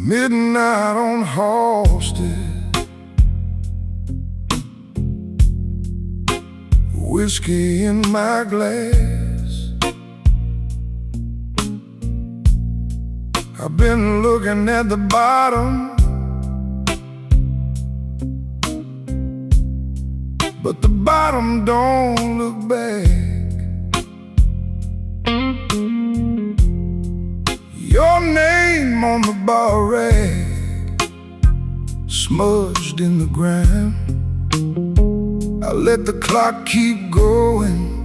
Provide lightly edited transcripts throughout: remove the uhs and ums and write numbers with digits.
Midnight on Halsted, whiskey in my glass. I've been looking at the bottom, but the bottom don't look back. Your name on the bar rack, smudged in the grime. I let the clock keep going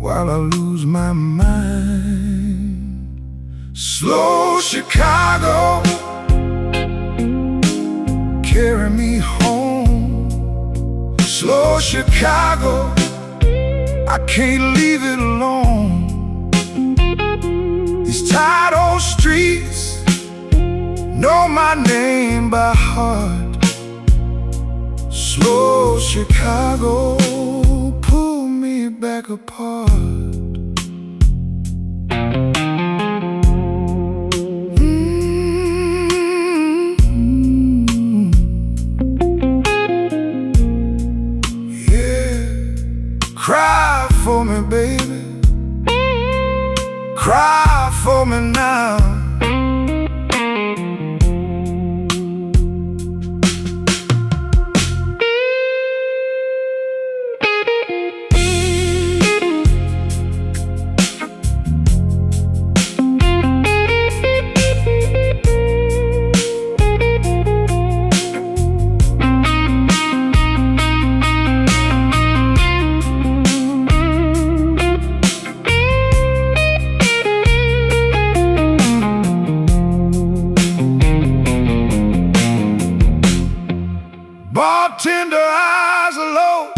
while I lose my mind. Slow Chicago, carry me home. Slow Chicago, I can't leave it alone. These tired old streets know my name by heart. Slow Chicago, pull me back apart. Cry for me, baby, cry for me now. Bartender eyes are low,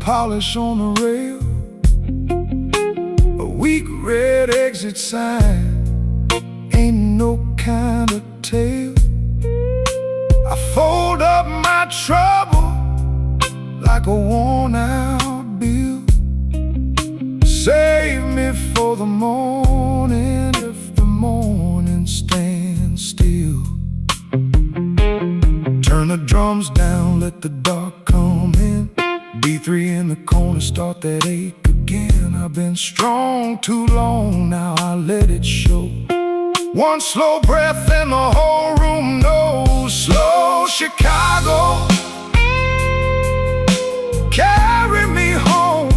polish on the rail, a weak red exit sign, ain't no kind of tale. I fold up my trouble like a worn out bill. Save me for the morning if the morning stands still. Turn the drums down, let the dark come in. B3 in the corner, start that ache again. I've been strong too long, now I let it show. One slow breath and the whole room knows. Slow Chicago, carry me home.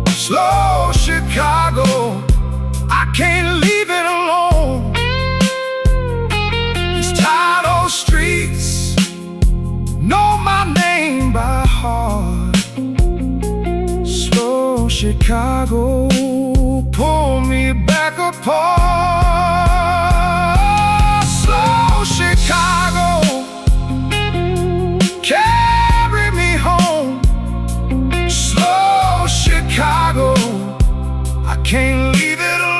Slow Chicago, I can't leave it alone. These tired old streets know my name by heart. Slow Chicago, pull me back apart. Slow Chicago, carry me home. Slow Chicago, I can't leave it alone.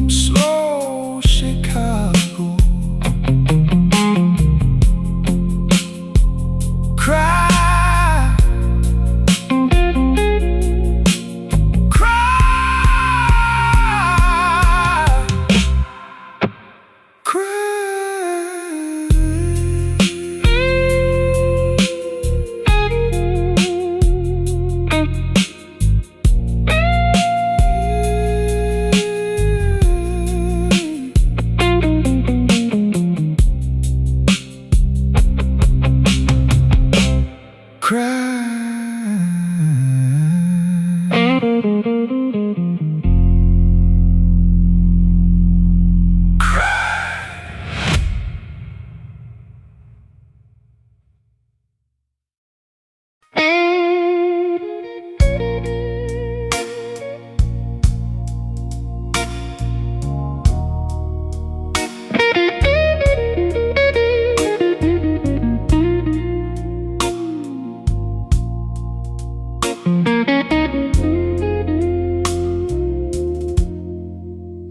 Slow Chicago, cry, cry, cry.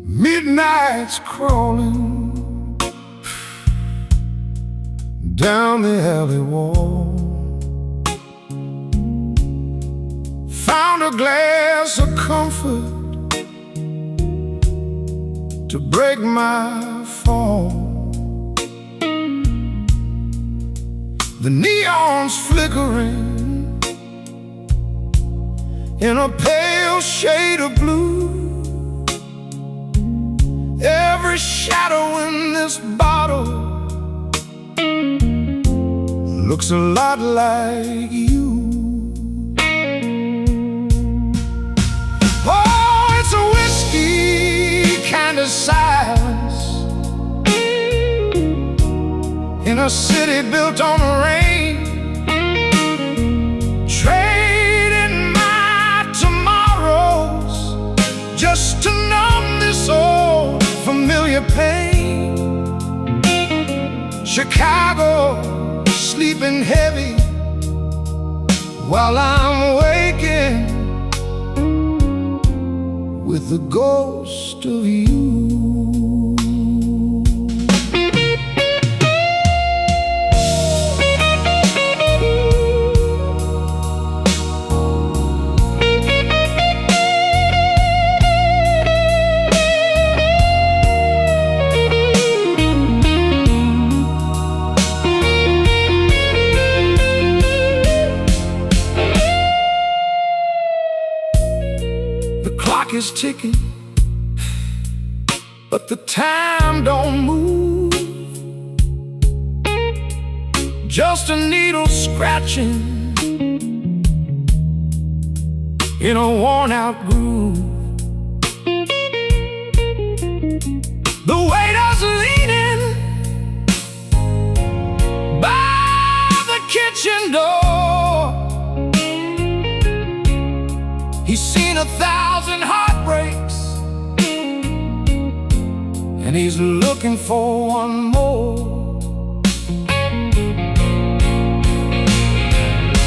Midnight's crawling, down the alley wall. Found a glass of comfort to break my fall. The neon's flickering in a pale shade of blue. Every shadow in this bottle looks a lot like you. Oh, it's a whiskey kind of silence in a city built on the rain, trading my tomorrows just to numb this old familiar pain. Chicago sleeping heavy while I'm waking with the ghost of you. Is ticking, but the time don't move. Just a needle scratching in a worn-out groove. The waiter's leaning by the kitchen door. He's seen 1,000 heartbreaks, and he's looking for one more.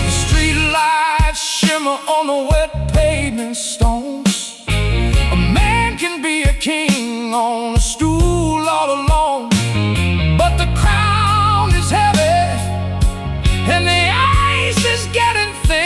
The street lights shimmer on the wet pavement stones. A man can be a king on a stool all alone, but the crown is heavy and the ice is getting thin.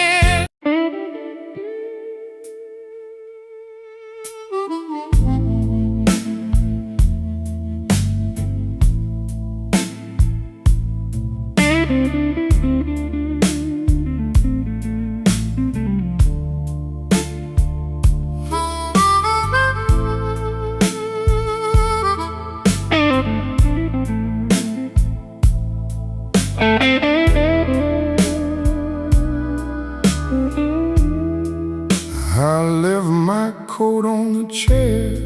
I left my coat on the chair,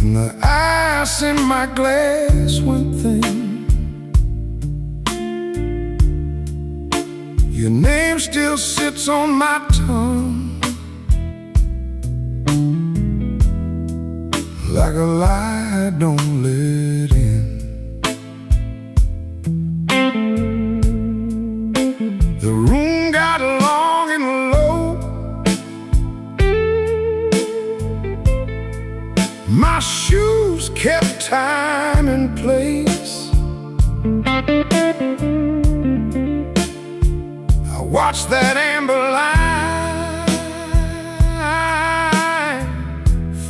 and the ice in my glass went thin. Your name still sits on my tongue like a lie I don't let in. The room got long and low. My shoes kept time and place. I watched that amber line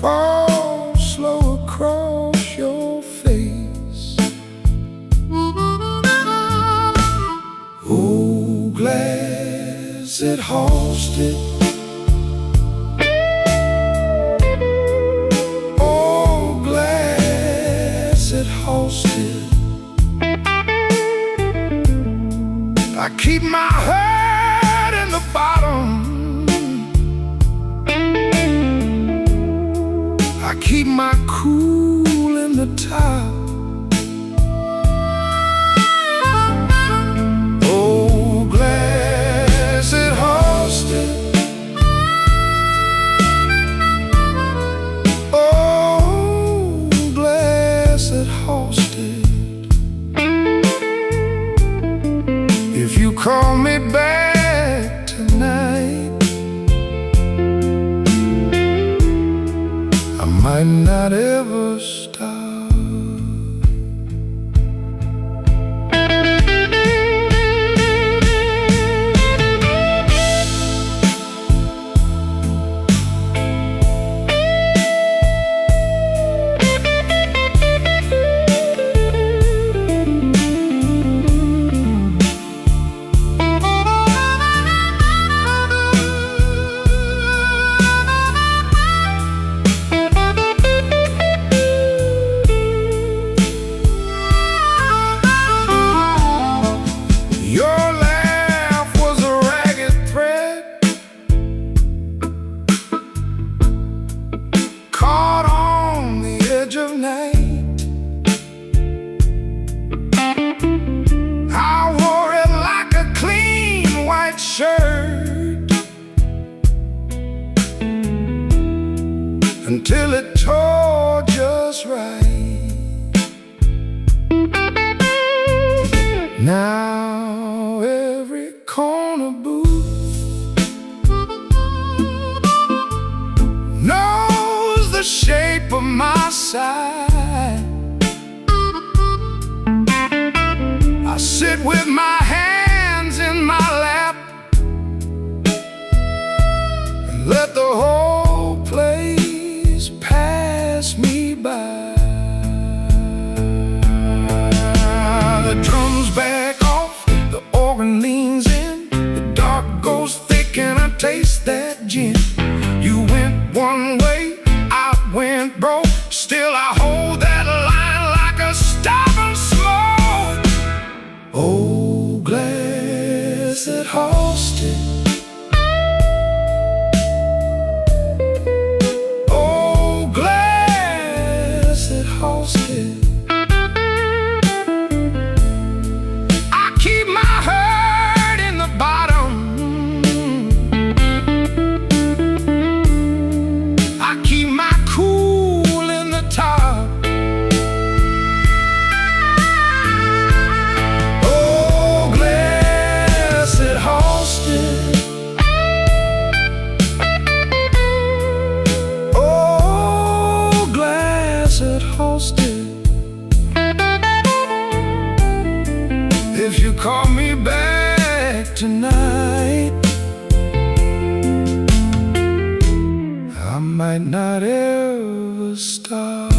fall slow across your face. Oh, glass it hosted. Oh, glass it hosted. I keep my heart in the bottom. I keep my cool in the top. Oh, glass it hosted. Oh, glass it hosted. If you call me back tonight, I might not ever stop. pour just right. Now every corner booth knows the shape of my side. I sit with my hands in my lap and let the whole place pass me by. The drums back off, the organ leans in, the dark goes thick and I taste that gin. You went one way, I went broke, still I hold that line like a stubborn smoke. Oh, glass that hosted, oh, glass that hosted. If you call me back tonight, I might not ever stop.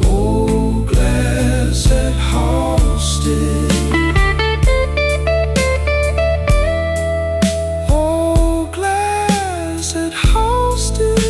Oh, glass that hosted, oh, glass that hosted.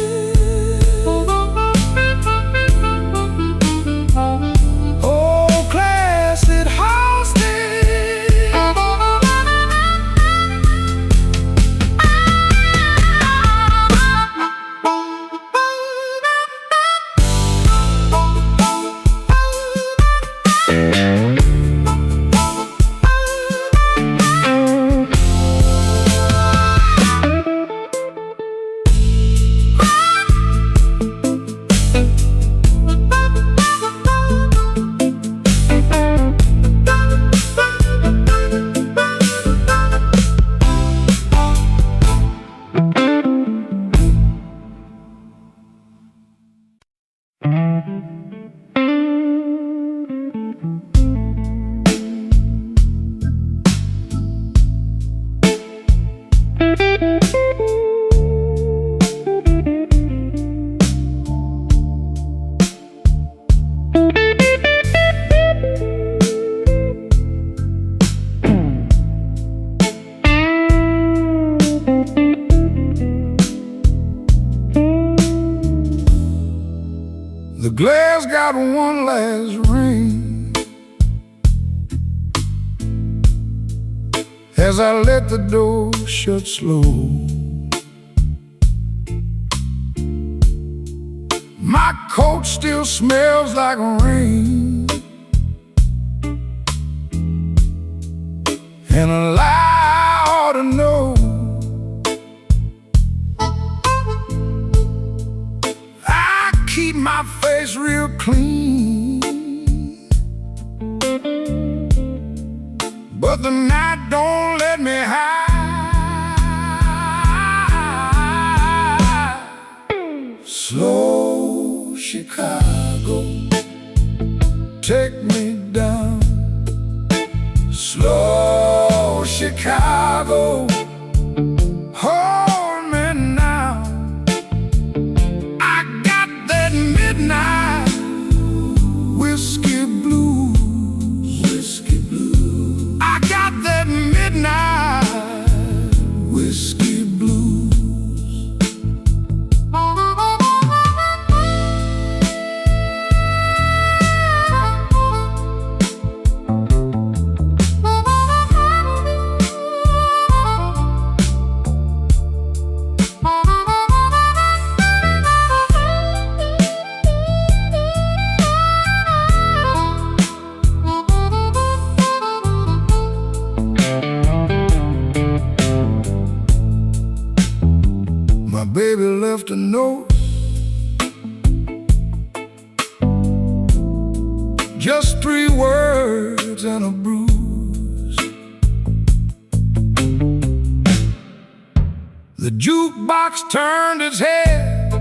The glass got one last ring as I let the door shut slow. My coat still smells like rain, and a lie ought to know. Keep my face real clean, but the night don't let me hide. Slow Chicago, take me down. Slow Chicago, hold me now. Midnight whiskey blues, whiskey blues. I got that midnight whiskey blues. My baby left a note just 3 words and a bruise. The jukebox turned its head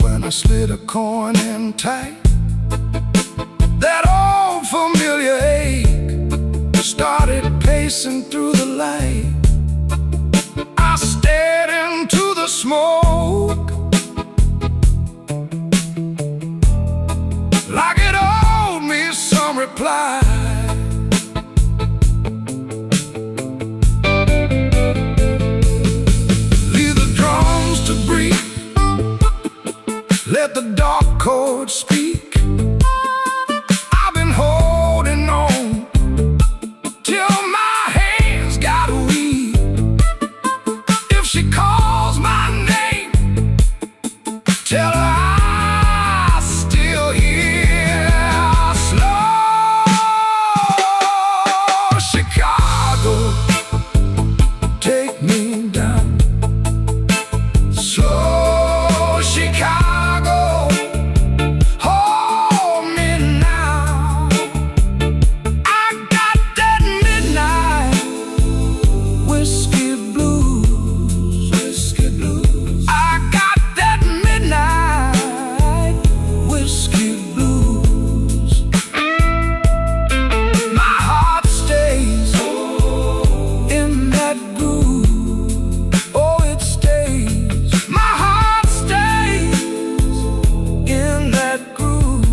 when I slid a coin in tight. That old familiar ache started pacing through the light. I stared into the smoke like it owed me some reply. Leave the drums to breathe, let the dark chords speak. I've been holding on till my hands got weak. If she calls my name, tell her I still hear slow Chicago, take me down. Slow Chicago, hold me now. I got that midnight whiskey blues, whiskey blues. I got that midnight whiskey blues. My heart stays in that groove. Oh, it stays. My heart stays in that groove.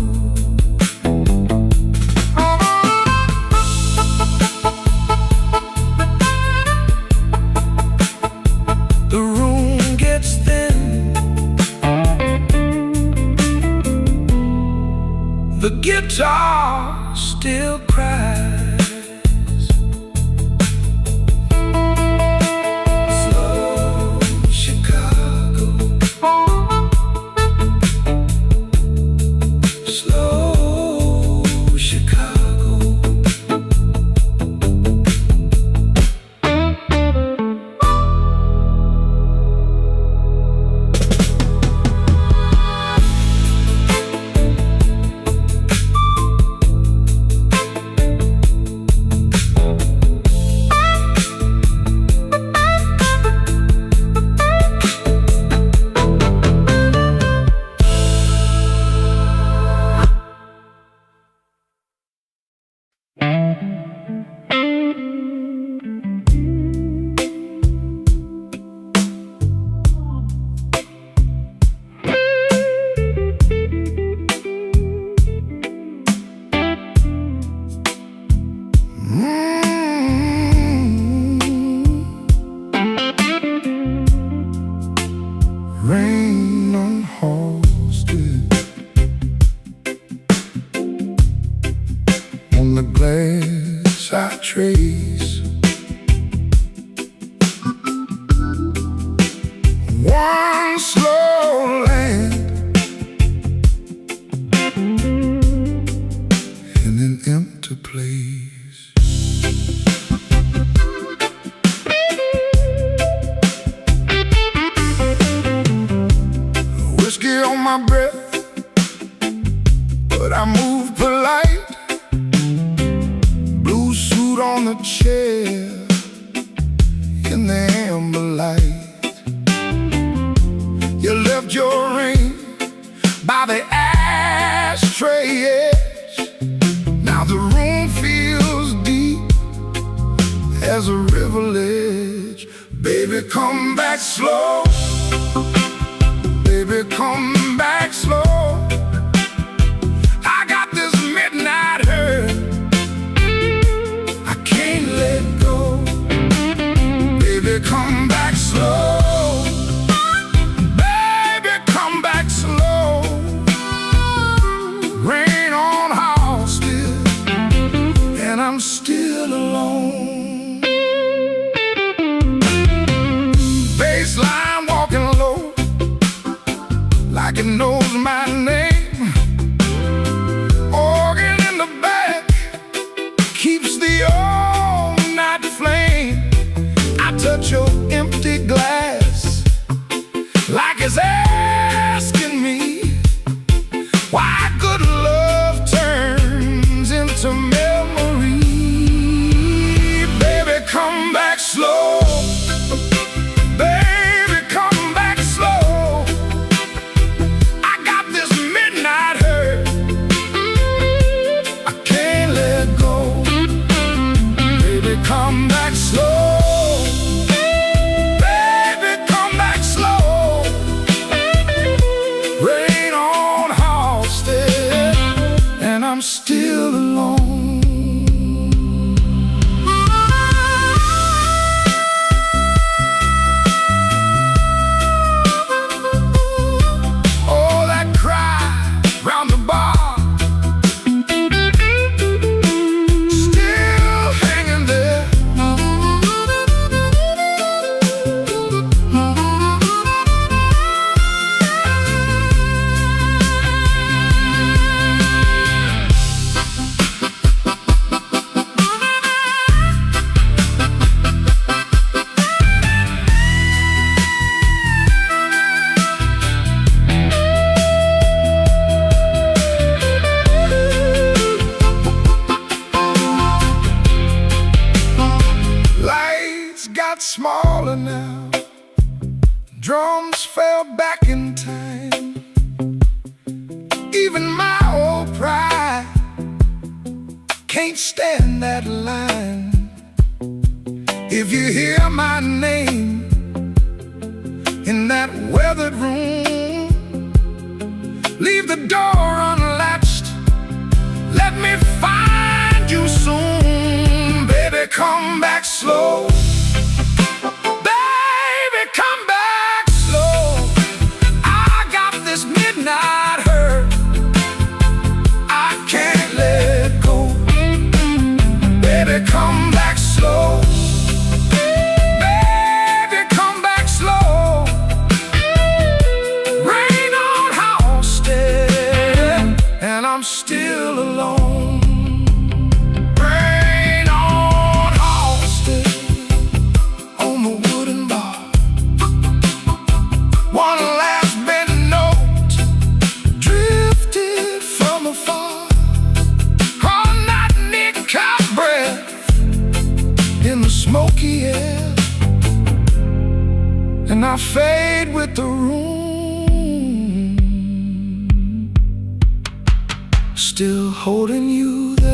The room gets thin, the guitar still cries. Slow Chicago, slow Chicago. Rain on Halsted, on the glass I trace one slow land in an empty place. Whiskey on my breath, but I move polite. Blue suit on the chair in the amber light. You left your ring by the ashtray edge. Now the room feels deep as a river ledge. Baby, come back slow. Baby, come back slow. I got this midnight hurt, I can't let go. Baby, come back slow. Baby, come back slow. Rain on Halsted, and I'm still alone. Baseline walking low, like it knows my name. Organ in the back keeps the all-night flame. I touch your empty glass like it's asking me why good love turns I'm still alone. Oh, that cry round the bar, still hanging there. Got smaller now, drums fell back in time. Even my old pride can't stand that line. If you hear my name in that weathered room, leave the door unlatched, let me find you soon. Baby, come back slow. Come back slow, baby, come back slow. Rain on Halsted, and I'm still alone. Rain on Halsted, on the wooden bar. One last bent note drifted from afar. On that kneecap breath in the smoky air, and I fade with the room, still holding you there.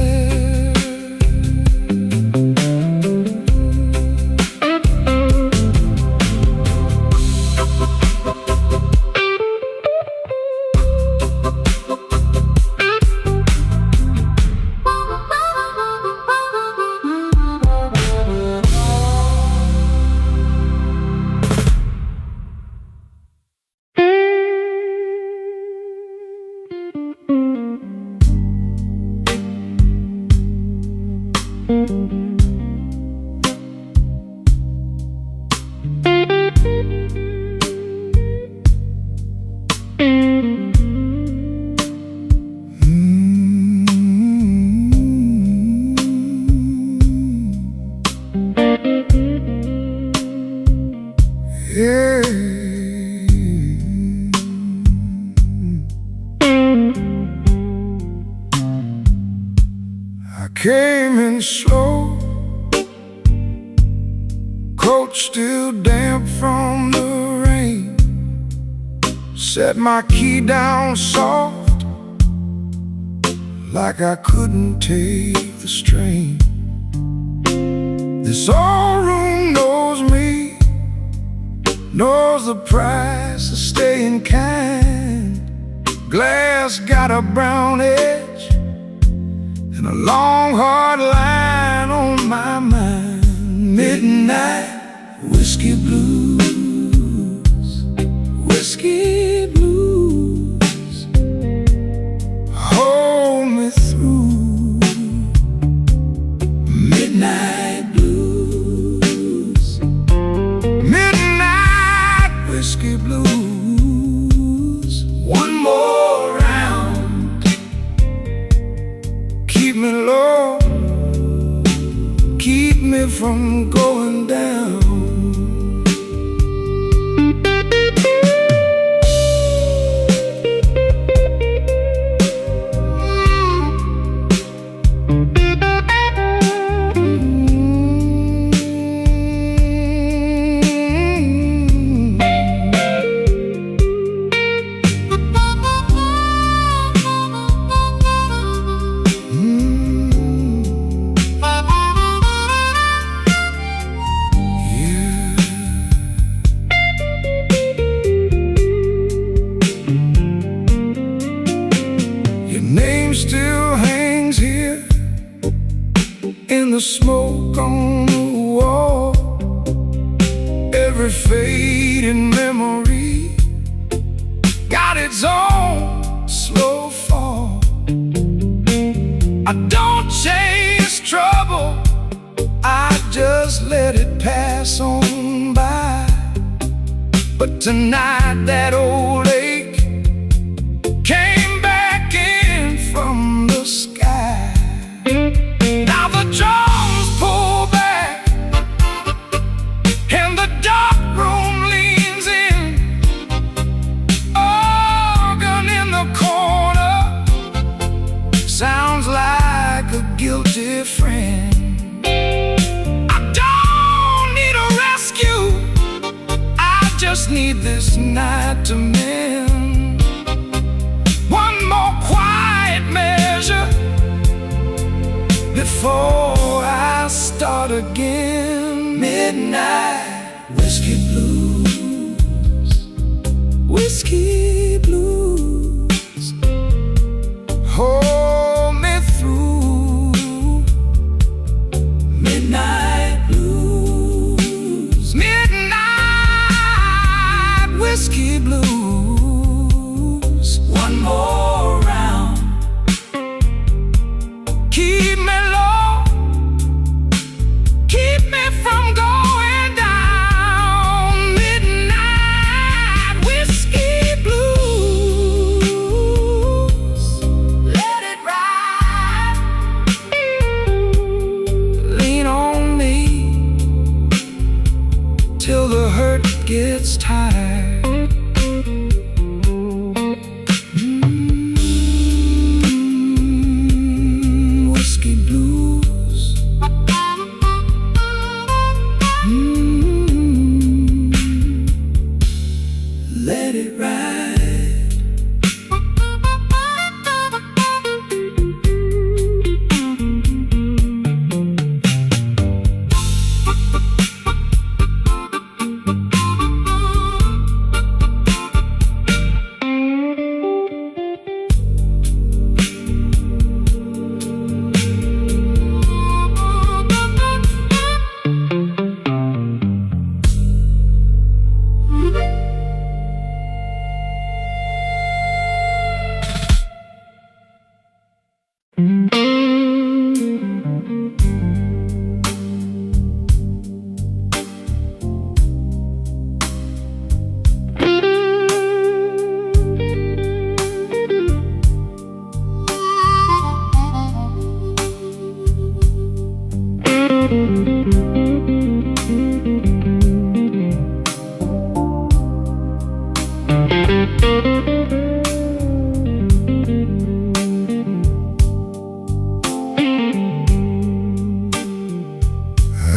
I came in slow, coat still damp from the rain. Set my key down soft, like I couldn't take the strain. This old room knows me, knows the price of staying kind. Glass got a brown edge and a long hard line on my mind. Midnight whiskey blues, whiskey blues, hold me through. Midnight blues, midnight whiskey blues. One more round, keep me low, keep me from going down. Still hanging the smoke on the wall, every fading memory got its own slow fall. I don't chase trouble, I just let it pass on by. But tonight that old ache came back in from the sky. Now the drums pull back and the dark room leans in. Organ in the corner sounds like a guilty friend. Just need this night to mend. One more quiet measure before I start again. Midnight whiskey blues, whiskey blues, hold me through. Midnight blues, whiskey blues. One more round, keep me low, keep me from going down. Midnight whiskey blues, let it ride. Lean on me till the hurt gets tired. Let it ride.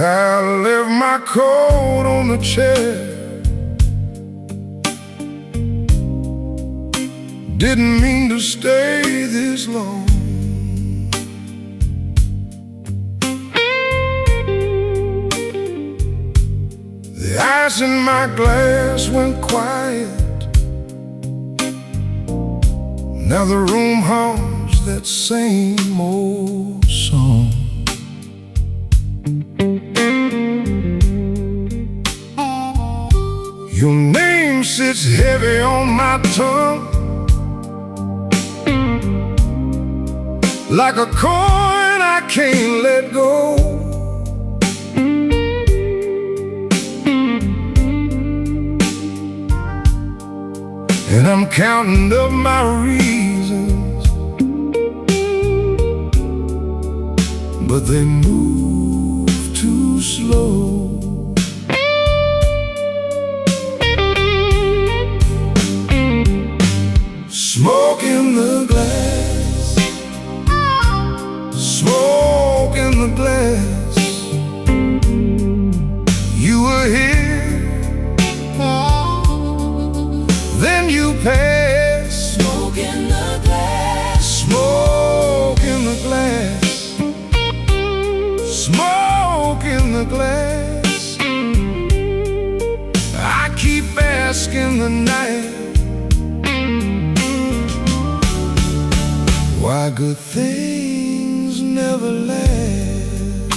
I left my coat on the chair, didn't mean to stay this long. The ice in my glass went quiet. Now the room hums that same old song. Your name sits heavy on my tongue, like a coin I can't let go. And I'm counting up my reasons, but they move too slow. Smoke in the glass, smoke in the glass. You were here, then you passed. Smoke in the glass, smoke in the glass, smoke in the glass. I keep asking the night why good things never last.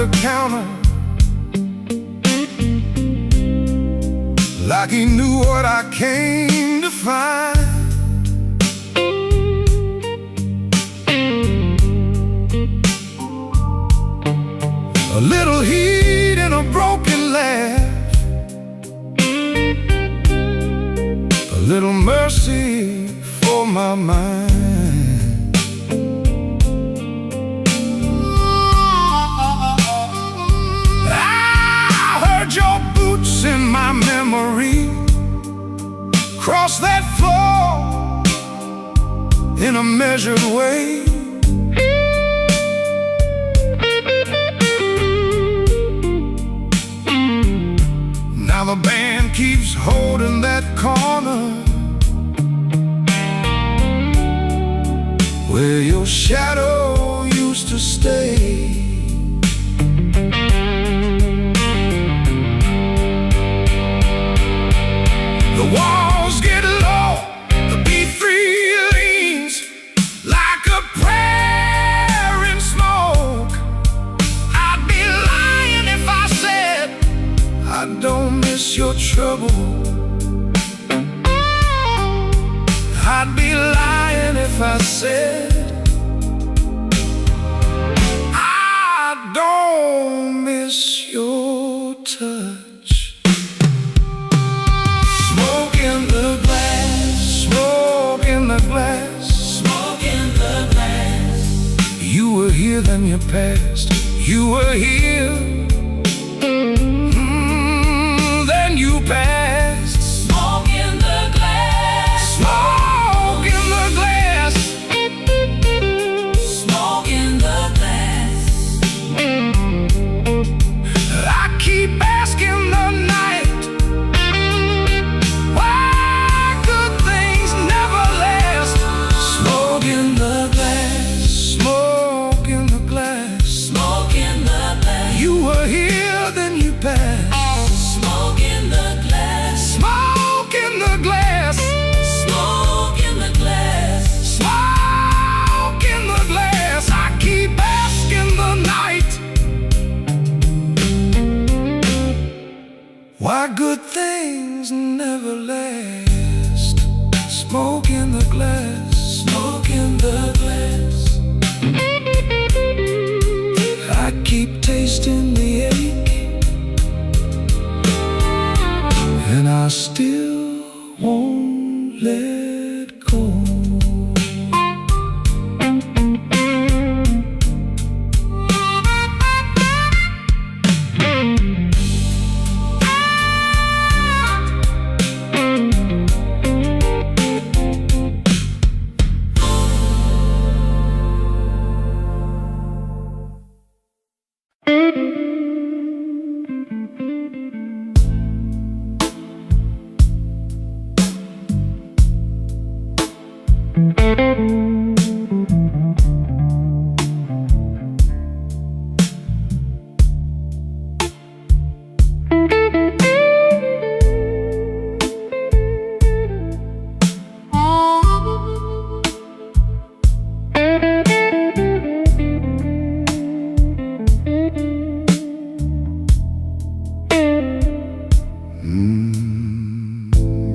the counter, like he knew what I came to find. A little heat and a broken laugh, a little mercy for my mind. I heard your boots in my memory cross that floor in a measured way. Now the band keeps holding that corner where your shadow used to stay. The walls get low, the B3 leans like a prayer in smoke. I'd be lying if I said I don't miss your trouble. I'd be lying if I said I don't miss your touch. Smoke in the glass, smoke in the glass, smoke in the glass. You were here, then you passed. You were here, then you passed. Smoke in the glass, Smoke in the glass, smoke in the glass. I keep asking the night why good things never last. Smoke in the glass, smoke in the glass, Smoke in the glass, you were here, then you passed. smoke in the glass, Smoke in the glass, smoke in the glass. smoke in the glass. I keep asking the night why good things never last. Smoke in the glass, smoke in the glass. I keep tasting the ache, and I still won't let go.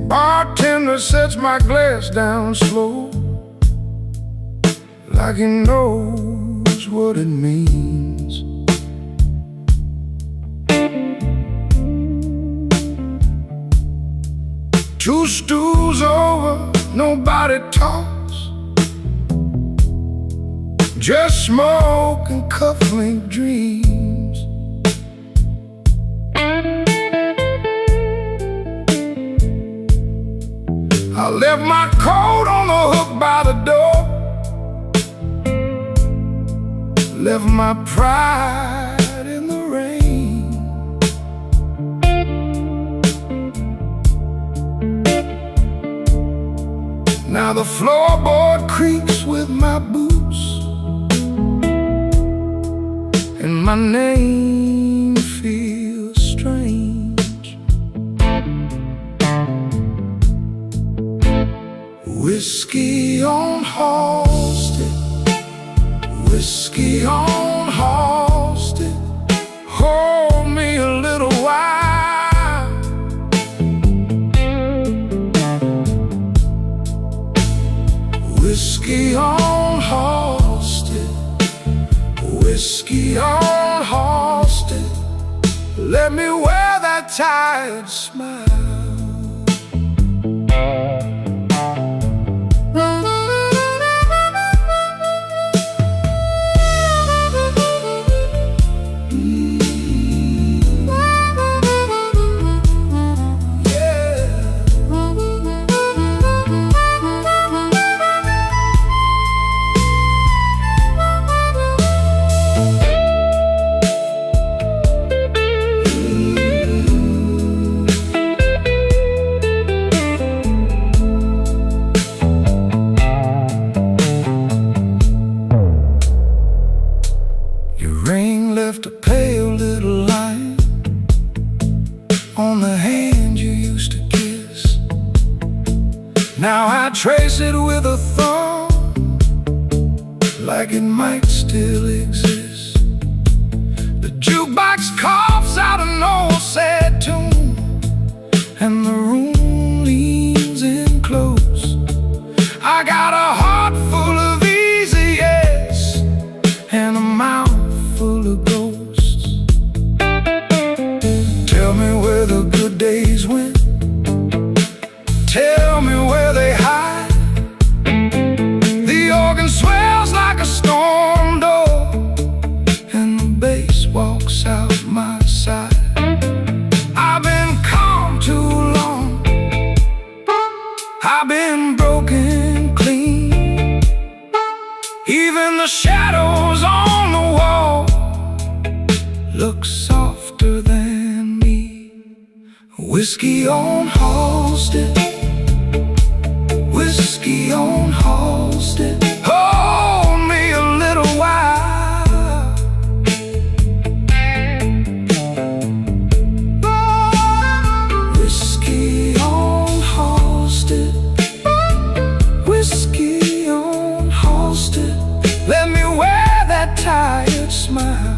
Bartender sets my glass down slow, like he knows what it means. Two stools over, nobody talks, just smoke and cufflink dreams. I left my coat on the hook by the door, left my pride in the rain. Now the floorboard creaks with my boots, and my name feels strange. Whiskey on Halsted, whiskey on Halsted, Hold me a little while. Whiskey on Halsted, whiskey on Halsted. Let me wear that tired smile. Left a pale little line on the hand you used to kiss. Now I trace it with a thumb, like it might still exist. The jukebox coughs out an old sad tune, and the room leans in close. I got a heart full of easy yes and a mouth full of ghosts. Tell me where the good days went. Tell me where they hide. The organ swells like a storm door, and the bass walks out my side. I've been calm too long. I've been broken clean. Even the shadows on the wall look softer than me. Whiskey on Halsted, whiskey on Halsted. Hold me a little while. Whiskey on Halsted, whiskey on Halsted. Let me wear that tired smile.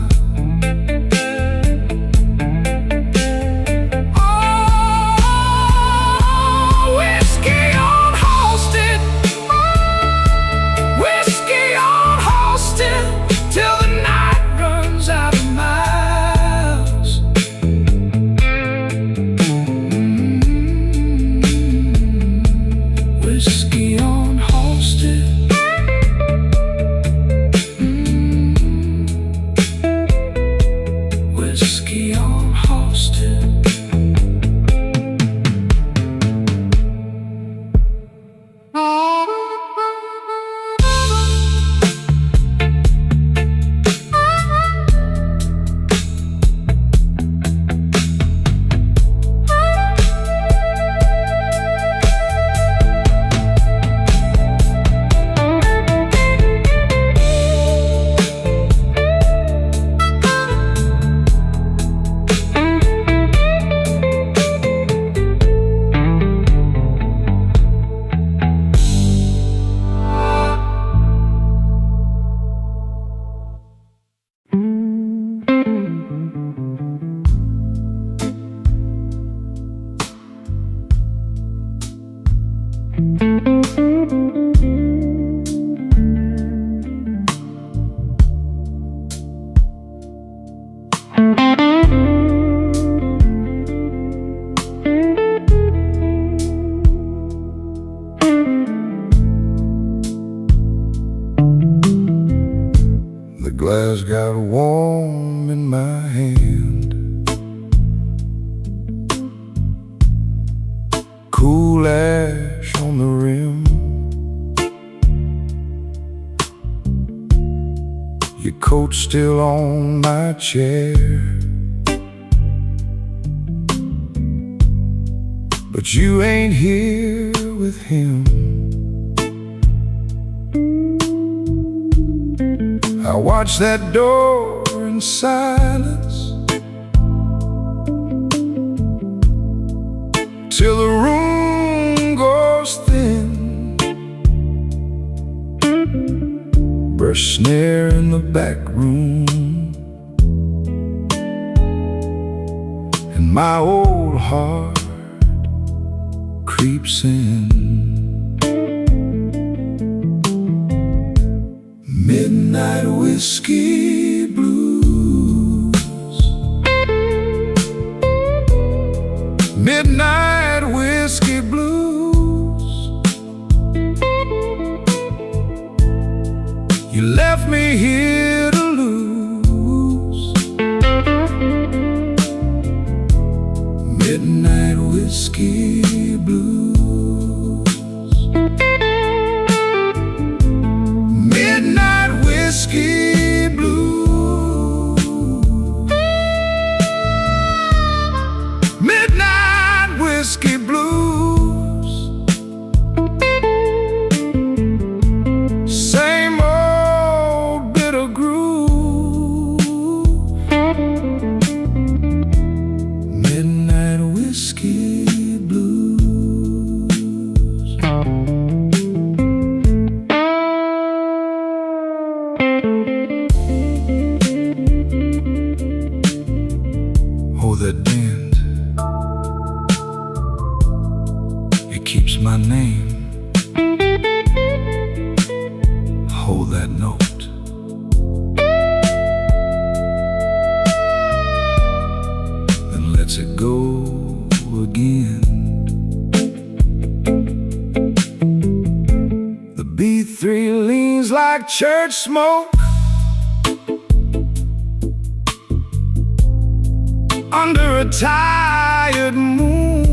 The glass got warm in my hand. Cool ash on the rim. Your coat's still on my chair, but you ain't here with him. I watch that door in silence till the room goes thin. Burst snare in the back room. and my old heart creeps in. Midnight whiskey blues. Midnight whiskey blues. You left me here to lose. Midnight whiskey blues. Midnight whiskey blues. Midnight whiskey blues. Same old bitter groove. Midnight whiskey blues. Oh, that bend, it keeps my name. Hold that note. Then lets it go again. The B3 leans like church smoke under a tired moon.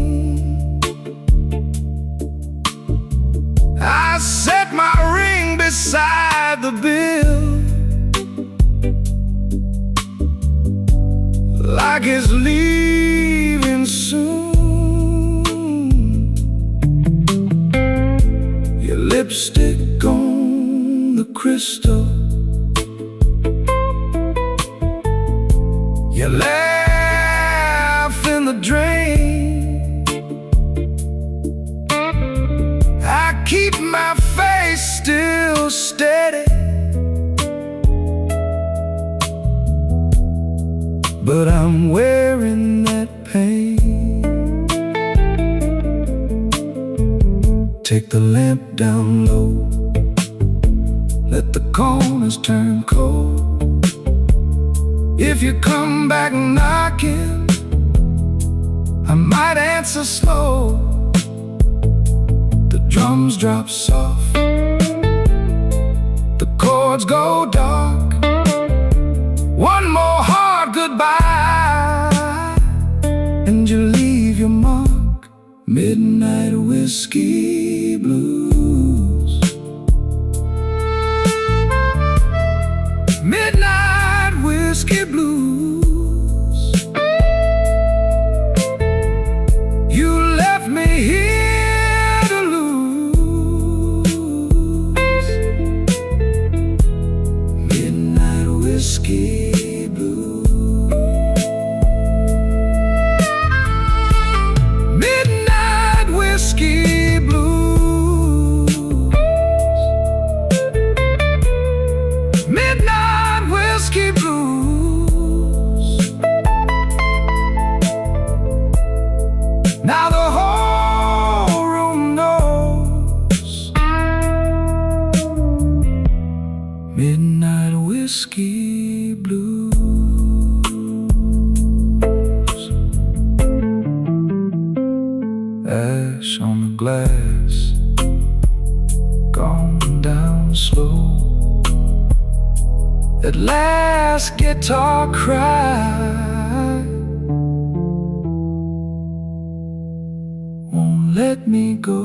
I set my ring beside the bill, like it's leaving soon. Your lipstick on the crystal, you laugh in the drain. I keep my face still steady, but I'm wearing that pain. Take the lamp down low, let the corners turn cold. If you come back knocking, I might answer slow. The drums drop soft, the chords go dark. One more hard goodbye, and you leave your mark. Midnight whiskey blues. Midnight whiskey blues. You left me here to lose. Midnight whiskey blues. Midnight whiskey blues. Midnight whiskey blues. Now the whole room knows. Midnight whiskey blues. Ash on the glass, gone down slow. That last guitar cry won't let me go.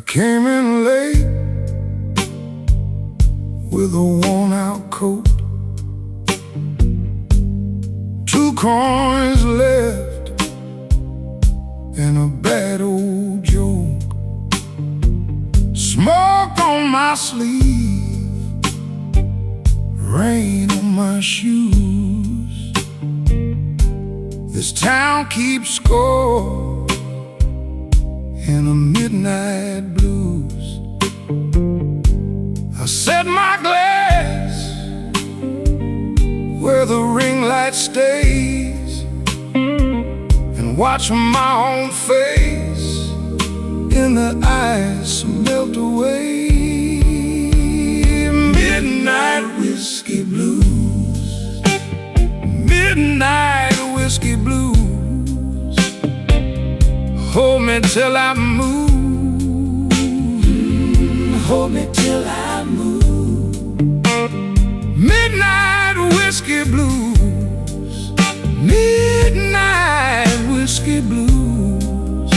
came in late with a worn-out coat, 2 coins left and a bad old joke. Smoke on my sleeve, rain on my shoes. This town keeps score in the midnight blues. I set my glass where the ring light stays and watch my own face in the ice melt away. Midnight whiskey blues, midnight whiskey blues. Hold me till I move, hold me till I move. Midnight whiskey blues, midnight whiskey blues.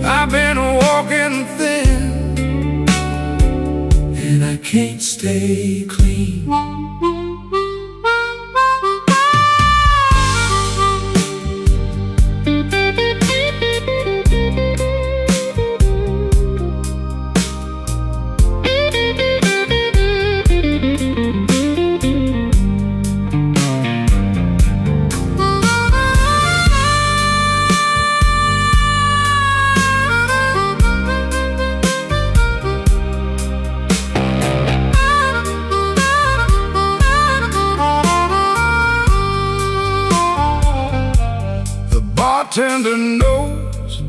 I've been walking thin and I can't stay clean. Bartender knows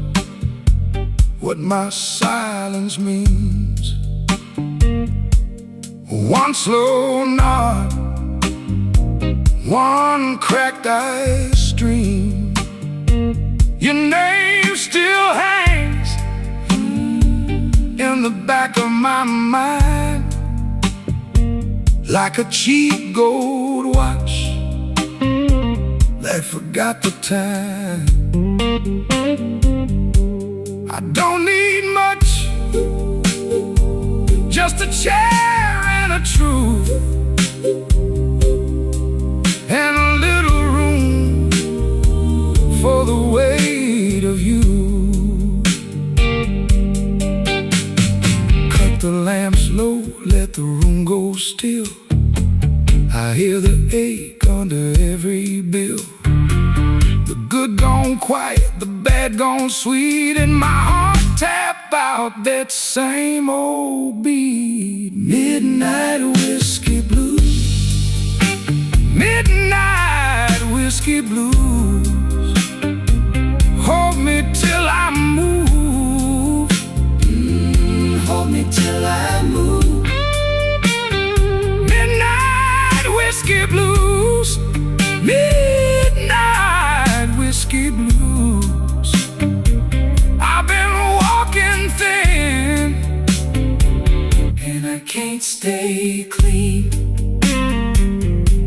what my silence means. One slow nod, one cracked ice stream. Your name still hangs in the back of my mind like a cheap gold watch that forgot the time. I don't need much, just a chair and a truth, and a little room for the weight of you. Cut the lamps low, let the room go still. I hear the ache under every bill. The good gone quiet, the bad gone sweet, and my heart tap out that same old beat. Midnight whiskey blues, midnight whiskey blues. Hold me till I move, hold me till I move. Midnight whiskey blues, midnight whiskey blues. I've been walking thin and I can't stay clean.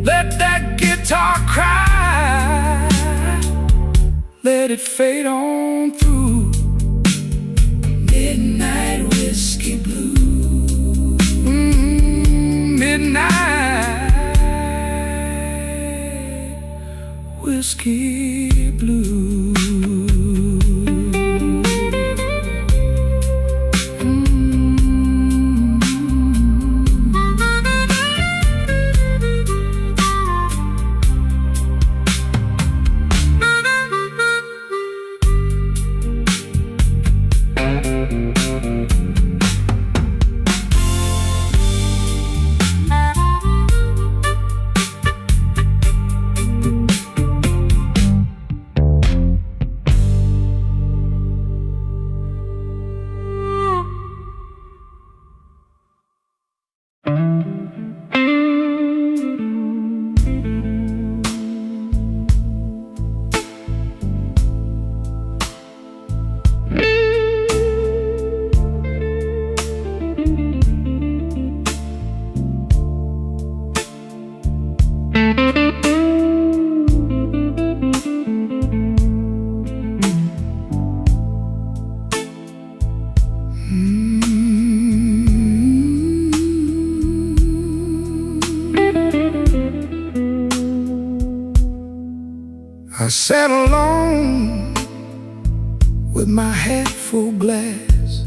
Let that guitar cry, let it fade on through. Midnight whiskey blues, midnight whiskey blues. sat alone with my half full glass,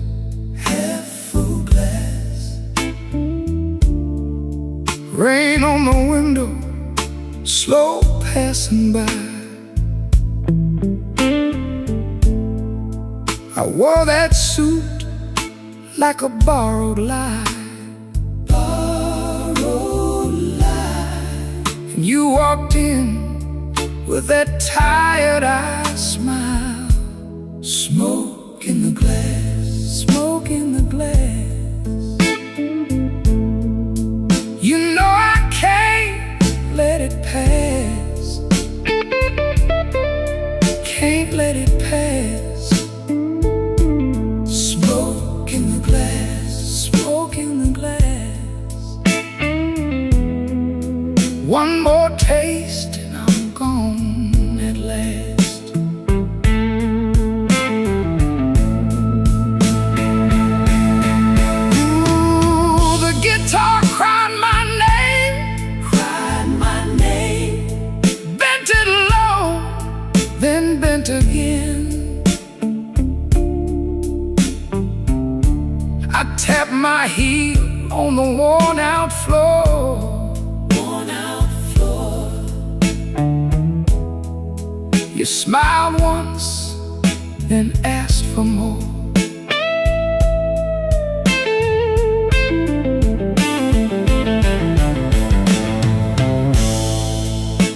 half full glass. Rain on the window, slow passing by. I wore that suit like a borrowed lie, borrowed lie. And you walked in with that tired-eyed smile. Smoke in the glass, smoke in the glass. You know I can't let it pass, can't let it pass. Smoke in the glass, smoke in the glass. One more taste and I'm gone at last. Ooh, the guitar cried my name, bent it low, then bent again. I tapped my heel on the worn out floor, worn out floor. You smiled once, then asked for more.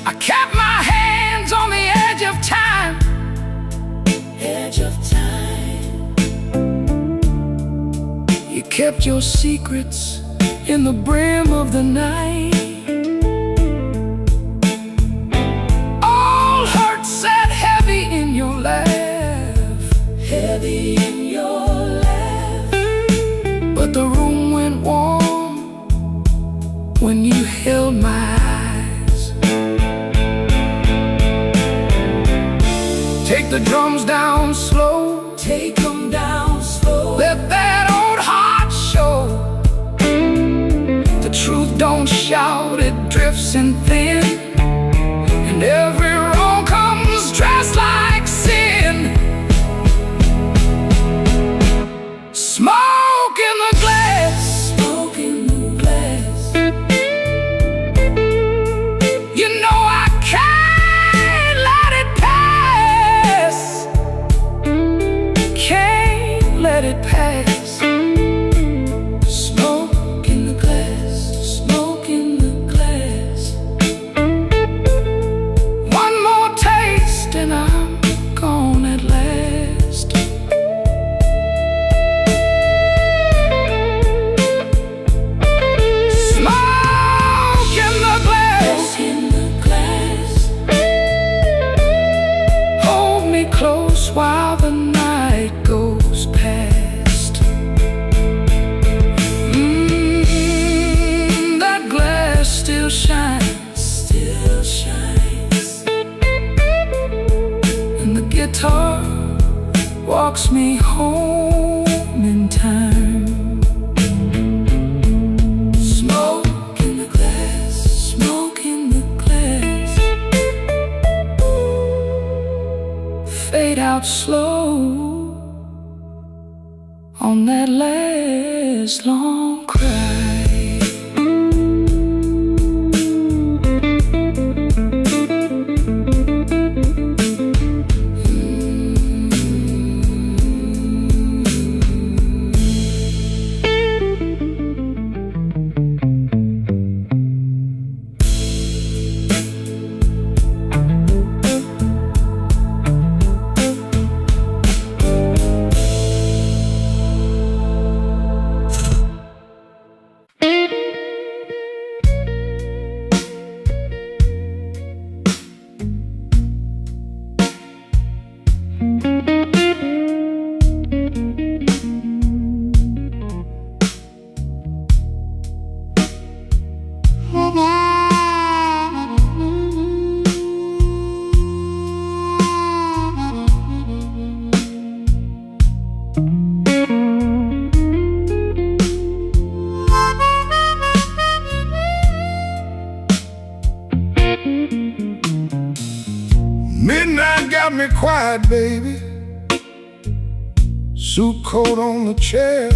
I kept my hands on the edge of time, edge of time. You kept your secrets in the brim of the night. All hurt sat heavy in your laugh, heavy in your laugh. But the room went warm when you held my eyes. Take the drums down slow, take them down slow. Let that old heart show. The truth don't shout, it drifts in thin. And every wrong comes dressed like sin. Smoke in the glass, smoke in the glass. You know I can't let it pass, can't let it pass. Smoke in the glass, smoke in the glass. One more taste and I'm gone at last. Smoke in the glass, in the glass. Hold me close while the night goes past. That glass still shines, still shines. And the guitar walks me home in time. Smoke in the glass, smoke in the glass. Fade out slow on that last long cry. Midnight got me quiet, baby. Suit coat on the chair.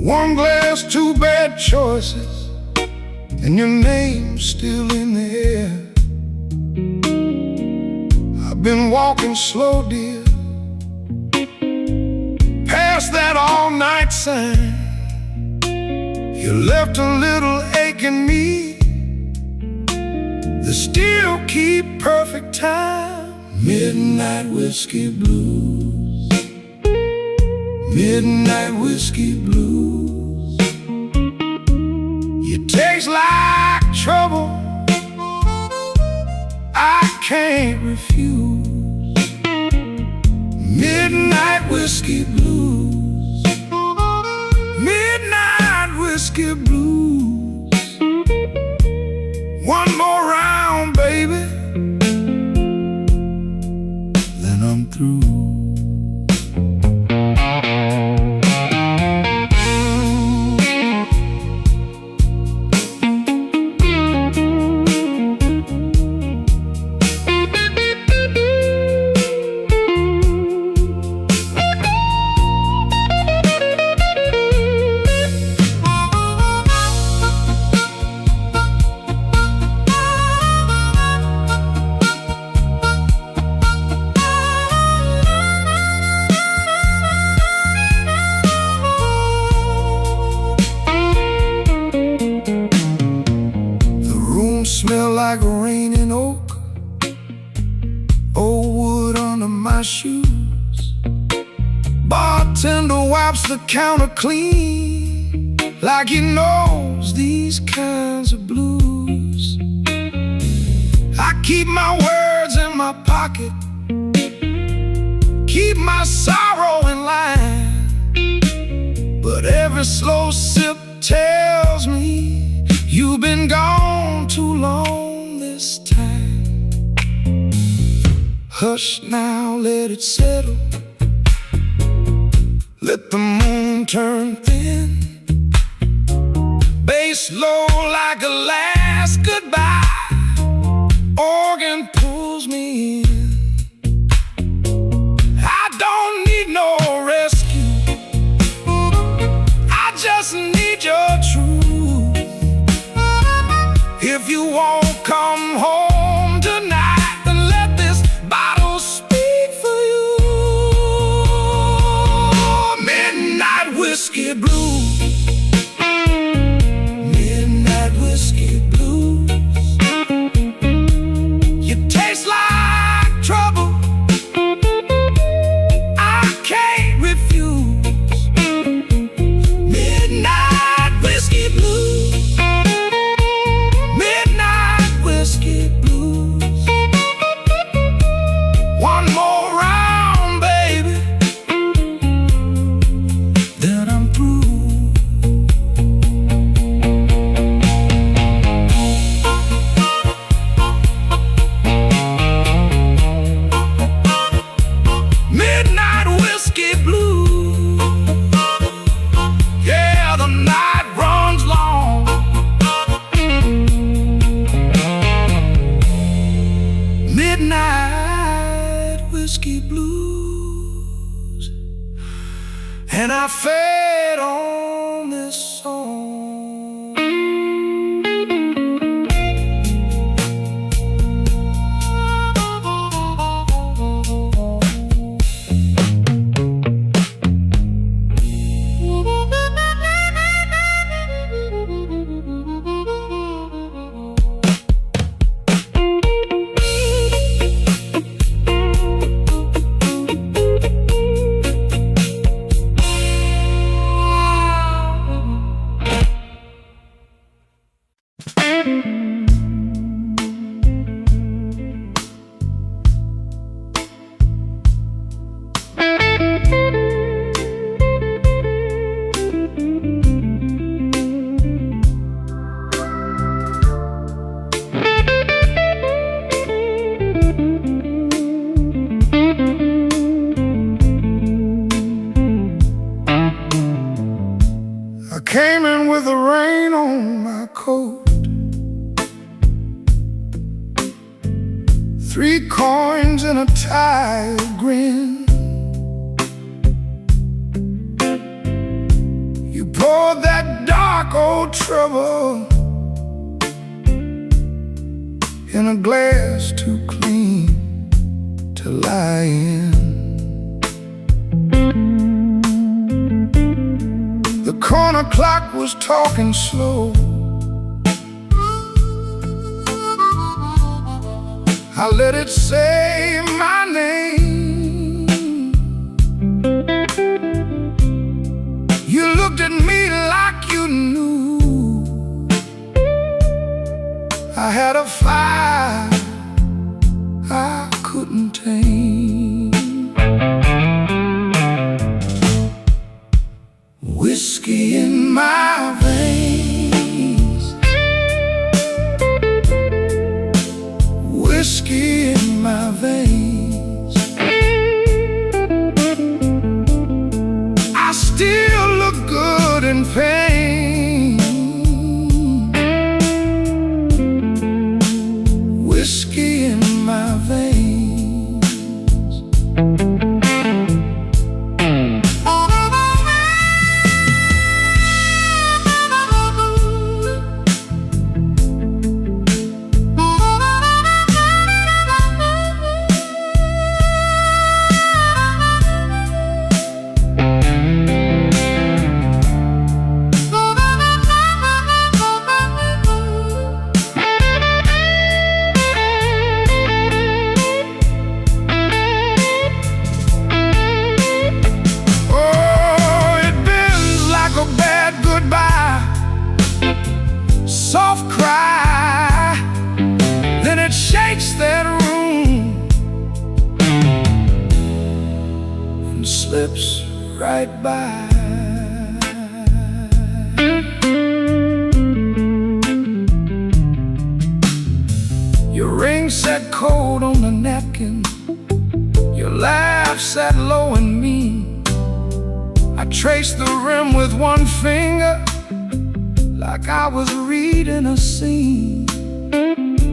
One glass, two bad choices, and your name's still in the air. I've been walking slow, dear, past that all-night sign. You left a little ache in me that still keep perfect time. Midnight whiskey blues, midnight whiskey blues. You taste like trouble, I can't refuse. Midnight whiskey blues, midnight whiskey blues. One more round, baby, then I'm through. Smell like rain and oak, old wood under my shoes. Bartender wipes the counter clean, like he knows these kinds of blues. I keep my words in my pocket, keep my sorrow in line, but every slow sip tells me you've been gone too long this time. Hush now, let it settle. Let the moon turn thin. Bass low like a last goodbye. Organ pulls me in. I don't need no rescue, I just need your truth. If you won't come home tonight, then let this bottle speak for you. Midnight whiskey blues, midnight whiskey blues. You taste like trouble, I can't refuse. Midnight whiskey blues, whiskey blues. One more round, baby, then I'm through. Midnight whiskey blues. Yeah, the night runs long. Midnight whiskey blues, and I fade on this song. 3 coins and a tired grin. You poured that dark old trouble in a glass too clean to lie in. The corner clock was talking slow. I let it say my name. You looked at me like you knew I had a fire I couldn't tame. Whiskey in my veins, whiskey in my veins. I still look good in pain. Whiskey in my veins. Soft cry, then it shakes that room and slips right by. Your ring sat cold on the napkin, your laugh sat low and mean. I traced the rim with one finger, like I was reading a scene.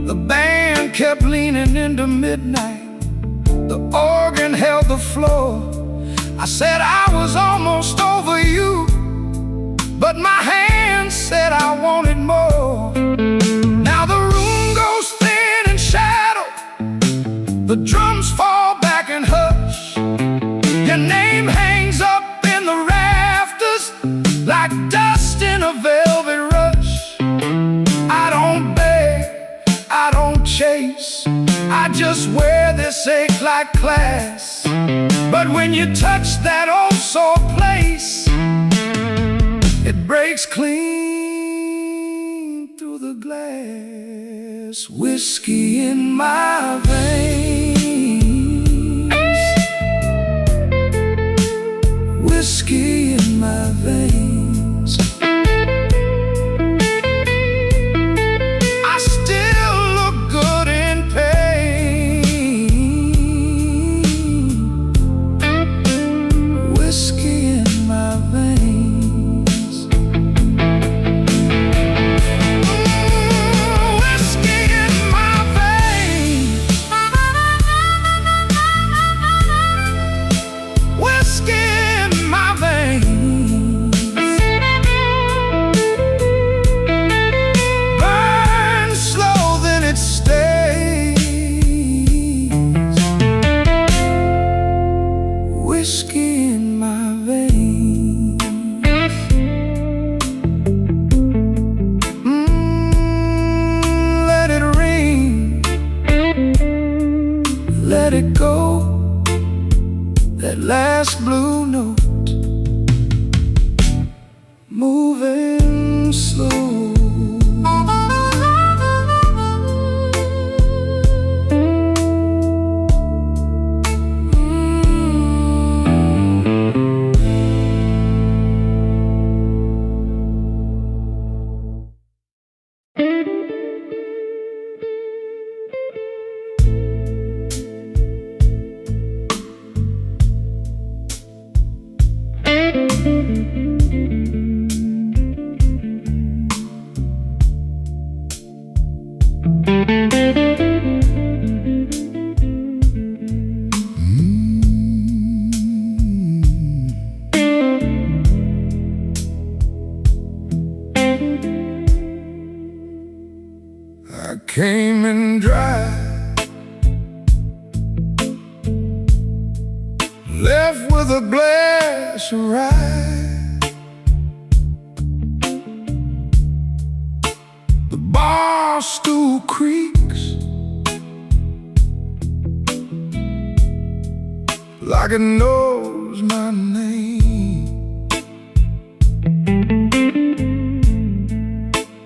The band kept leaning into midnight, the organ held the floor. I said I was almost over you, but my hand said I wanted more. Now the room goes thin in shadow, the drums fall back and hush. Your name hangs up in the rafters like dust in a velvet rush. I don't beg, I don't chase, I just wear this ache like class. But when you touch that old sore place, it breaks clean through the glass. Whiskey in my veins, whiskey in my veins. I still look good in pain. Whiskey in my veins. Whiskey in my veins. Whiskey in my veins. Burn slow, then it stays. Whiskey in my veins. Let it ring, let it go, that last blue note, moving slow. came in dry, left with a glass of rye. The bar stool creaks like it knows my name.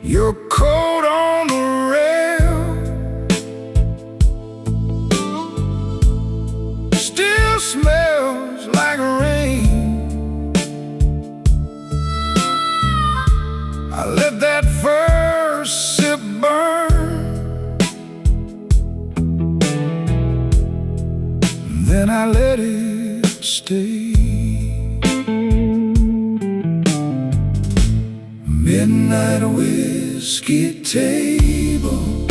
Your coat on the rail still smells like rain. I let that first sip burn, then I let it stay. Midnight whiskey table,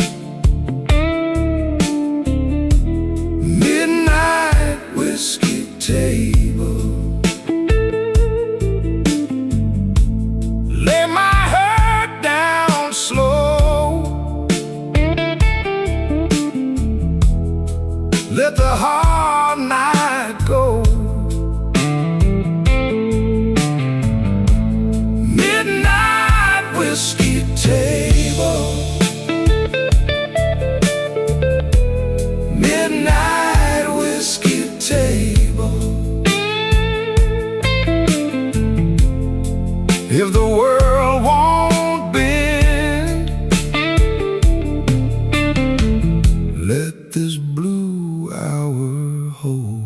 midnight whiskey table. Lay my head down slow, let the hard night go. Whiskey table, midnight whiskey table. If the world won't bend, let this blue hour hold.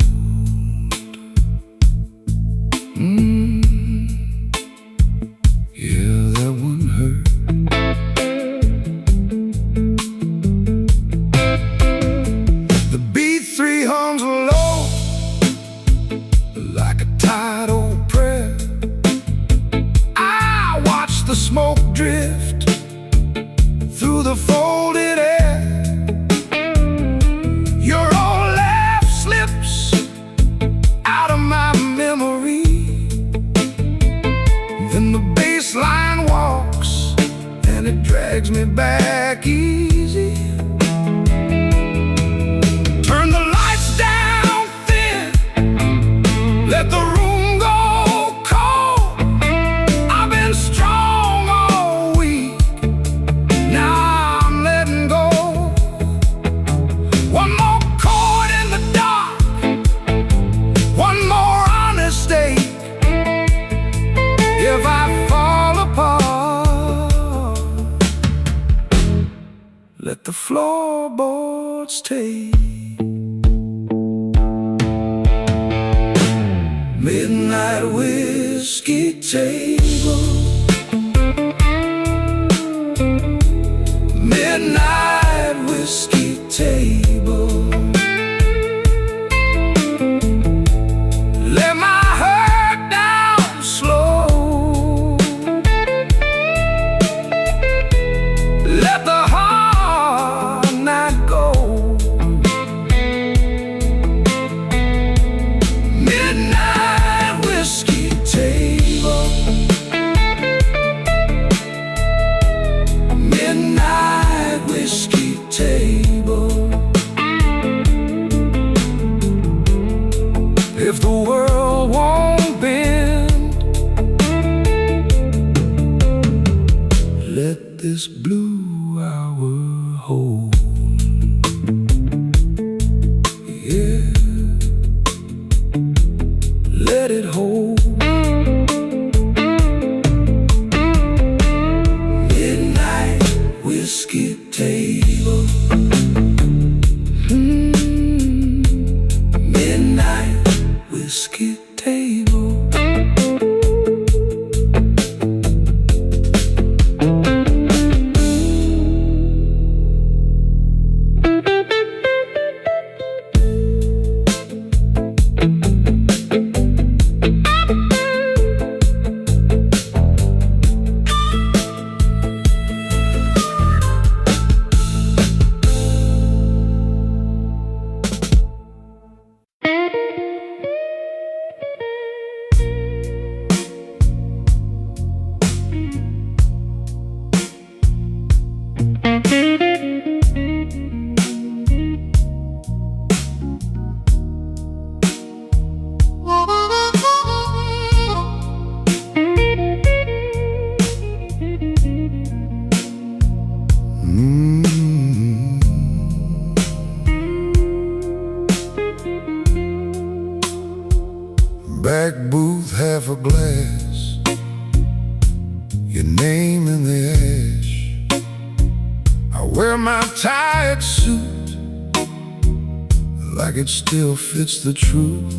The smoke drift through the folded air. Your old laugh slips out of my memory. Then the bass line walks and it drags me back easy. Turn the lights down thin, let the room go cold. I've been strong, if I fall apart, let the floorboards take. Midnight whiskey table, midnight whiskey table. Let my head down slow, let the hard night go. Midnight whiskey table, midnight whiskey table. If the world won't bend, let this blue hour hold. Yeah, let it hold. Midnight whiskey table, midnight whiskey table. Back booth, half a glass, your name in the ash. I wear my tired suit like it still fits the truth.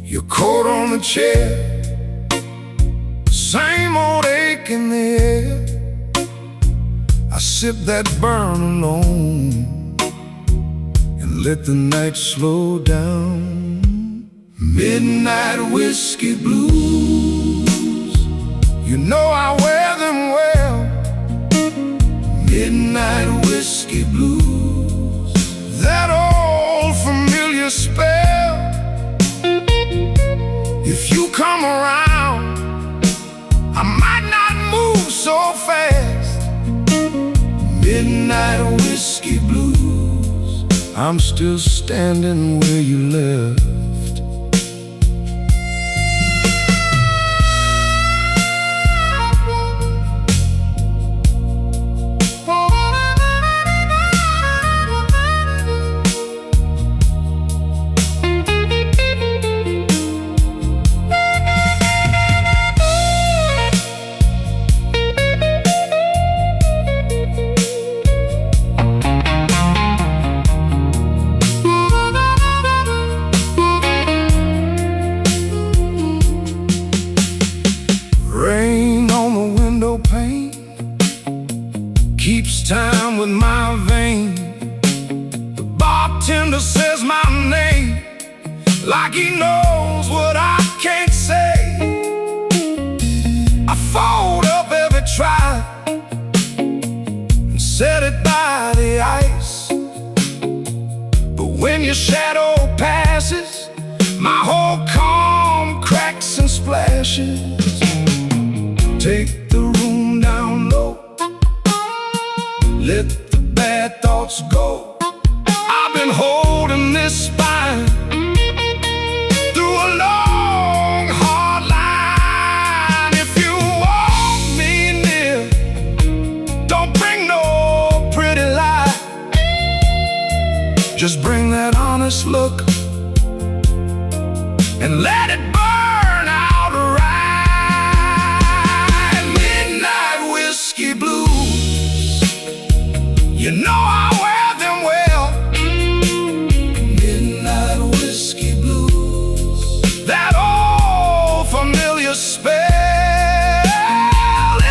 Your coat on the chair, same old ache in the air. I sip that burn alone and let the night slow down. Midnight whiskey blues, you know I wear them well. Midnight whiskey blues, that old familiar spell. If you come around, I might not move so fast. Midnight whiskey blues, I'm still standing where you left. Keeps time with my vein. The bartender says my name like he knows what I can't say. I fold up every try and set it by the ice. But when your shadow passes, my whole calm cracks and splashes. Take the room down low, let the bad thoughts go. I've been holding this spine through a long, hard line. If you want me near, don't bring no pretty lie. Just bring that honest look and let it burn out right. Midnight whiskey blues, you know I wear them well. Midnight whiskey blues, that old familiar spell.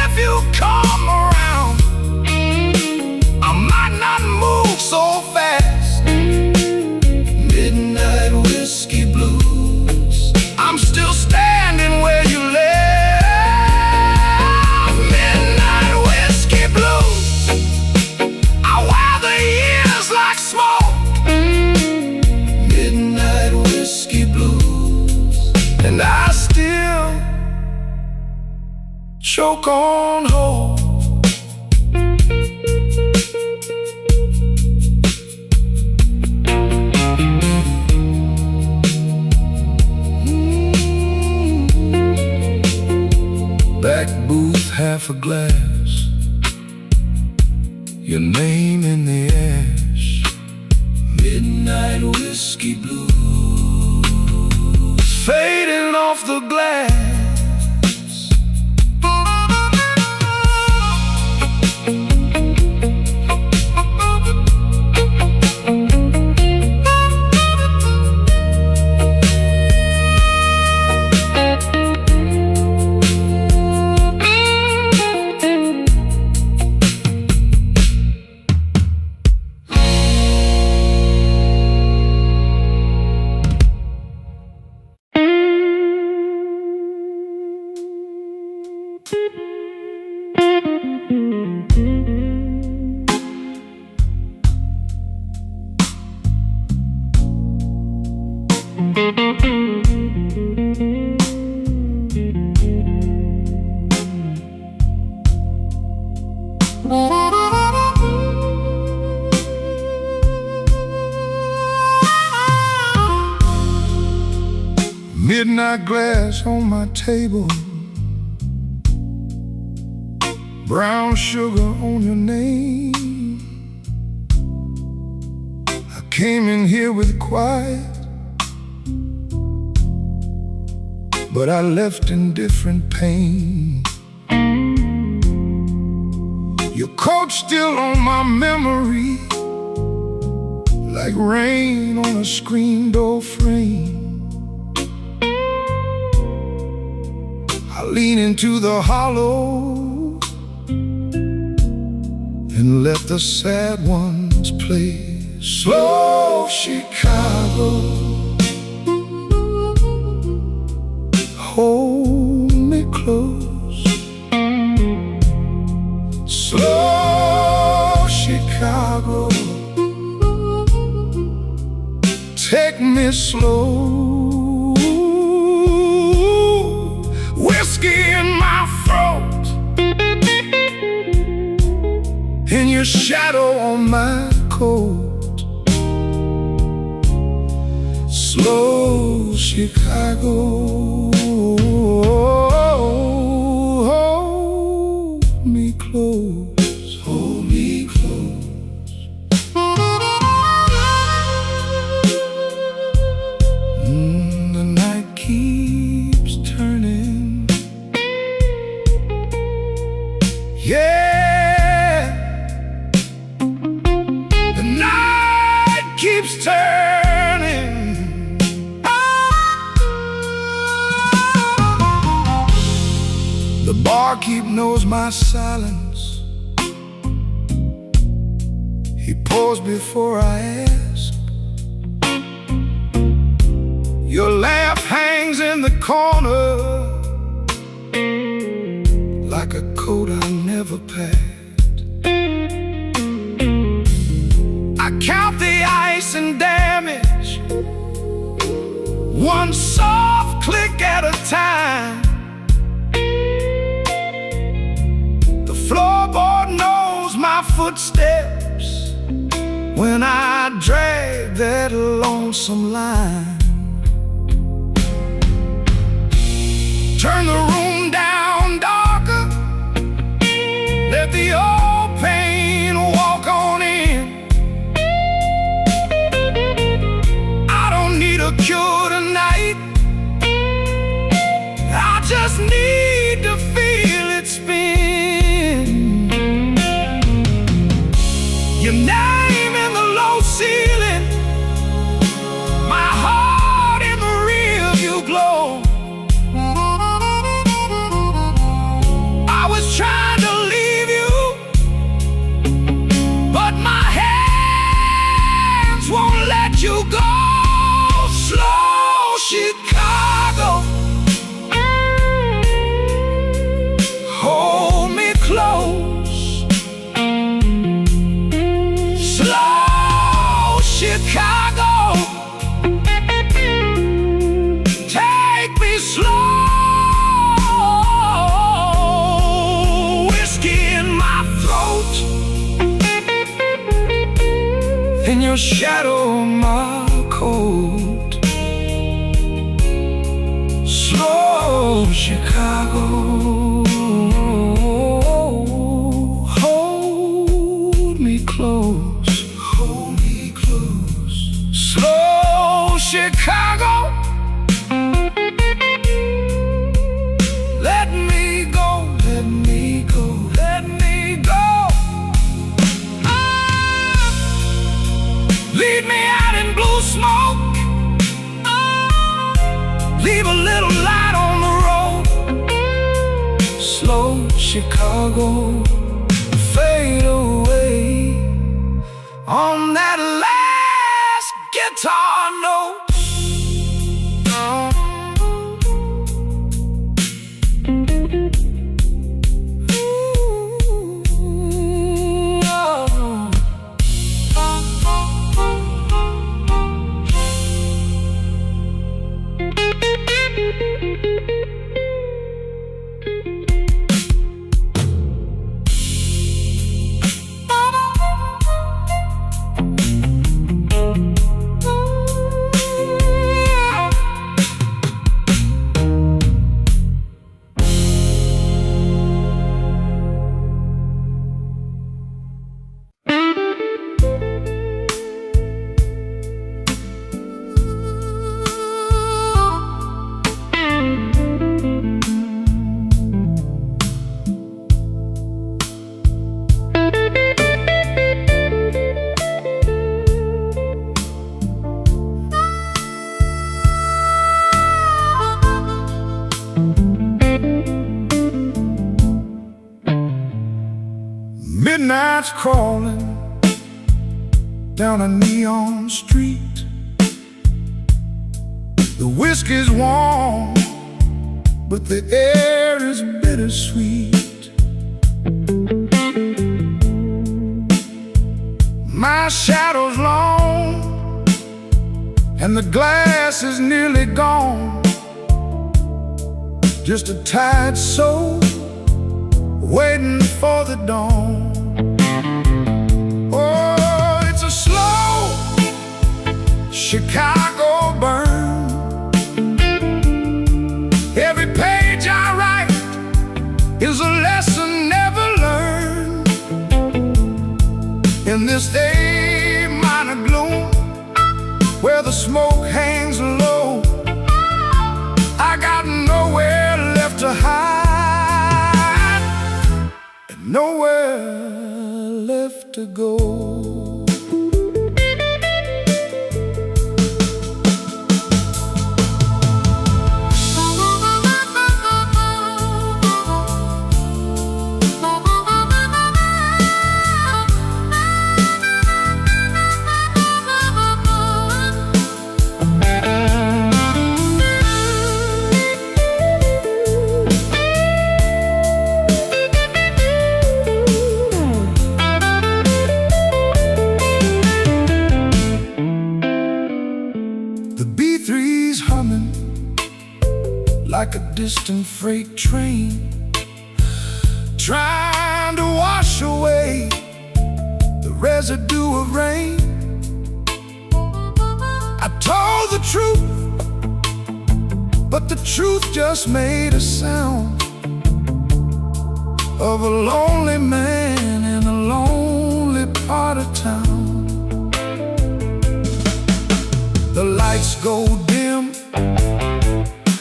If you come around, I might not move so fast. Midnight whiskey blues, I'm still standing where you left. Midnight whiskey blues, I wear the years like smoke. Midnight whiskey blues, and I still choke on hope. Back booth, half a glass, your name in the ash. Midnight whiskey blues, fading off the glass. Midnight glass on my table, brown sugar on your name. I came in here with quiet, but I left in different pain. Your coat still on my memory, like rain on a screen door frame. I lean into the hollow and let the sad ones play. Slow Chicago, hold me close. Slow Chicago, take me slow. Whiskey in my throat, and your shadow on my coat. Slow Chicago, hold me close, hold me close. The night keeps turning, yeah. The night keeps turning. The barkeep knows my silence. He pours before I ask. Your lamp hangs in the corner, like a coat I never packed. I count the ice and damage, one soft click at a time. Floorboard knows my footsteps when I drag that lonesome line. Turn the room down darker, let the old pain walk on in. I don't need a cure tonight, I just need to feel it spin. Your name in the low ceiling, my heart in the rear view glow. I was trying to leave you, but my hands won't let you go. Slow Chicago, hold me close. Chicago, take me slow. Whiskey in my throat, and your shadow on my coat. Slow Chicago, hold me close. Slow Chicago, let me go, let me go, let me go. Lead me out in blue smoke, leave a little light on the road. Slow Chicago, fade away on that last guitar note. Moonlight's crawling down a neon street. The whiskey's warm, but the air is bittersweet. My shadow's long, and the glass is nearly gone. Just a tired soul waiting for the dawn. Oh, it's a slow Chicago burn. Every page I write is a lesson never learned. In this A minor gloom, where the smoke hangs low, I got nowhere left to hide, and nowhere left to go. Like a distant freight train, trying to wash away the residue of rain. I told the truth, but the truth just made a sound of a lonely man in a lonely part of town. The lights go dim,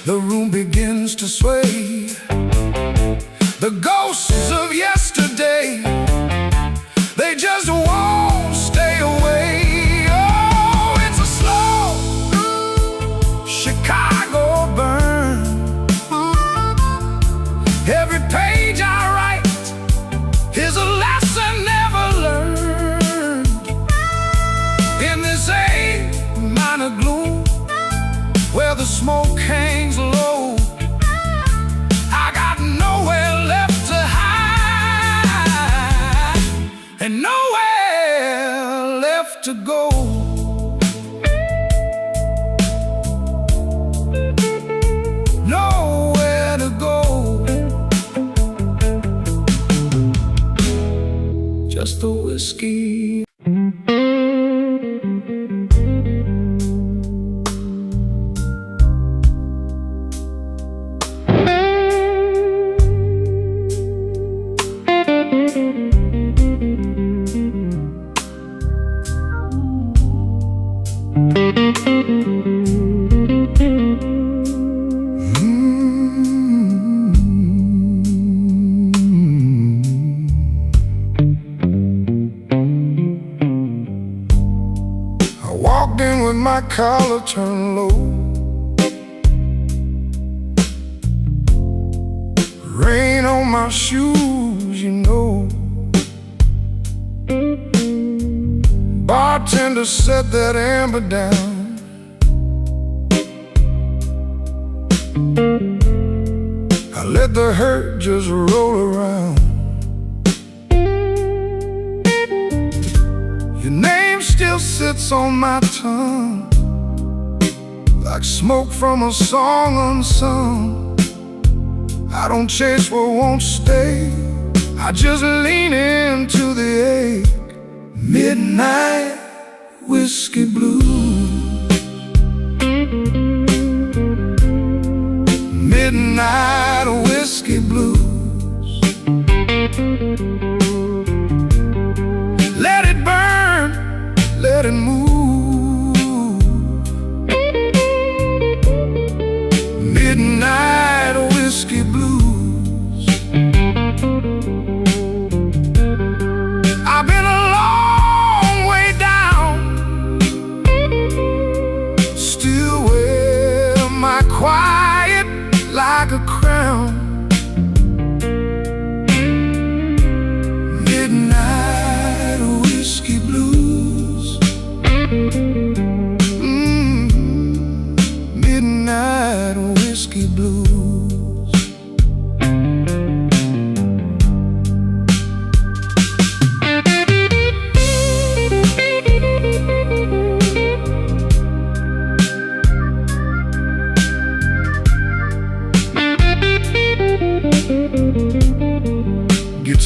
the room begins to sway. The ghosts of yesterday, they just won't stay away. Oh, it's a slow Chicago burn. Every page I write is a lesson never learned. In this A minor gloom, where the smoke hangs low, I got nowhere left to hide, and nowhere left to go. Nowhere to go. Just the whiskey. I walked in with my collar turned low, rain on my shoes, you know. Bartender set that amber down. I let the hurt just roll around. Your name still sits on my tongue, like smoke from a song unsung. I don't chase what won't stay, I just lean into the ache. Midnight whiskey blues, midnight whiskey blues. Let it burn, let it move. Midnight whiskey blues. I've been a long way down, still wear my quiet like a crown. Midnight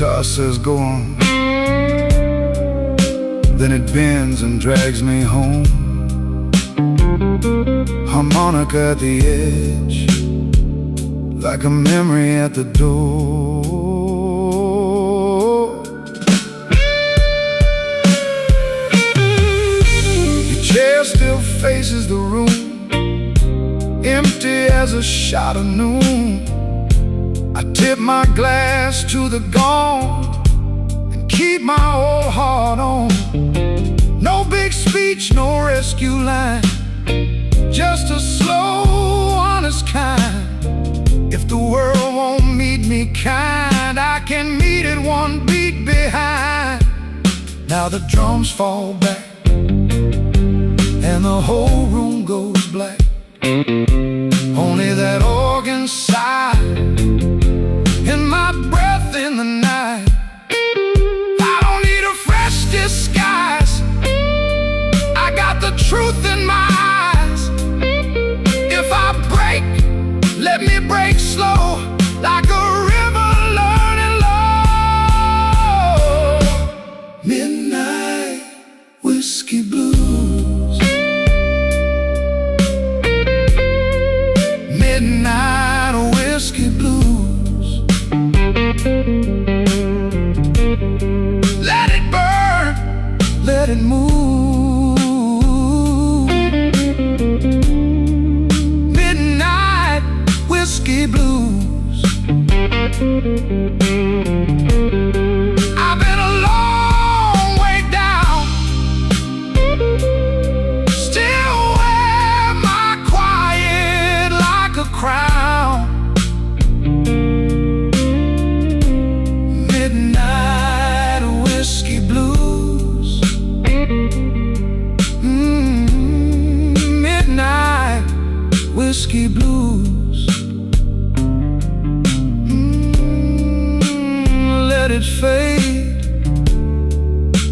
guitar says go on, then it bends and drags me home. Harmonica at the edge, like a memory at the door. Your chair still faces the room, empty as a shot of noon. I tip my glass to the gone and keep my old heart on. No big speech, no rescue line, just a slow, honest kind. If the world won't meet me kind, I can meet it one beat behind. Now the drums fall back and the whole room goes black. Only that organ sigh and my breath in the night. I don't need a fresh disguise, I got the truth in my eyes. If I break, let me break slow, like a river learning low. Midnight whiskey blues, midnight whiskey blues. Let it burn, let it move. Midnight whiskey blues. I've been a long way down, still wear my quiet like a crown. Midnight whiskey blues. Midnight whiskey blues. Let it fade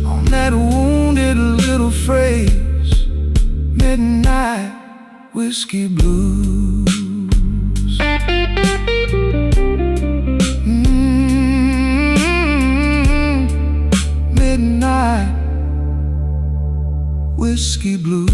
on that wounded little phrase. Midnight whiskey blues. Midnight whiskey blues.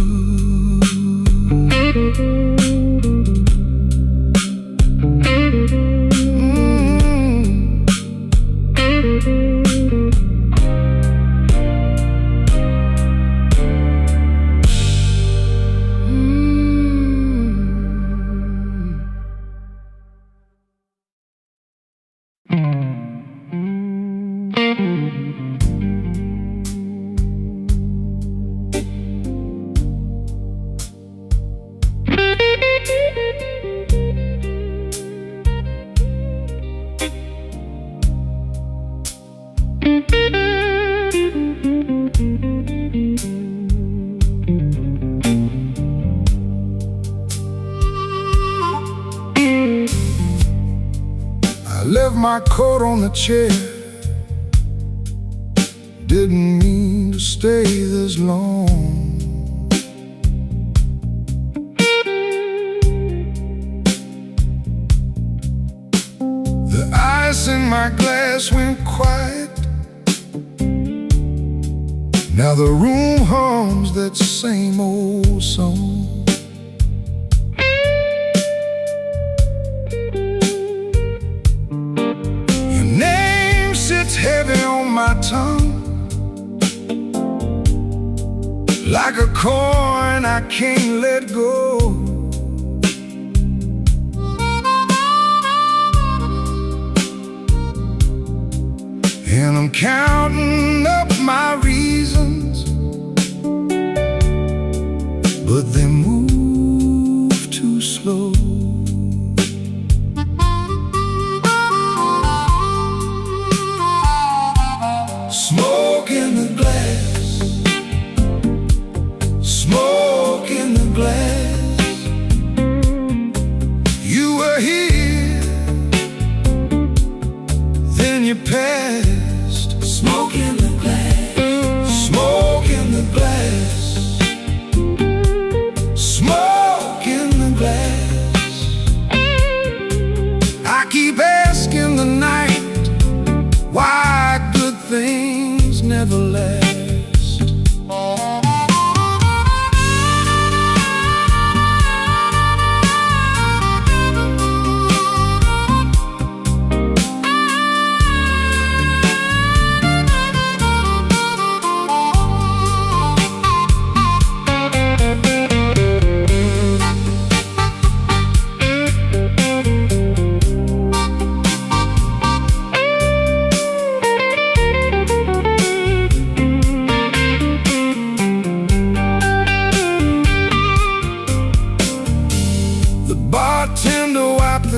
I left my coat on the chair, didn't mean to stay this long. The ice in my glass went quiet. Now the room hums that same old song. It's heavy on my tongue, like a coin I can't let go. And I'm counting up my reasons, but they move too slow. Smoke in the glass, smoke in the glass. You were here, then you passed. Smoke in the glass.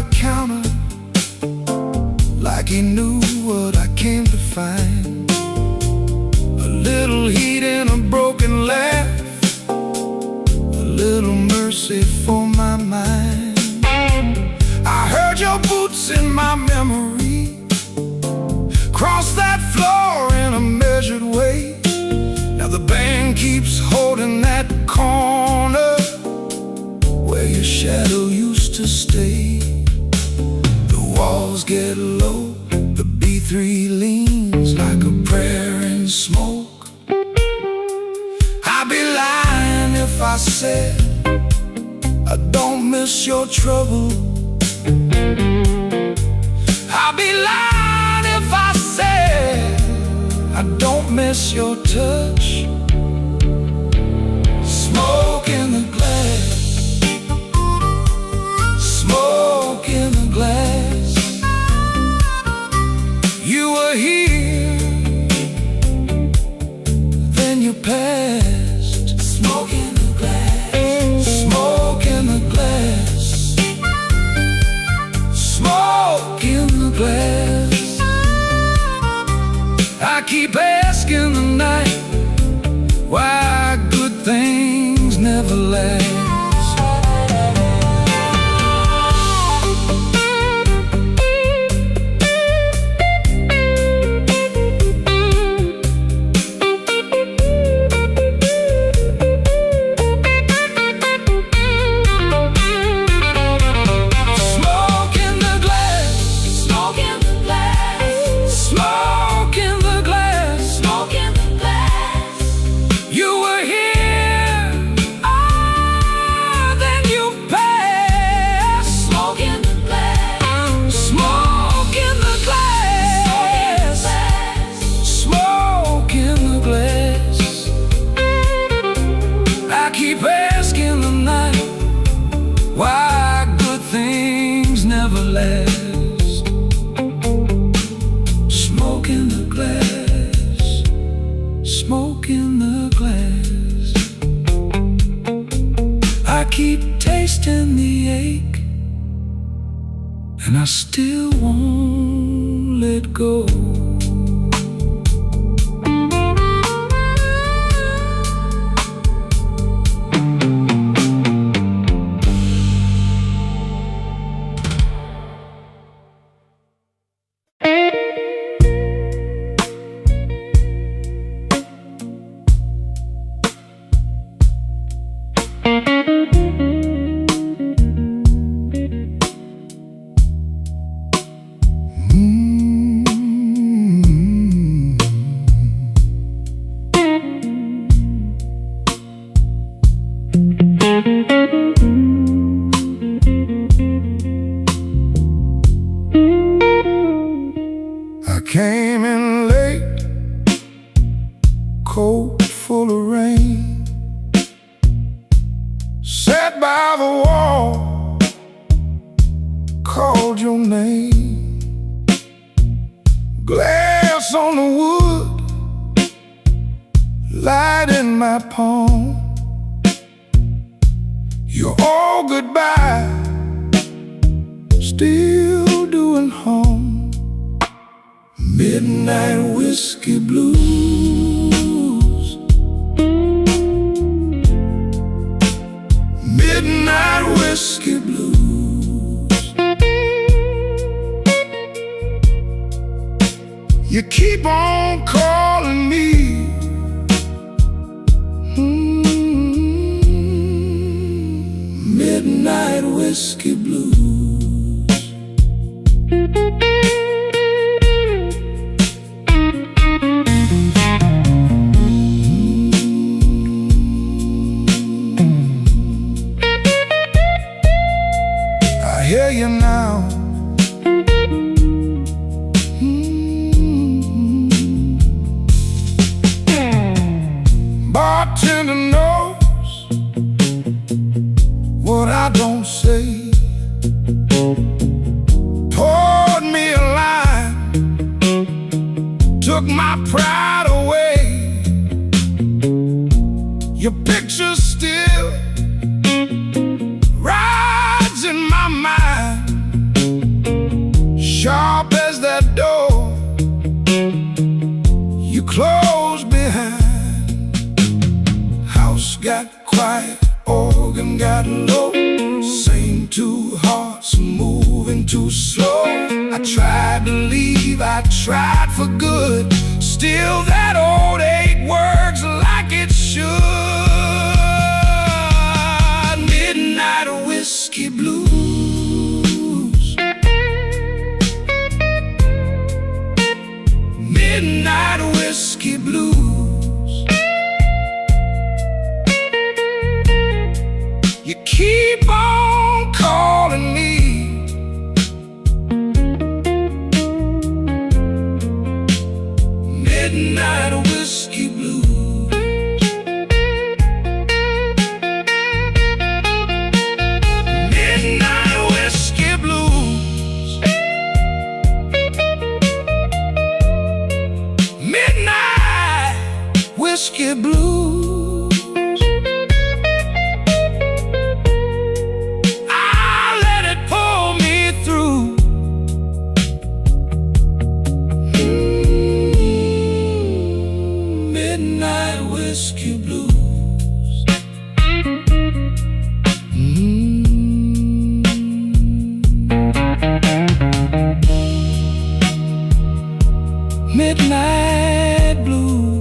the counter like he knew what I came to find. A little heat in a broken laugh, a little mercy for my mind. I heard your boots in my memory cross that floor in a measured way. Now the band keeps holding that corner where your shadow used to stay. The walls get low, the B3 leans like a prayer in smoke. I'd be lying if I said I don't miss your trouble. I'd be lying if I said I don't miss your touch. Smoke in the glass, smoke in the glass. You were here, then you passed. Smoke in the glass, smoke in the glass, smoke in the glass. I keep asking the night why good things never last. Keep asking the night why good things never last. Smoke in the glass, smoke in the glass. I keep tasting the ache, and I still won't let go. I came in late, coat full of rain, sat by the wall, called your name. Glass on the wood, light in my palm. You're all goodbye, still doing home. Midnight whiskey blues, midnight whiskey blues. You keep on calling me, midnight whiskey blues. I hear you now. Bartender knows what I don't say. Poured me a line, took my pride away. Your picture still rides in my mind. organ got low. Same two hearts moving too slow. I tried to leave, I tried for good. Still that old ache works like it should. Midnight whiskey blues. Midnight whiskey blues. You keep on calling me. Midnight whiskey blues. Midnight whiskey blues. Midnight whiskey blues. I'll let it pull me through. Midnight whiskey blues. Midnight blues.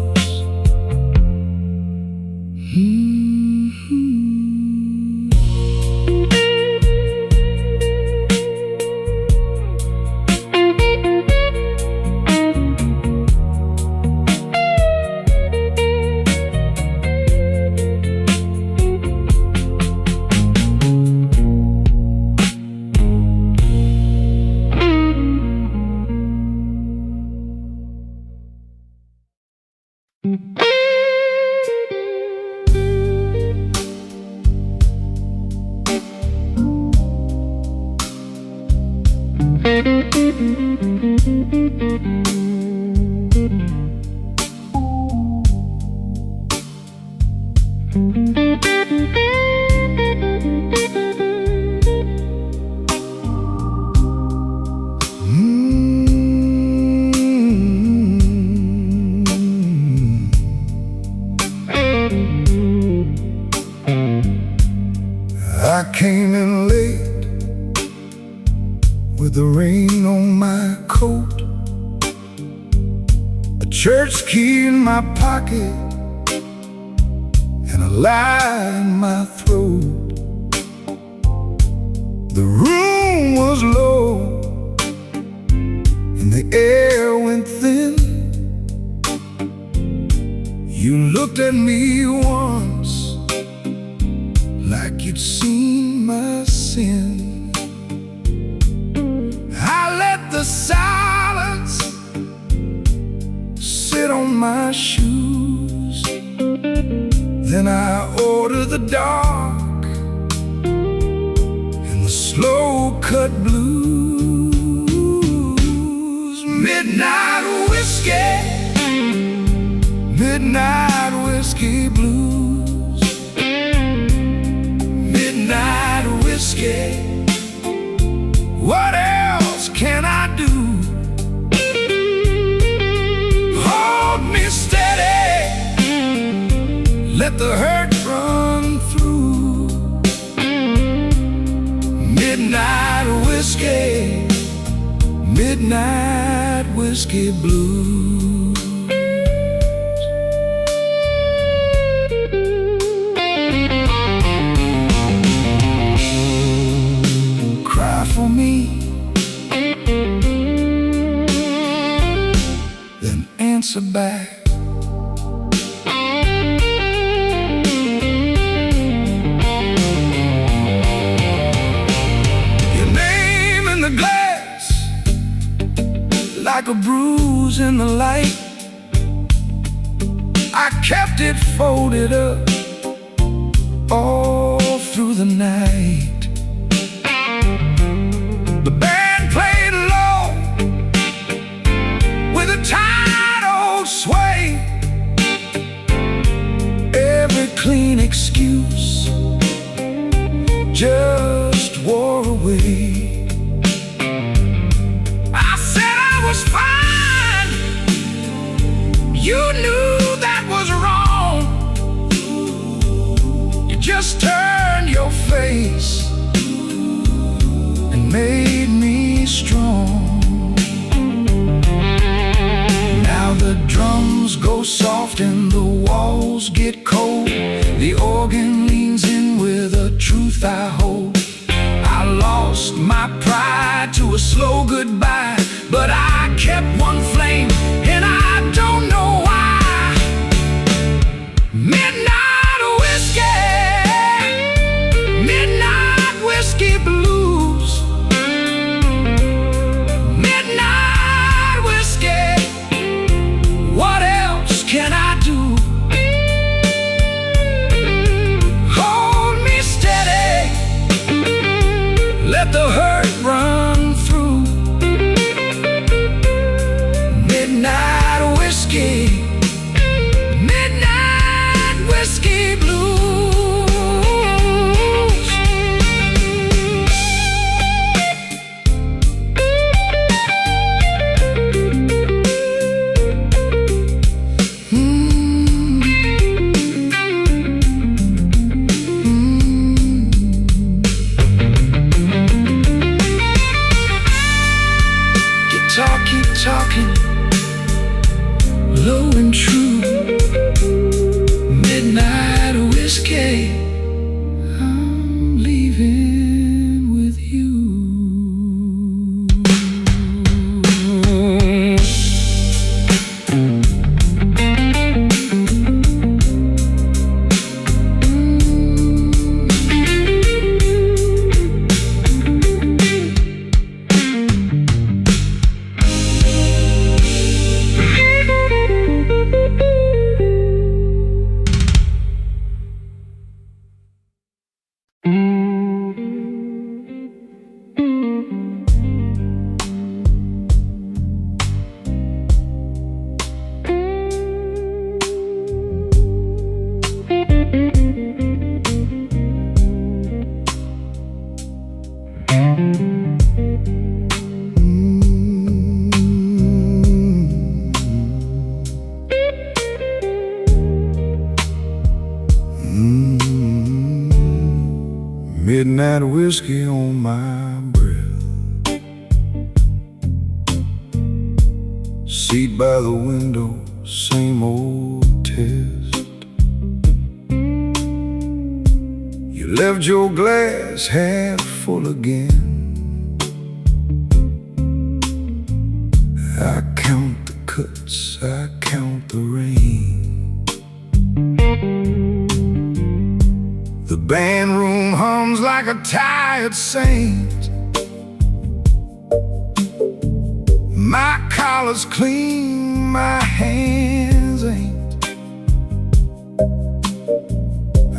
I came in late with the rain on my coat, a church key in my pocket, and a lie in my throat. The room was low and the air went thin. You looked at me once like you'd seen my sin. I let the silence sit on my shoes. Then I ordered the dark and the slow cut blues. Midnight whiskey. Midnight whiskey blues. Midnight whiskey. What else can I do? Hold me steady, let the hurt run through. Midnight whiskey. Midnight whiskey blues. For me, then answer back. Your name in the glass, like a bruise in the light. I kept it folded up all through the night. The band played low with a tight old sway. Every clean excuse just wore away. I said I was fine. You knew that was wrong. You just turned face and made me strong. Now the drums go soft and the walls get cold. The organ leans in with a truth I hold. I lost my pride to a slow goodbye, but I kept one flame, and I don't know why. Midnight whiskey, midnight whiskey blues, midnight whiskey. What else can I do? Hold me steady, let the hurt run through. Midnight whiskey, midnight whiskey blues. Keep talking, low and true. Midnight whiskey, I'm leaving with you. Midnight whiskey on my breath, seat by the window, same old test. You left your glass half full again. I count the cuts, I count the rain. The band room hums like a tired saint. My collar's clean, my hands ain't.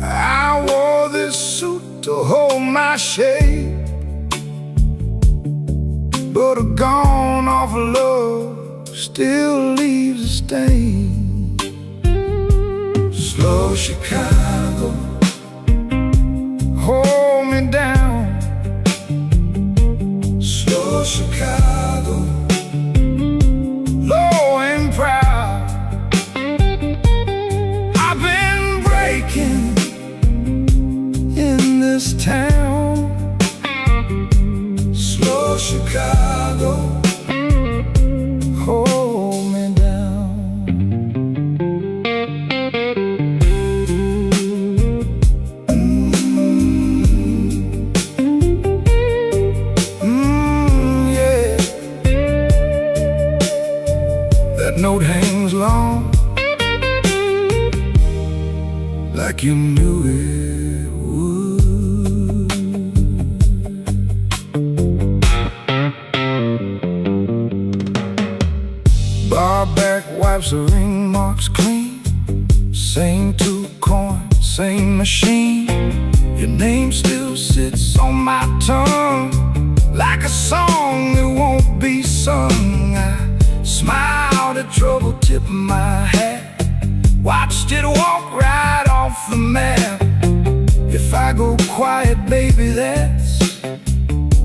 I wore this suit to hold my shape, but a gone off love still leaves a stain. Slow Chicago, hold me down. Slow Chicago, low and proud. I've been breaking in this town. Slow Chicago, hold me down. Yeah. That note hangs long, like you knew it would. Bar back wipes the ring marks clean. Same two coins, same machine. Your name still sits on my tongue, like a song that won't be sung. I smiled at trouble, tip of my hat, watched it walk right off the map. If I go quiet, baby, that's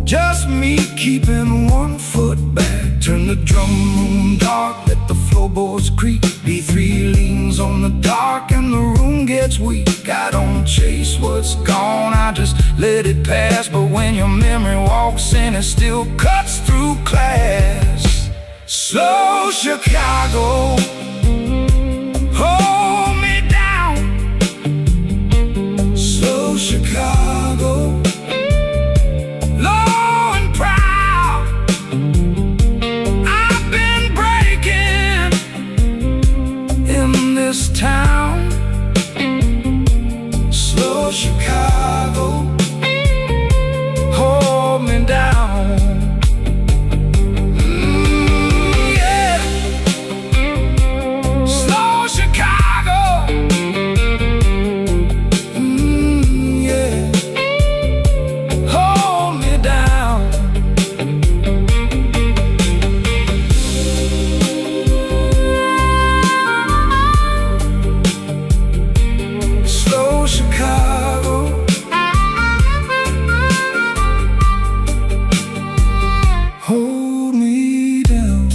just me keeping one foot back. Turn the drum room dark, let the floor floorboards creak. B3 leans on the dark and the room gets weak. I don't chase what's gone, I just let it pass. But when your memory walks in, it still cuts through class. Slow Chicago, hold me down. Slow Chicago, low and proud. I've been breaking in this town. Slow Chicago, hold me down. Yeah. Slow Chicago. Yeah. Hold me down. Slow Chicago, hold me down.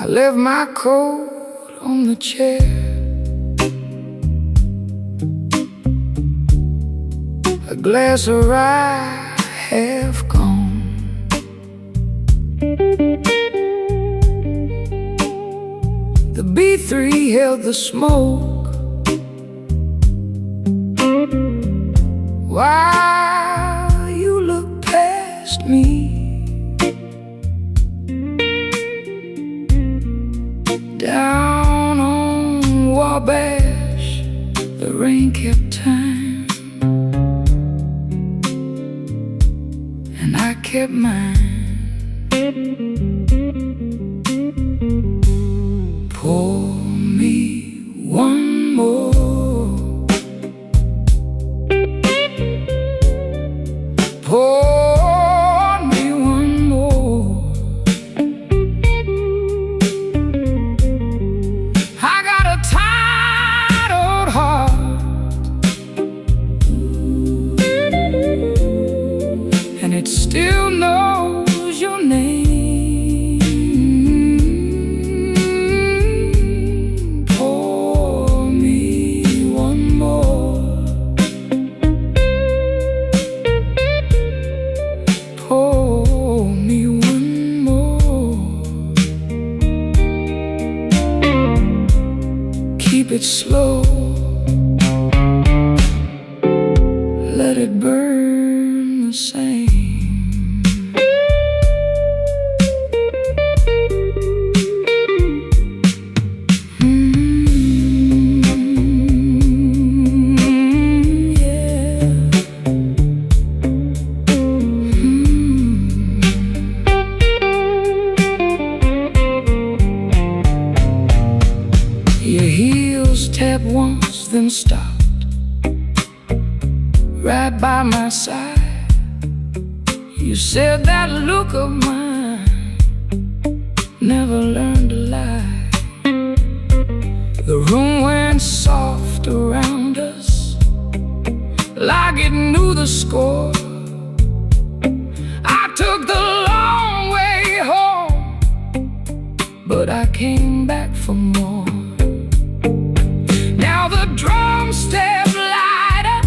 I left my coat on the chair. A glass of rye half gone. The B3 held the smoke while you looked past me. Down on Wabash, the rain kept time, and I kept mine. Pour me one more. Pour me one more. I got a tired old heart, and it still knows your name. Pour me one more. Pour me one more. Keep it slow, let it burn the same. Yeah. Your heels tapped once, then stopped right by my side. You said that look of mine never learned to lie. The room went soft around us, like it knew the score. I took the long way home, but I came back for more. Now the drums step lighter,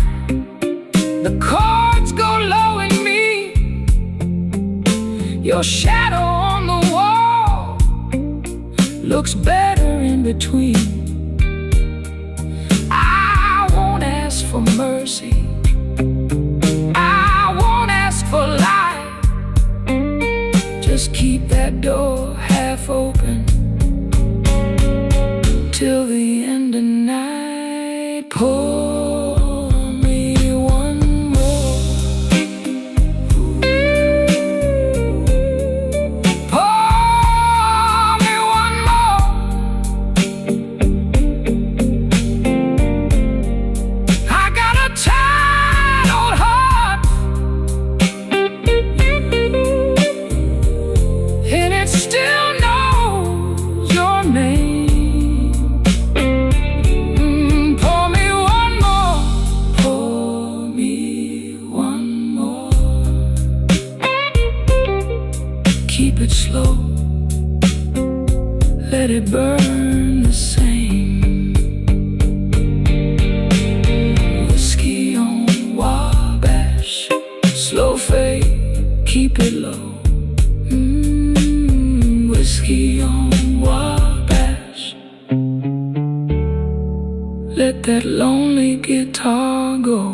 the chords go low in me. Your shadow on the wall looks better in between. I won't ask for mercy, I won't ask for life. burn the same. Whiskey on Wabash, slow fade, keep it low. Whiskey on Wabash, let that lonely guitar go.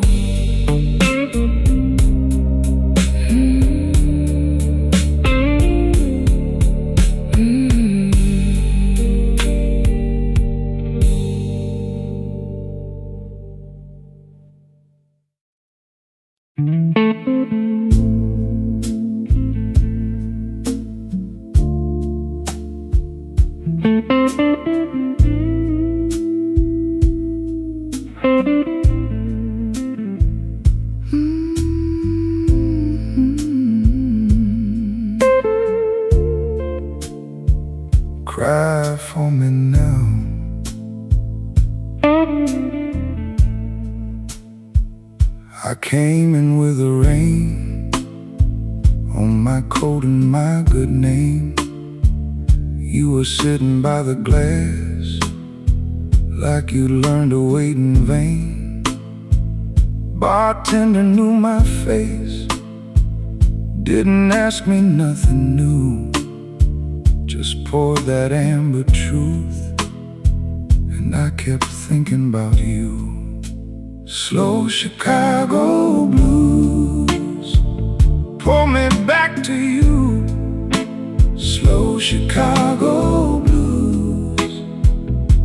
Cry for me now. I came in with the rain on my coat and my good name. You were sitting by the glass like you learned to wait in vain. Bartender knew my face, didn't ask me nothing new, just poured that amber truth, and I kept thinking about you. Slow Chicago blues pull me back to you. Slow Chicago blues,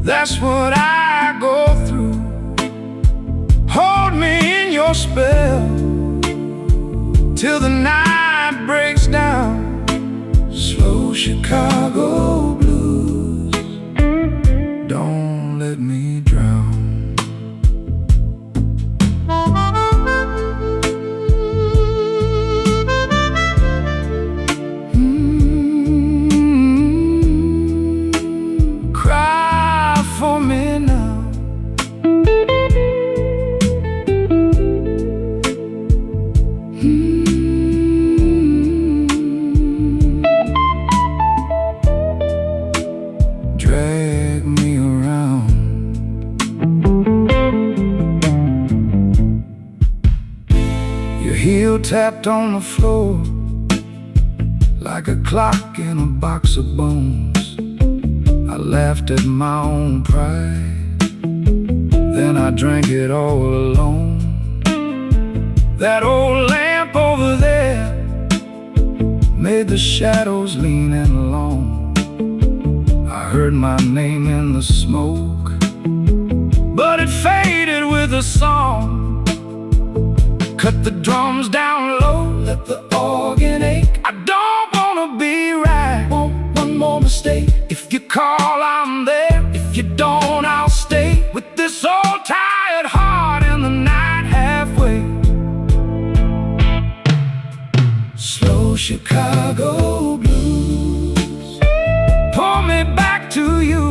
that's what I go through. Hold me in your spell till the night breaks down. Slow Chicago blues, don't let me drown. Cry for me now. Drag me around. Your heel tapped on the floor like a clock in a box of bones. I laughed at my own pride, then I drank it all alone. That old lamp over there made the shadows lean in long. I heard my name in the smoke, but it faded with the song. Cut the drums down low, let the organ ache. I don't wanna be right, want one more mistake. If you call, I'm there. If you don't, I'll stay with this old tired heart in the night halfway. Slow Chicago blues pull me back to you.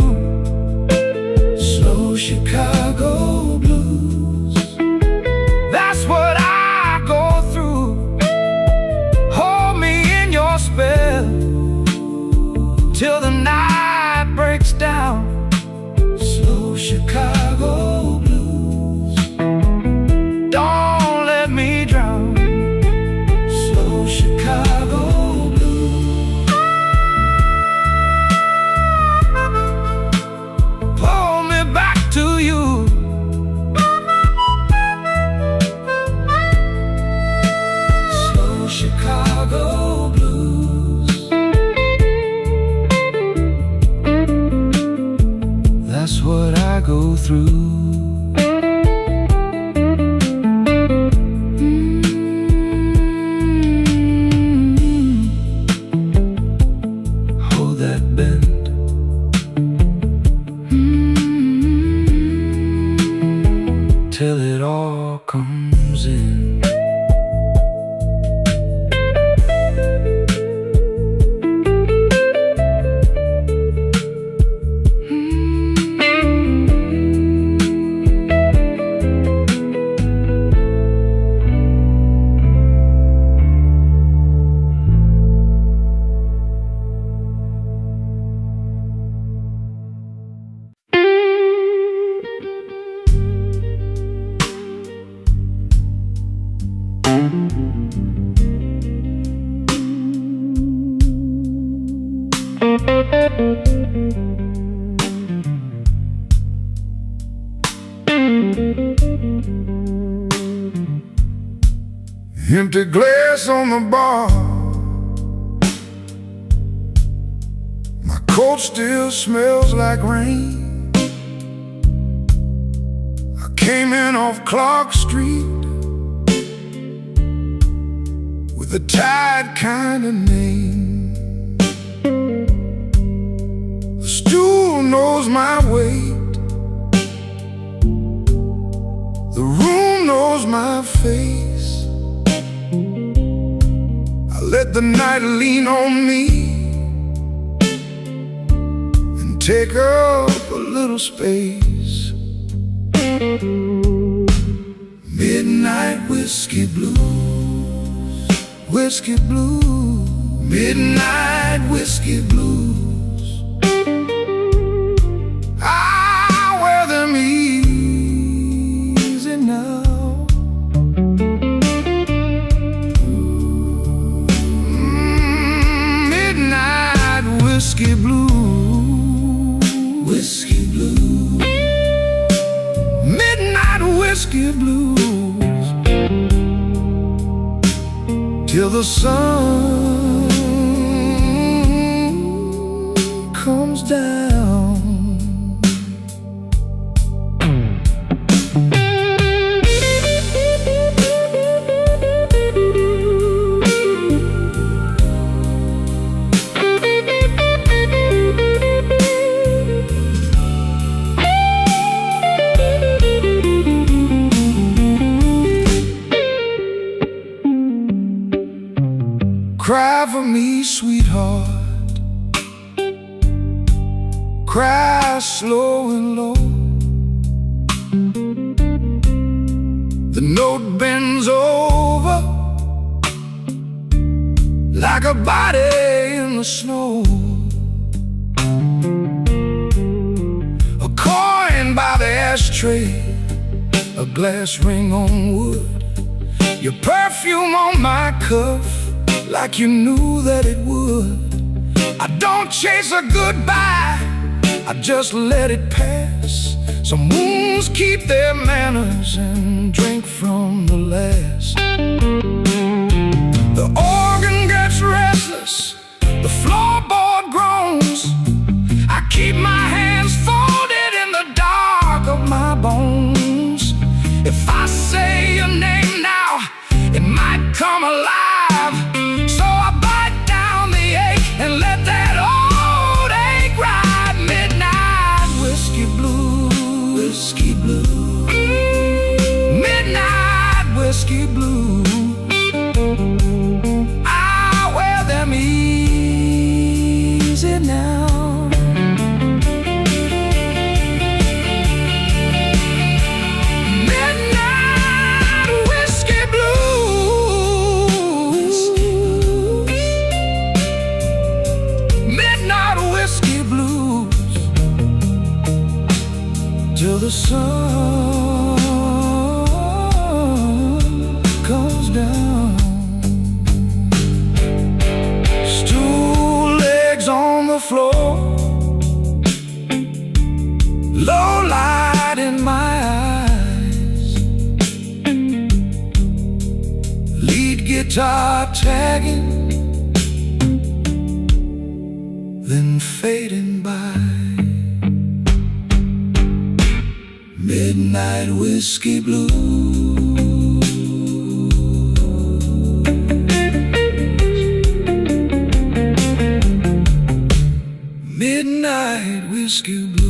Slow Chicago blues, that's what I go through. Hold me in your spell till the night breaks down. Slow Chicago blues, don't let me drown. Slow Chicago blues, pull me back to you. Slow Chicago blues, that's what I go through. Hold that bend. Till it all comes in. Empty glass on the bar. My coat still smells like rain. I came in off Clark Street with a tired kind of name. The stool knows my weight. The room knows my face. I let the night lean on me and take up a little space. Midnight whiskey blues, whiskey blues, midnight whiskey blues. I wear them easy now. Midnight whiskey blues, whiskey blues, midnight whiskey blues, till the sun comes down. Cry for me, sweetheart. Cry slow and low. The note bends over like a body in the snow. A coin by the ashtray, a glass ring on wood, your perfume on my cuff, like you knew that it would. I don't chase a goodbye, I just let it pass. Some wounds keep their manners and drink from the last. The organ gets restless, the floorboard groans. I keep my hands folded in the dark of my bones. If I say your name now, it might come alive. And let that old ache ride. Midnight whiskey blues, whiskey blues, midnight whiskey blues. I wear them easy now. Midnight whiskey blues, midnight whiskey blues, till the sun comes down. Stool legs on the floor, low light in my eyes, lead guitar tagging, then fading by. Midnight whiskey blues, midnight whiskey blues.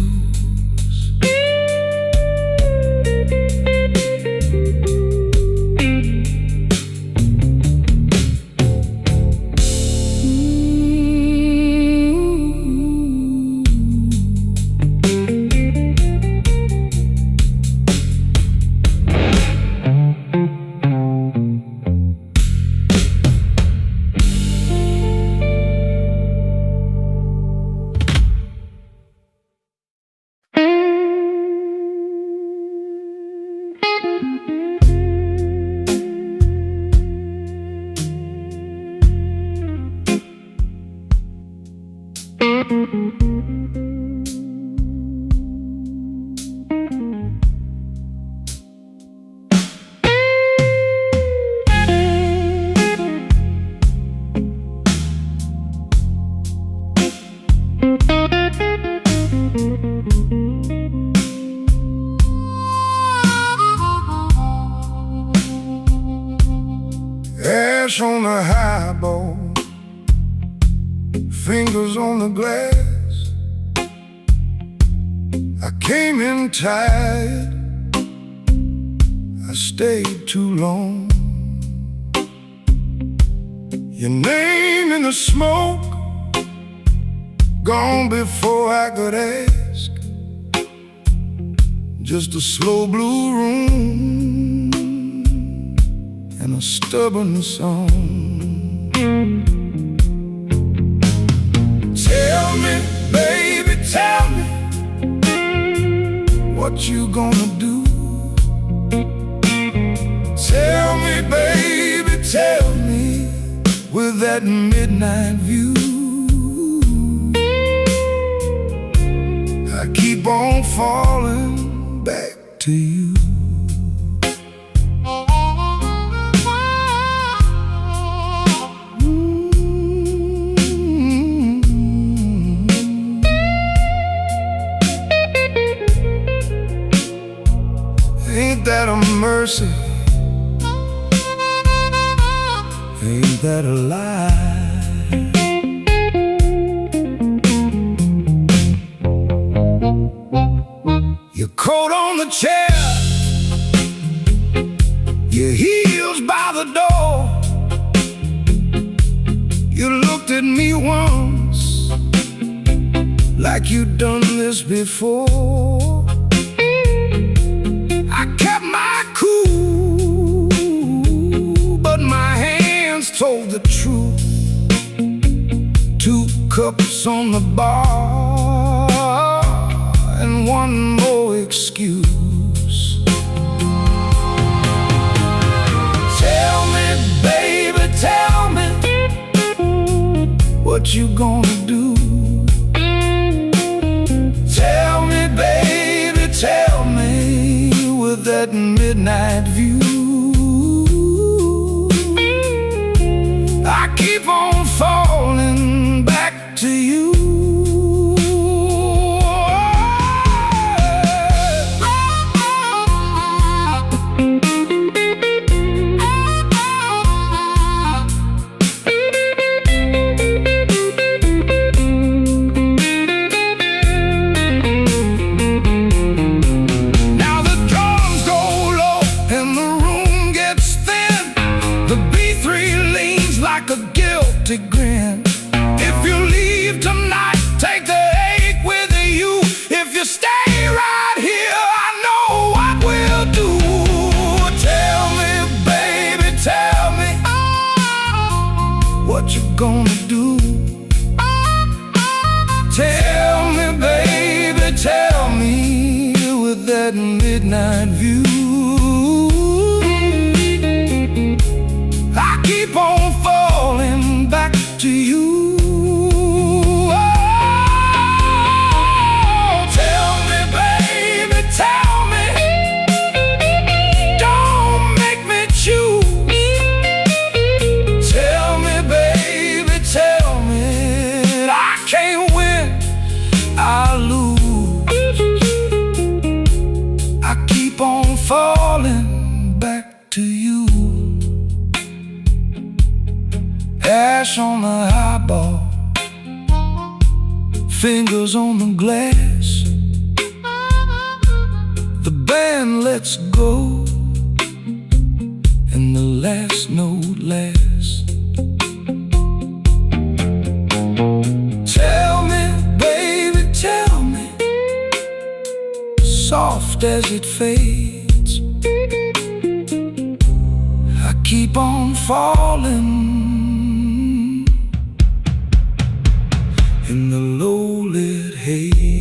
Ash on the highball, fingers on the glass. I came in tired, I stayed too long. Your name in the smoke, gone before I could ask. Just a slow blue room and a stubborn song. Tell me, baby, tell me, what you gonna do? Tell me, baby, tell me, with that midnight view. I keep on falling back to you. Ain't that a mercy? Ain't that a lie? Your coat on the chair, your heels by the door. You looked at me once like you'd done this before. I kept my cool, but my hands told the truth. 2 cups on the bar and one more excuse. Tell me, baby, tell me, what you gonna do? Tell me, baby, tell me, with that midnight view. I keep on falling back to you. Like a guilty grin. If you leave tonight, take the ache with you. If you stay right here, I know what we'll do. Tell me, baby, tell me, what you gonna do? Tell me, baby, tell me, with that midnight view. I keep on falling back to you. Oh, tell me, baby, tell me, don't make me choose. Tell me, baby, tell me, I can't win, I lose. I keep on falling back to you. Ash on the highball, fingers on the glass. The band lets go, and the last note lasts. Tell me, baby, tell me, soft as it fades. I keep on falling in the low-lit haze.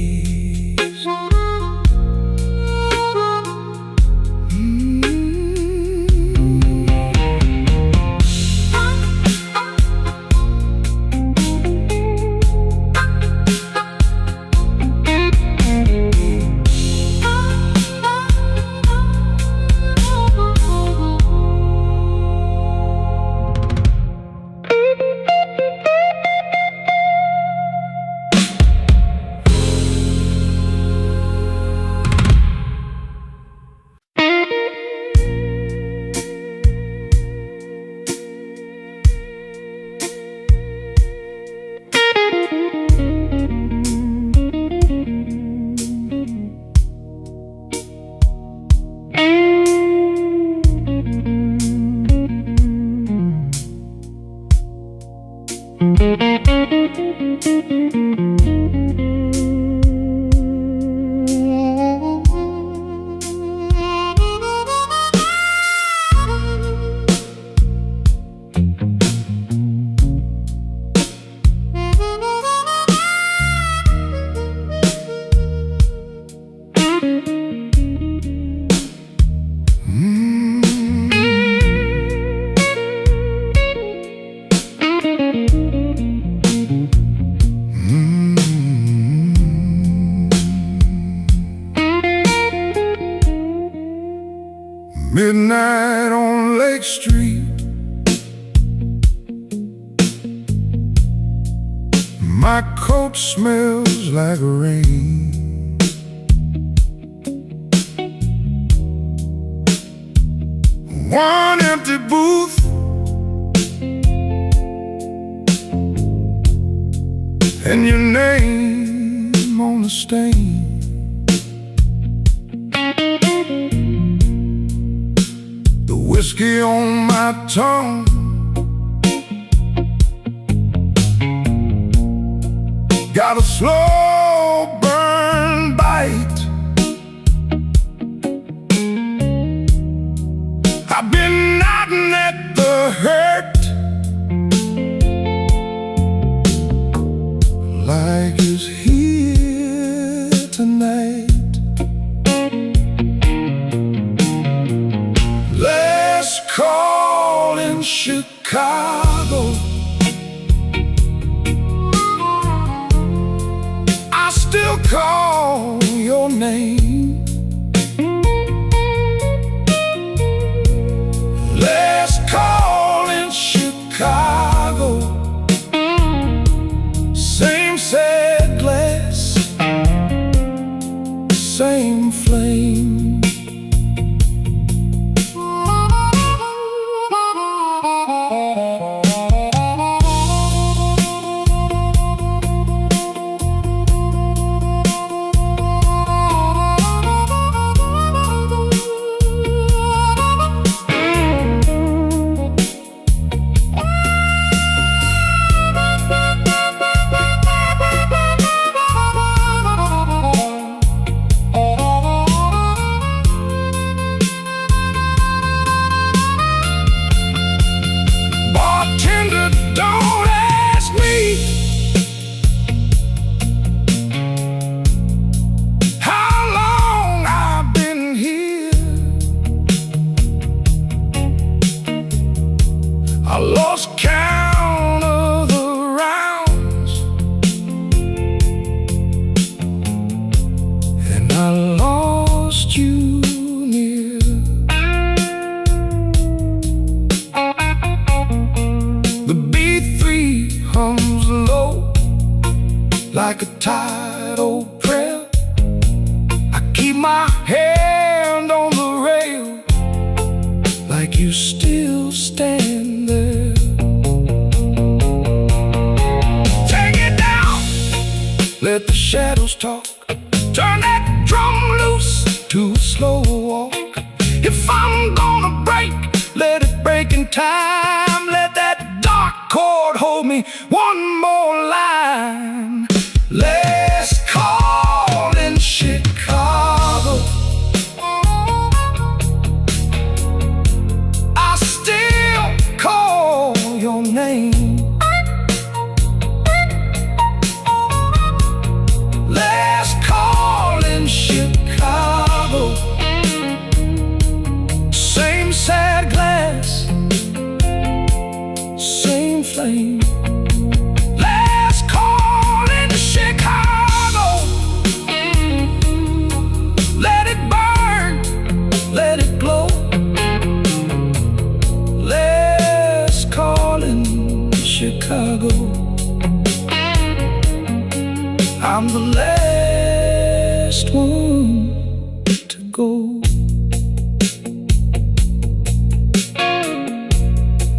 Midnight on Lake Street, my coat smells like rain. One empty booth, and your name on the stain. The whiskey on my tongue, got a slow burn bite. I've been knocking at the hurt, like it's here tonight. Let's call in Chicago. I still call your name. Let's call in Chicago. Same sad glass, same flame. Don't ask me how long I've been here. I lost count of the rounds, and I lost you near. The B3 hums low like a tired old prayer. I keep my hand on the rail like you still stand there. Take it down, let the shadows talk. Turn that drum loose to a slow walk. If I'm gonna break, let it break in time. Let that dark chord hold me one more line. Let's call in Chicago. I still call your name. Let's call in Chicago. Same sad glass, same flame. Let's call in Chicago. Let it burn, let it glow. Let's call in Chicago. I'm the last one to go.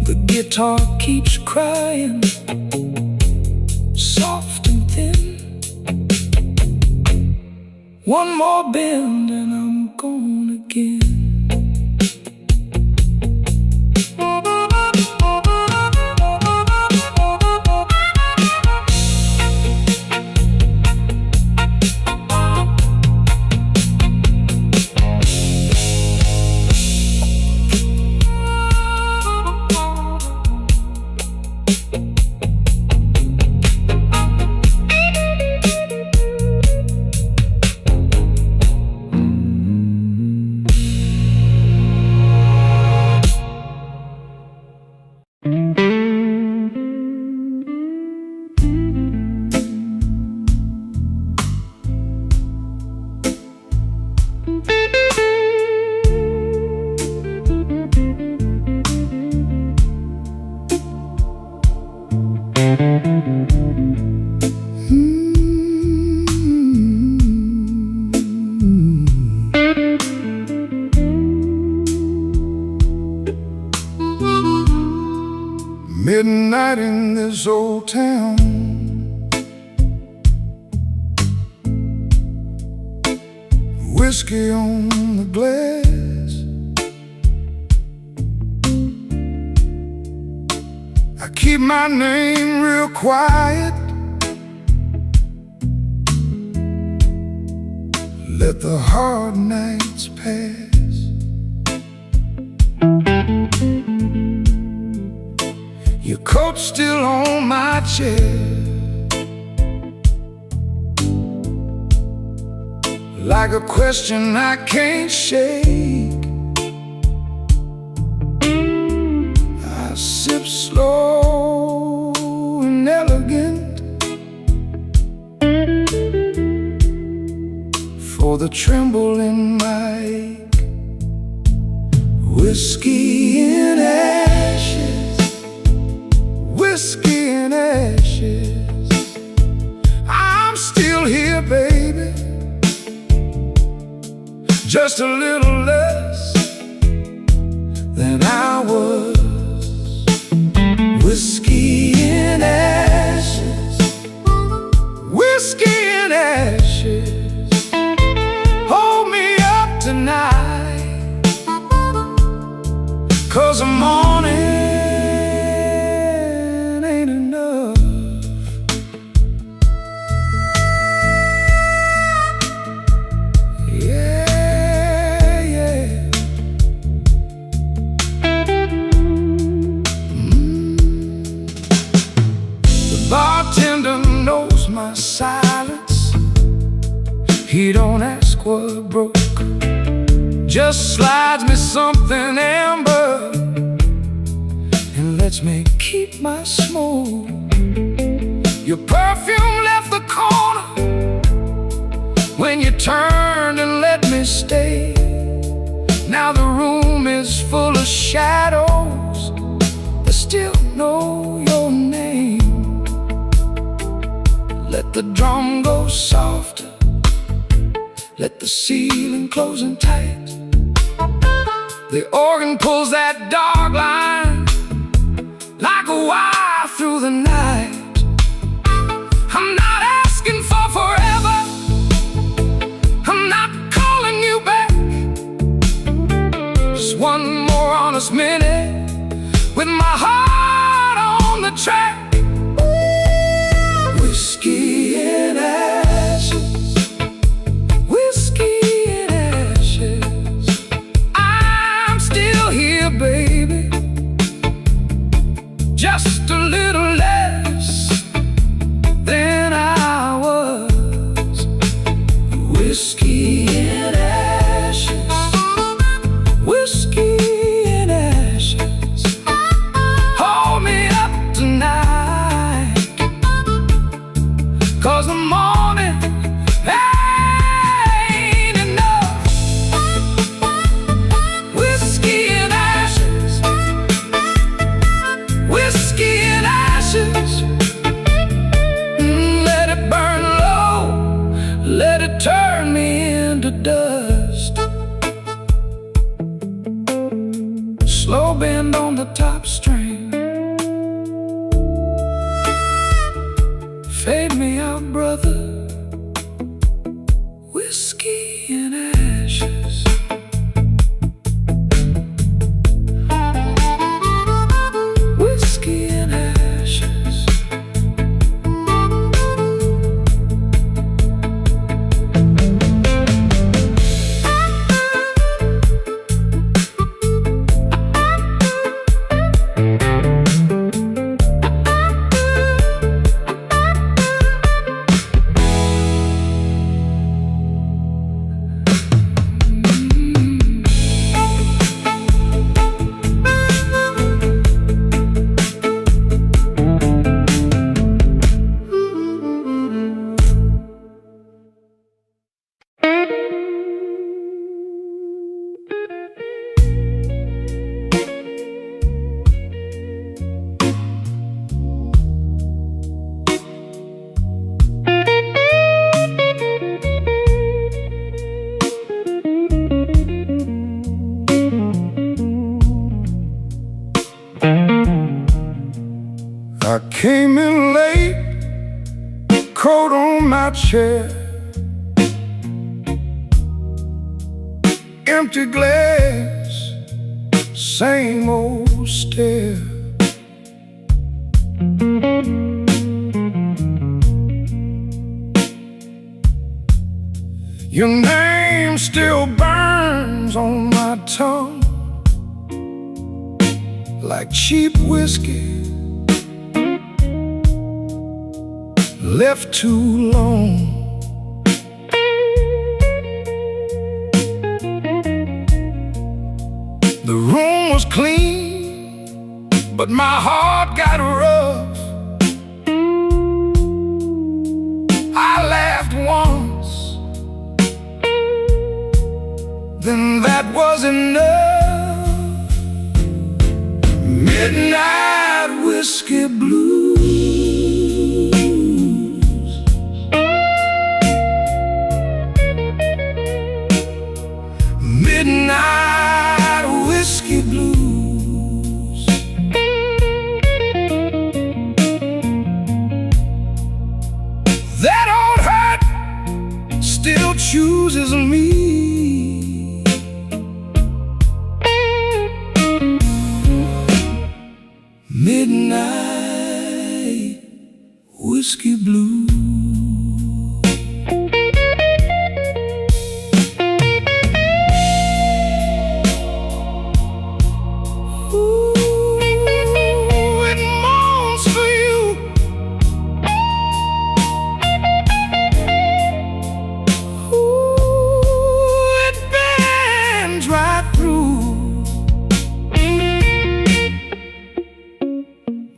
The guitar keeps crying, soft and thin. One more bend and I'm gone again. Midnight in this old town, whiskey on the glass. I keep my name real quiet, let the hard nights pass. Your coat's still on my chair, like a question I can't shake. I sip slow and elegant for the tremble in my ache. Whiskey in ashes, whiskey in ashes. I'm still here, baby, just a little less than I was. Whiskey in ashes, whiskey in ashes. Hold me up tonight, 'cause the morning ain't enough. Bartender knows my silence. He don't ask what broke, just slides me something amber and lets me keep my smoke. Your perfume left the corner when you turned and let me stay. Now the room is full of shadows that still know your name. Let the drum go softer, let the ceiling close in tight. The organ pulls that dog line like a wire through the night. I'm not asking for forever, I'm not calling you back. Just one more honest minute with my heart on the track. Whiskey in ashes, whiskey in ashes. I'm still here, baby, just a little less than I was. Whiskey in ashes, whiskey in ashes. Hold me up tonight, 'cause the morning ain't enough. Whiskey in ashes, whiskey in ashes. Let it burn low, let it turn me into dust. Slow bend on the top string, fade me out, brother. Whiskey in ashes. Whiskey in ashes. came in late, coat on my chair, empty glass, same old stare. Your name still burns on my tongue like cheap whiskey left too long. The room was clean, but my heart got rough. I laughed once, then that was enough. Midnight whiskey blues. Midnight whiskey blues. That old hurt still chooses me. Midnight whiskey blues.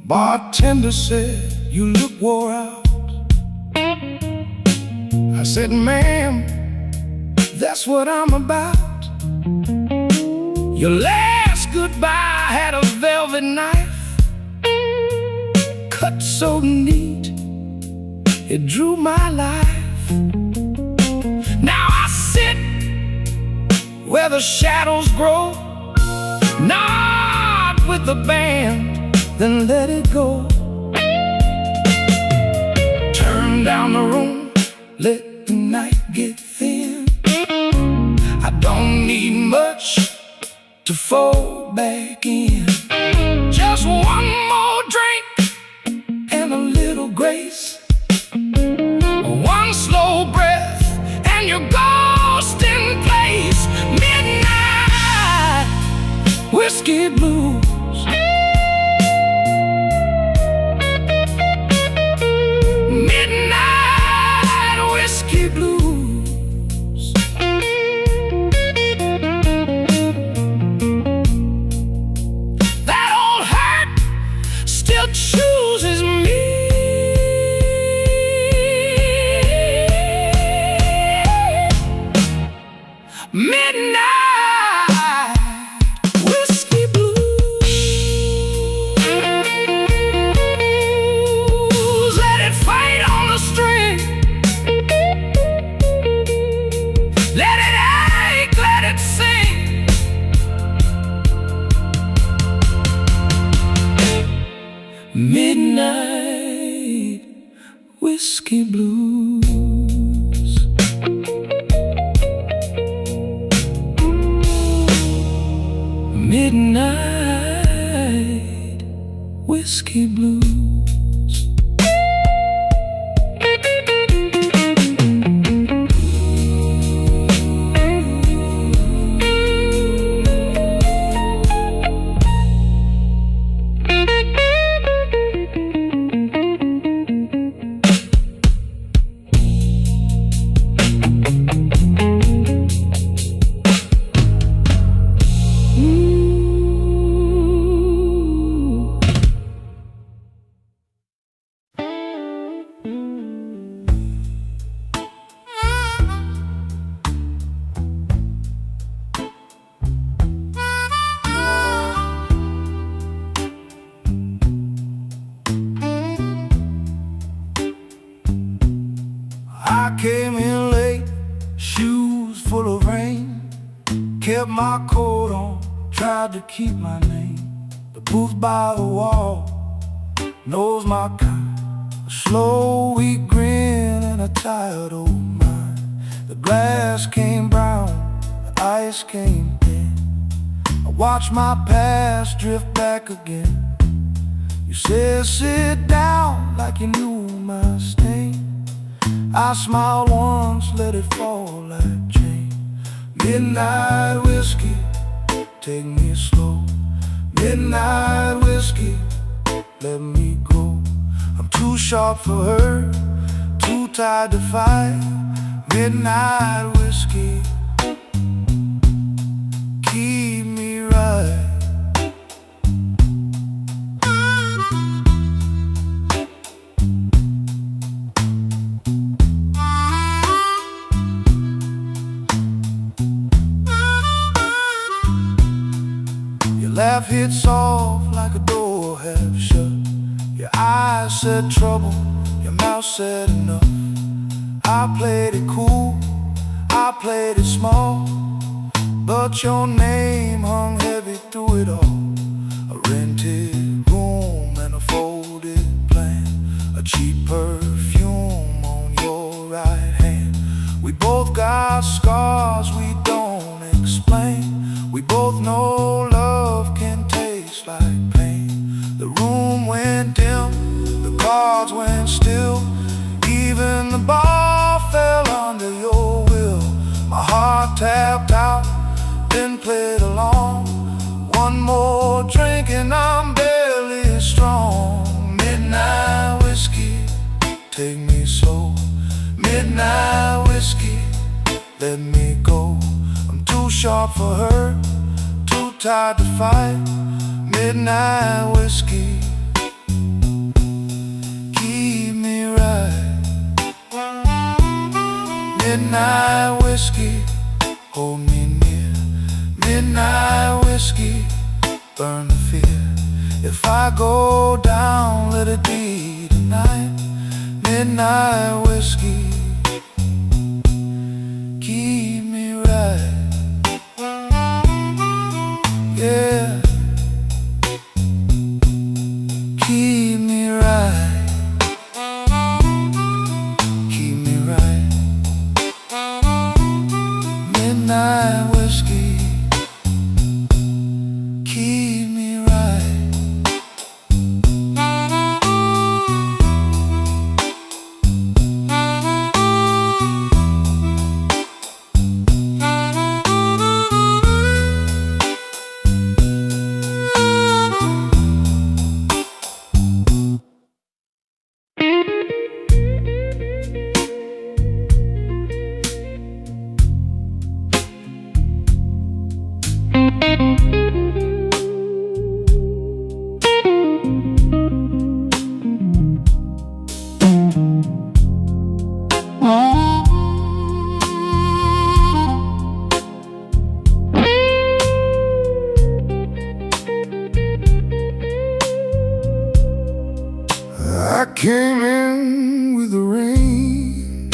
Bartender said, "You look wore out." I said, "Ma'am, that's what I'm about." Your last goodbye had a velvet knife, cut so neat, it drew my life. Now I sit where the shadows grow, nod with the band, then let it go. Turn down the room, let the night get thin. I don't need much to fold back in. Just one more drink and a little grace, one slow breath and you're ghost in place. Midnight whiskey blues. Chooses me. Midnight whiskey blues. Let it fight on the string. Let it ache, let it sing. Midnight whiskey blues. Midnight whiskey blues. I came in late, shoes full of rain, kept my coat on, tried to keep my name. The booth by the wall knows my kind. A slow, weak grin and a tired old mind. The glass came brown, the ice came thin. I watch my past drift back again. You said sit down like you knew my stain. I smiled once, let it fall like chain. Midnight whiskey, take me slow. Midnight whiskey, let me go. I'm too sharp for her, too tired to fight. Midnight whiskey, keep me right. Your laugh hit soft like a door half shut. Your eyes said trouble, your mouth said enough. I played it cool, I played it small, but your name hung heavy through it all. A rented room and a folded plan, a cheap perfume on your right hand. We both got scars we don't explain. We both know love can taste like pain. The room went dim, the cards went still. Even the bar fell under your will. My heart tapped out, then played along. One more drink and I'm barely strong. Midnight whiskey, take me slow. Midnight whiskey, let me go. I'm too sharp for her, too tired to fight. Midnight whiskey, keep me right. Midnight whiskey, hold me near. Midnight whiskey, burn the fear. If I go down, let it be tonight. Midnight whiskey, keep me right. Yeah, keep me right. Keep me right. Midnight whiskey, keep me right. I came in with the rain,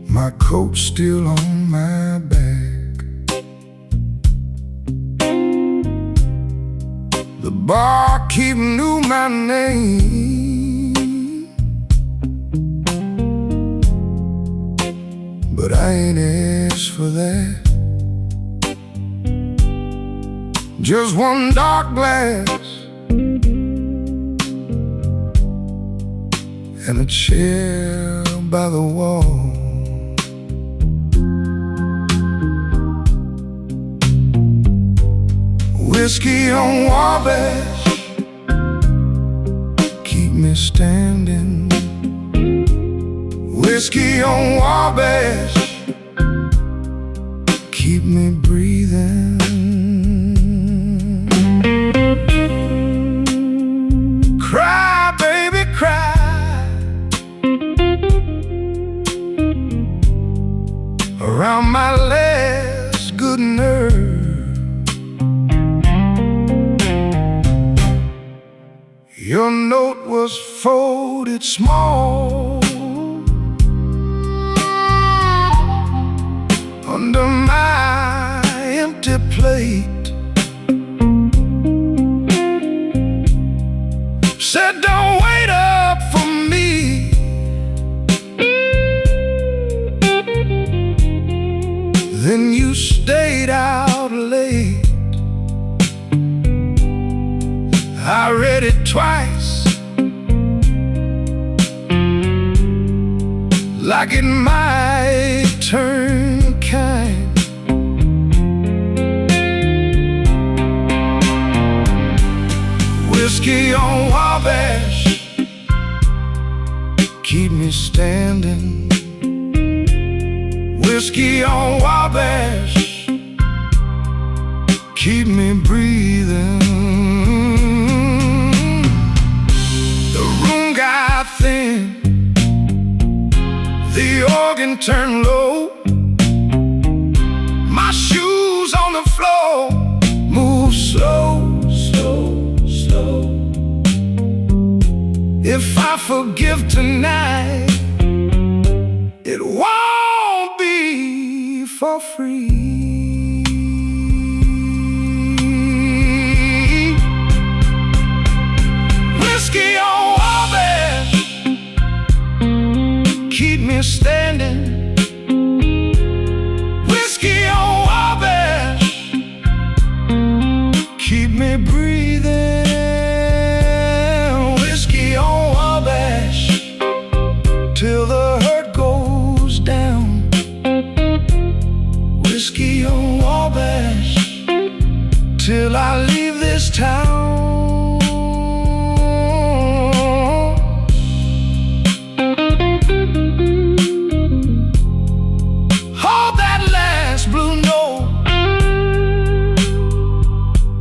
my coat still on my back. The barkeep knew my name, but I ain't asked for that. Just one dark glass and a chair by the wall. Whiskey on Wabash, keep me standing. Whiskey on Wabash, keep me breathing. Cry, baby, cry around my last good nerve. Your note was folded small under my empty plate. when you stayed out late. I read it twice, like it might turn kind. Whiskey on Wabash, keep me standing. Whiskey on Wabash, keep me breathing. The room got thin, the organ turned low. My shoes on the floor move slow, slow, slow. If I forgive tonight, it won't be for free. Whiskey on Wabash, keep me standing. Whiskey on Wabash, keep me breathing. Whiskey on Wabash, till the hurt goes down. Whiskey on Wabash, till I leave this town.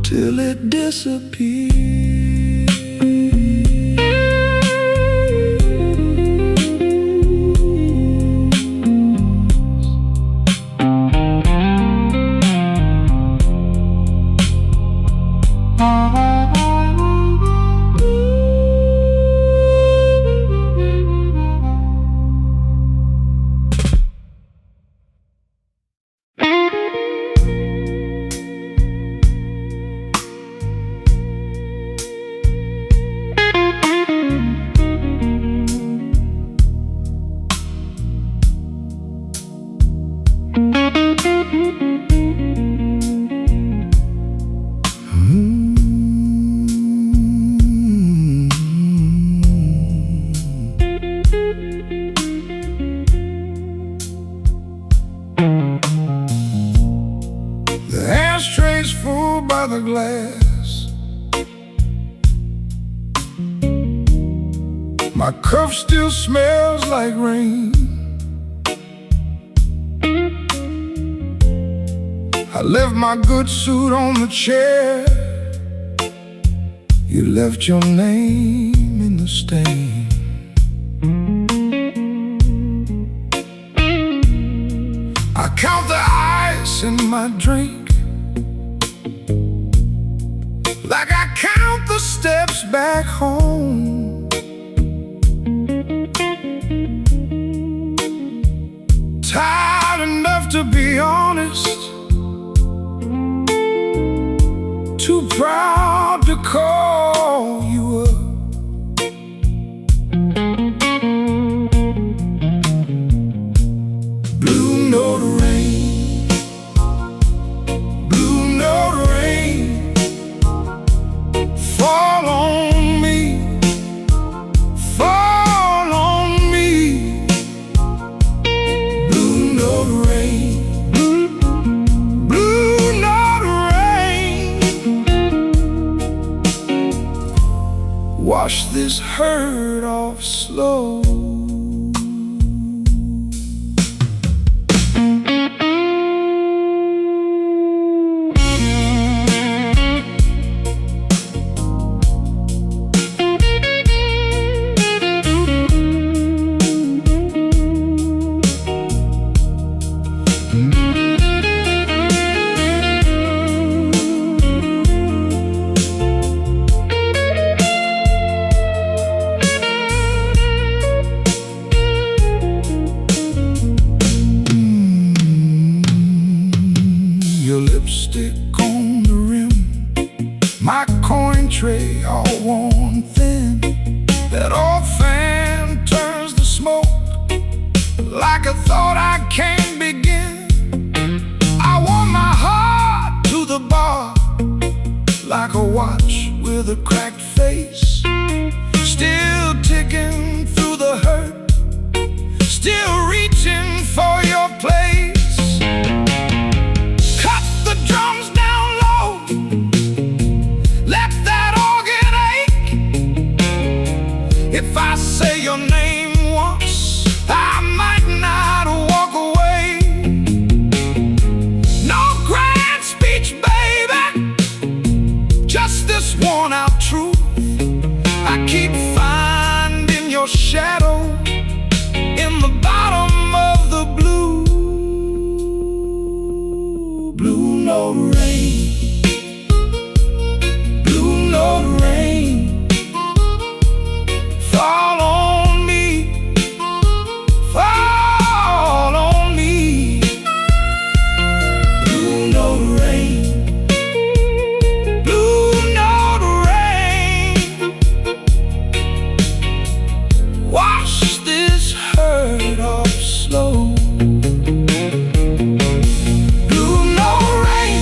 Till it disappears. The ashtray's full by the glass. My cup still smells like rain. I left my good suit on the chair. You left your name in the stain. I count the ice in my drink, like I count the steps back home. Tired enough to be honest, too proud to call you up. Blue note rain, blue note rain, fall on me, fall on me. Blue note rain, blue note rain, wash this hurt off slow. Your lipstick on the rim, my coin tray all worn thin. That old fan turns to smoke, like a thought I can't begin. with a cracked face, still ticking through the hurt, still reaching for your place. Cut the drums down low, let that organ ache. If I say your name once, I might not walk away. No grand speech, baby, just this worn out truth. I keep finding your shadow in the bottom of the blue note rain, blue note rain. Fall on me, fall on me. Blue note rain, blue note rain. Wash this hurt off slow. Blue note rain,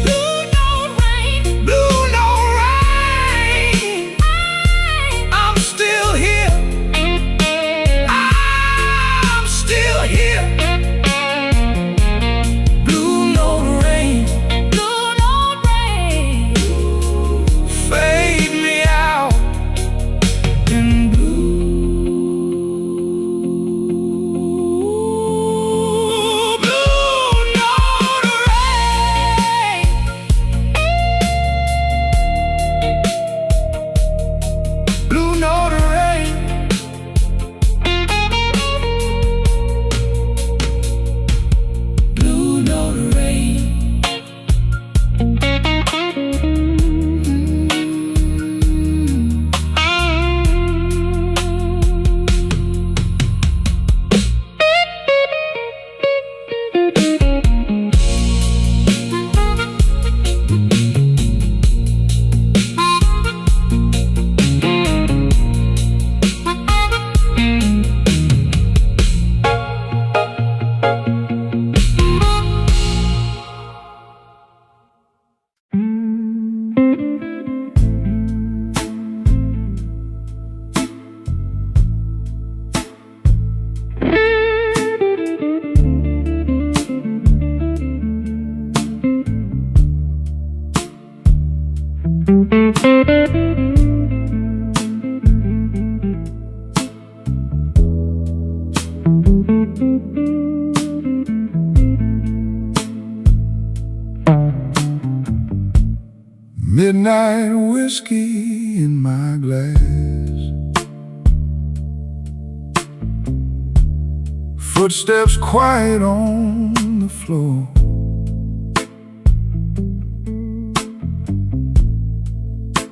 blue note rain, blue note rain. I'm still here, I'm still here. Blue note rain, blue note rain. Fade me out in blue, blue note rain. Blue note rain. Blue note rain. Midnight whiskey in my glass, footsteps quiet on the floor.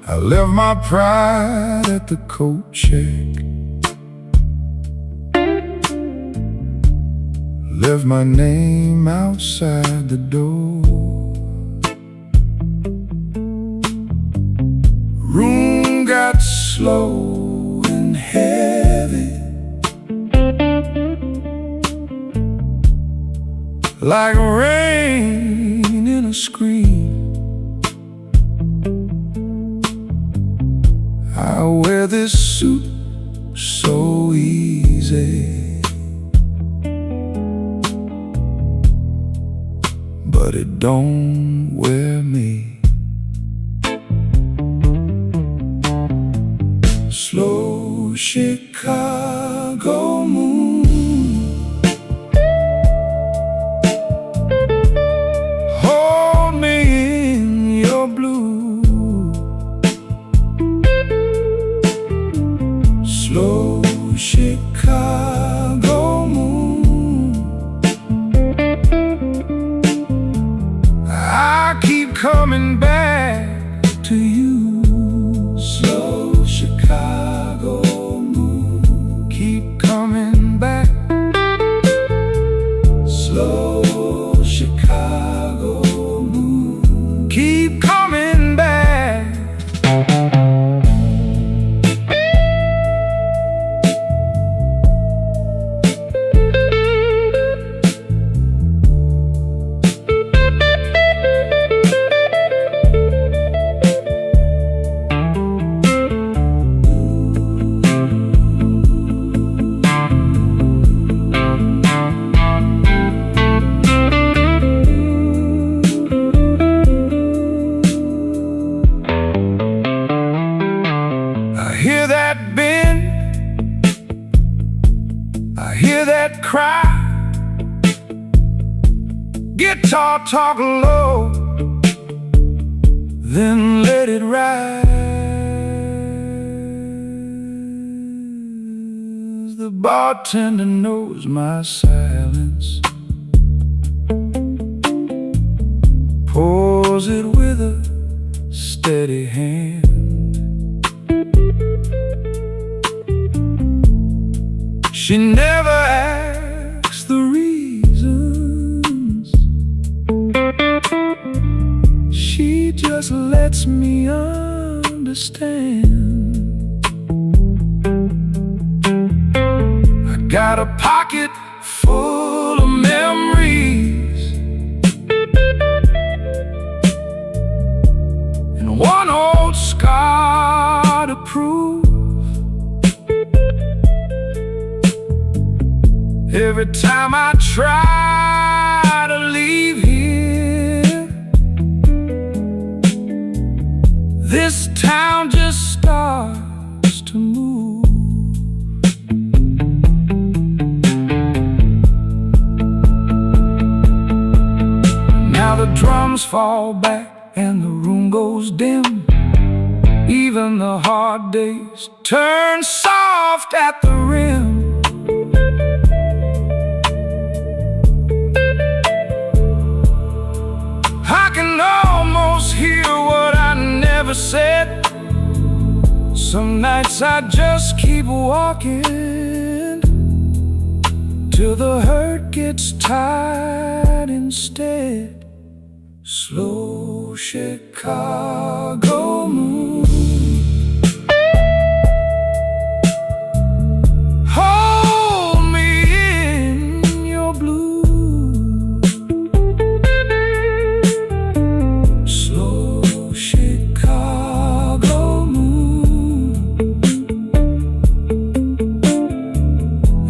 I left my pride at the coat check, left my name outside the door. Room got slow and heavy, like rain in a screen. I wear this suit so easy, but it don't wear me. Slow Chicago moon, hold me in your blue. Slow Chicago moon, I keep coming back to you. Slow Chicago moon, keep coming back. Slow Chicago moon, keep coming back. Guitar talk low, then let it rise. The bartender knows my silence, pours it with a steady hand. She never asks the reasons, she just lets me understand. I got a pocket full of memories and one old scar to prove. Every time I try to leave here, this town just starts to move. Now the drums fall back and the room goes dim. Even the hard days turn soft at the rim. I can almost hear what I never said. Some nights I just keep walking till the hurt gets tired instead. Slow Chicago moon, hold me in your blue. Slow Chicago moon,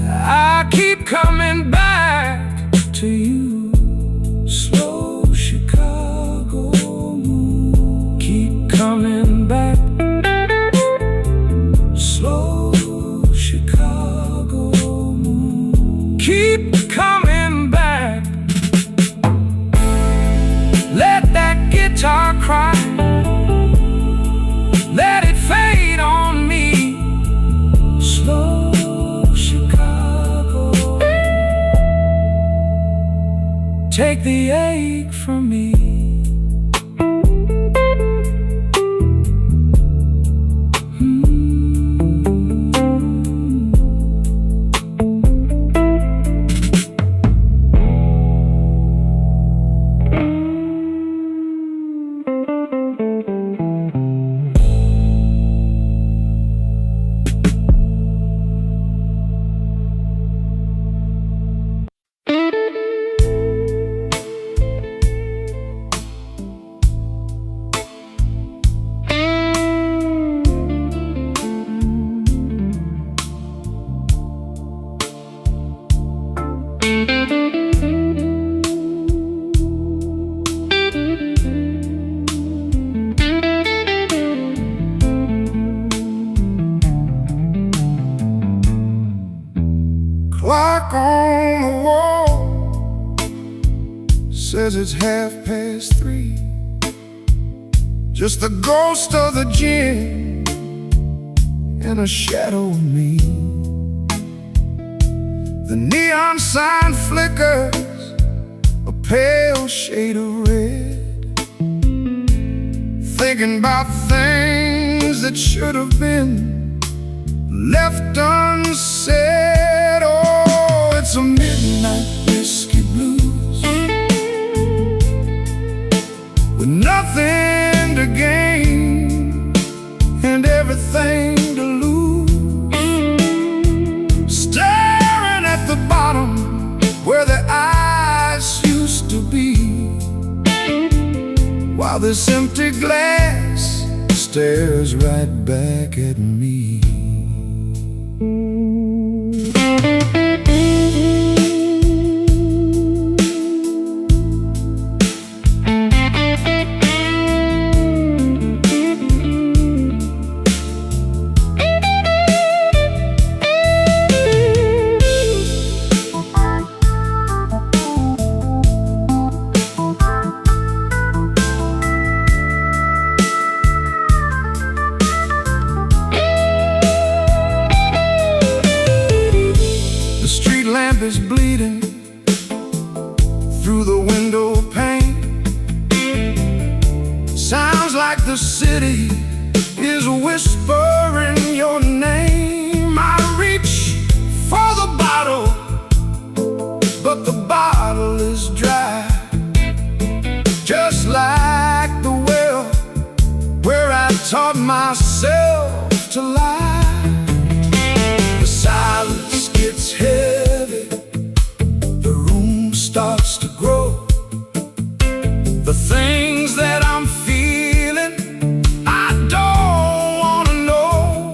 I keep coming back to you. Slow Chicago moon, keep coming back. Slow Chicago moon, keep coming back. Let that guitar cry, let it fade on me. Slow Chicago, take the ache from me. Clock on the wall says it's 3:30. Just the ghost of the gin and a shadow of me. The neon sign flickers a pale shade of red, thinking about things that should have been left unsaid. Oh, it's a midnight whiskey blues with nothing to gain and everything to lose. Staring at the bottom where the ice used to be, while this empty glass stares right back at me. through the window pane. Sounds like the city is whispering your name. I reach for the bottle, but the bottle is dry, just like the well where I taught myself to lie. The silence gets heavy, the room starts to grow. The things that I'm feeling, I don't wanna know.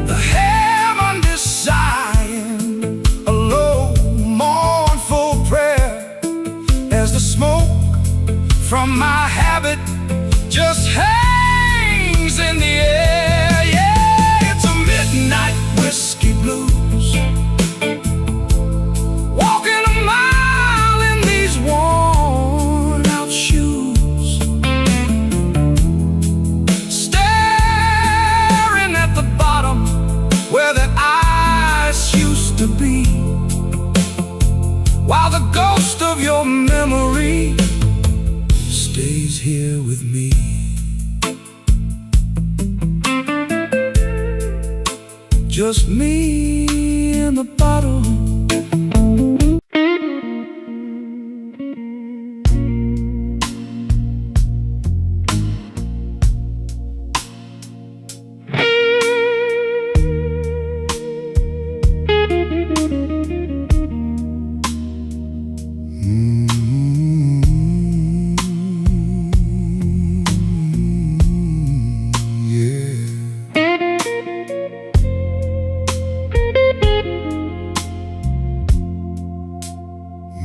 The heaven is sighing a low, mournful prayer as the smoke from my habit just hangs in the air. Yeah, it's a midnight whiskey blues, walking a mile in these worn out shoes, staring at the bottom where the ice used to be, while the ghost of your memory stays here with me. Just me and the bottle.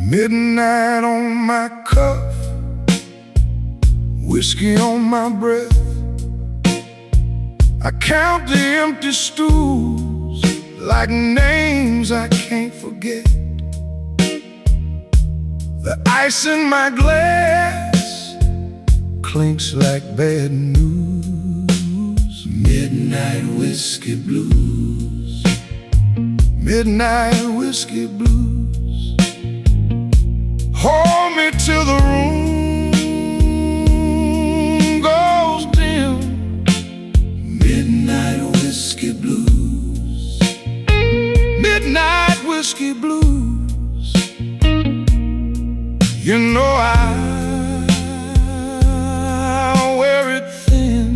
Midnight on my cuff, whiskey on my breath. I count the empty stools like names I can't forget. The ice in my glass clinks like bad news. Midnight whiskey blues, midnight whiskey blues. Hold me till the room goes dim. Midnight whiskey blues, midnight whiskey blues. You know I'll wear it thin.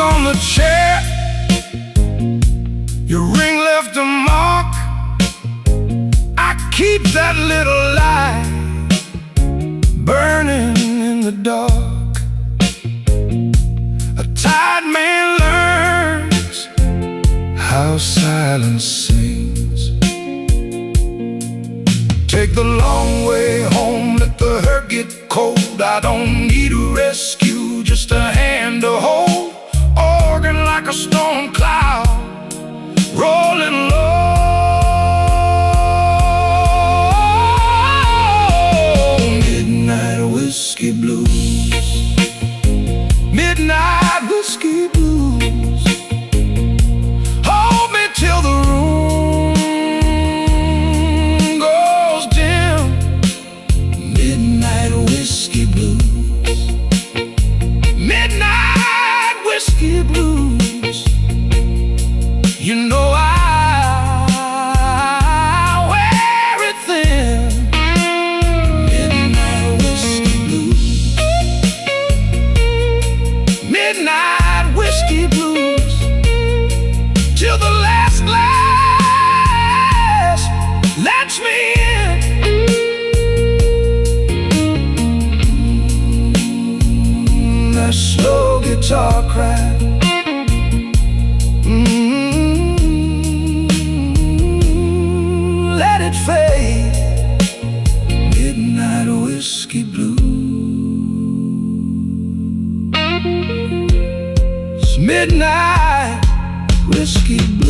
On the chair, your ring left a mark. I keep that little light burning in the dark. A tired man learns how silence sings. Take the long way home, let the hurt get cold. I don't need a rescue, just a hand to hold. Organ like a storm cloud, rolling low. Midnight whiskey blues, midnight whiskey blues. Hold me till the room goes dim. Midnight whiskey blues, midnight whiskey blues. You know I guitar crack. Let it fade. Midnight whiskey blues. It's midnight whiskey blues.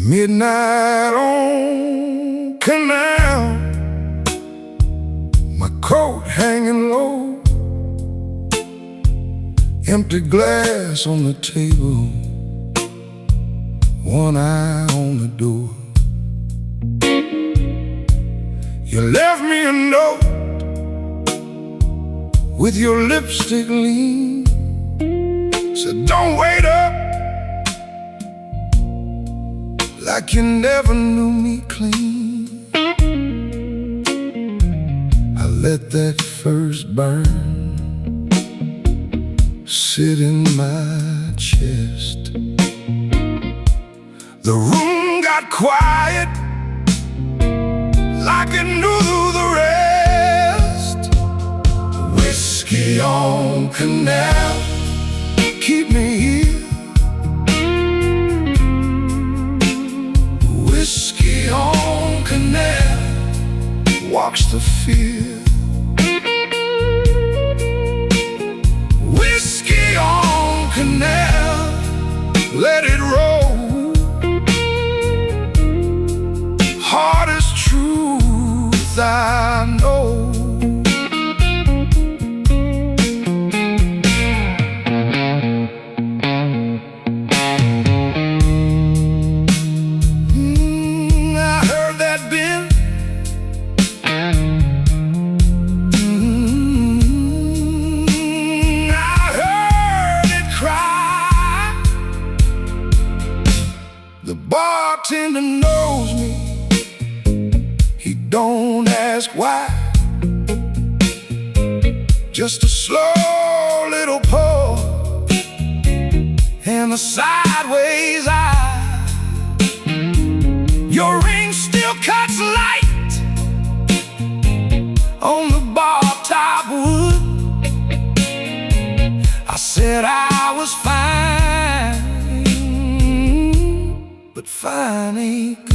Midnight on Canal, my coat hanging low, empty glass on the table, one eye on the door. You left me a note with your lipstick lean, said don't wait up, like you never knew me clean. I let that first burn sit in my chest. The room got quiet, like it knew the rest. Whiskey on Canal, keep me here. Whiskey on Canal, walks the field. Whiskey on Canal, let it roll. Hardest truth I know. The bartender knows me, he don't ask why. Just a slow little pull and a sideways eye. Your ring still cuts light on the bar top wood. I said I was fine, but fine ain't good.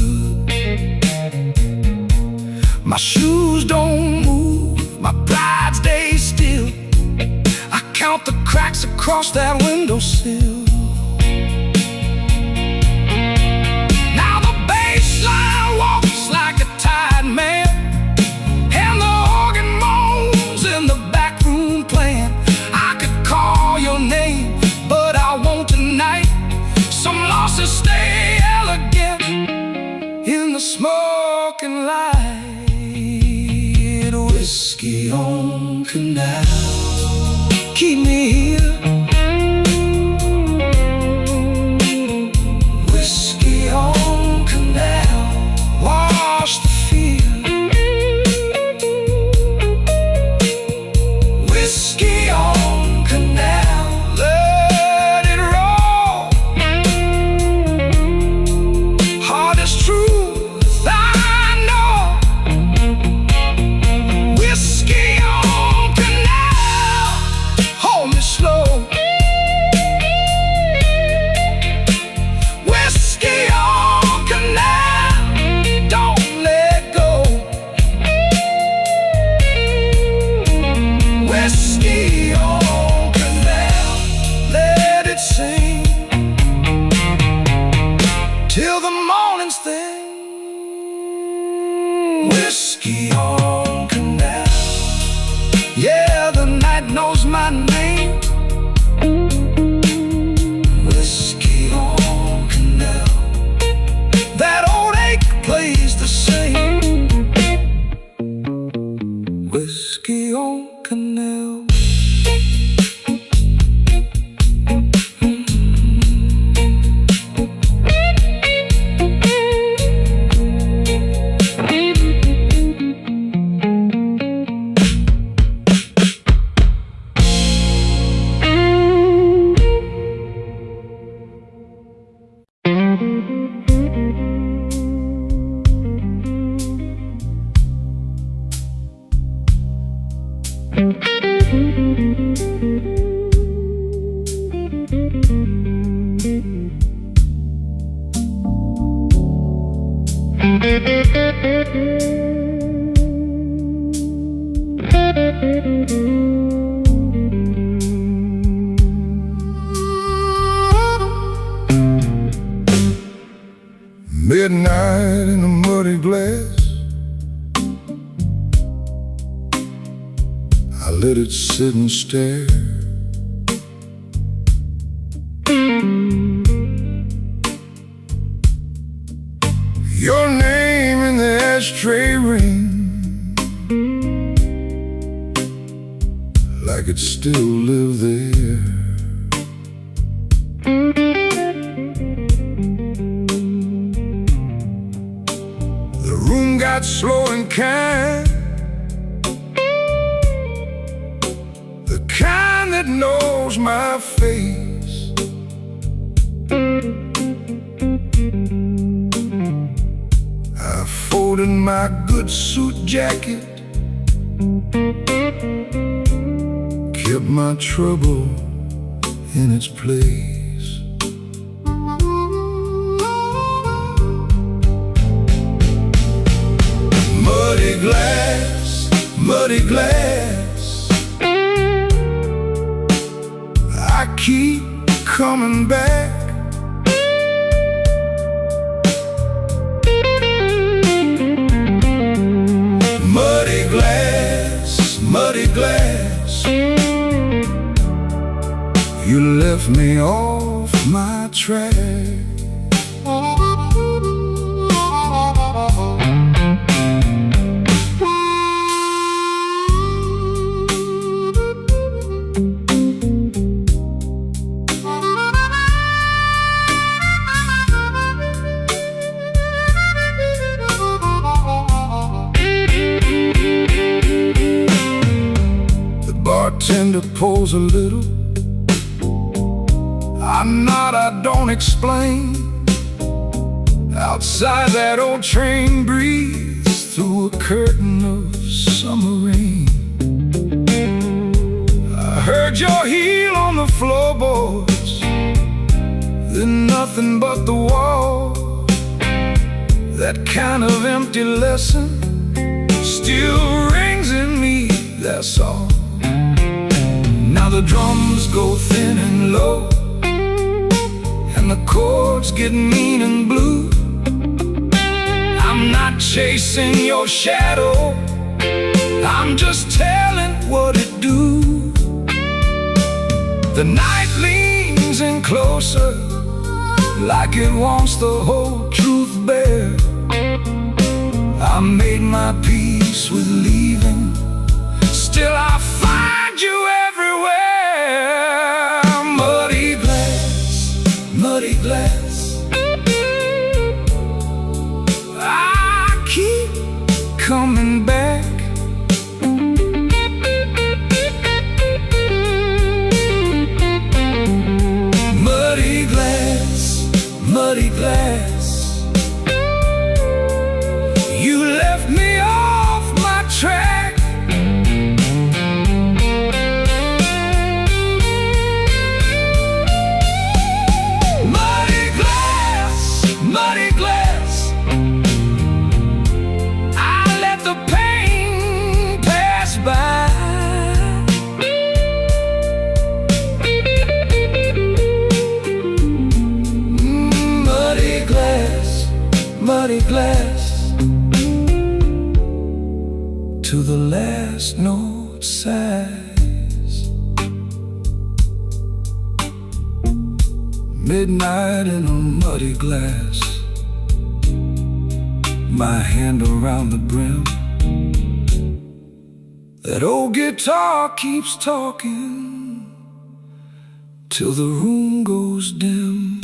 My shoes don't move, my pride stays still. I count the cracks across that windowsill. Now the bass line walks like a tired man, and the organ moans in the back room playing. I could call your name, but I won't tonight. Some losses stay elegant in the smoking light. Whiskey on Canal, keep me here. Whiskey on Canal, wash the field. Whiskey on Canal, let it roll. Hardest truth I know. Whiskey on Canal, hold me slow. stare. Your name in the ashtray ring like it still lived there. The room got slow and kind, the kind that knows my face. I folded my good suit jacket, kept my trouble in its place. Muddy glass, muddy glass, I keep coming back. Muddy glass, muddy glass, you left me off my track. The bartender pulls a little, I nod, I don't explain. Outside that old train breathes through a curtain of summer rain. I heard your heel on the floorboards, then nothing but the wall. That kind of empty lesson still rings in me, that's all. Now the drums go thin and low, and the chords get mean and blue. I'm not chasing your shadow, I'm just telling what it do. The night leans in closer, like it wants the whole truth bare. I made my peace with leaving, still I find you everywhere. Muddy glass, muddy glass, I keep coming back. Muddy glass, muddy glass, you left me off my track. Muddy glass, muddy glass, I let the pain pass by. Muddy glass, muddy glass, to the last note sighs. Midnight in a muddy glass, my hand around the brim. That old guitar keeps talking till the room goes dim.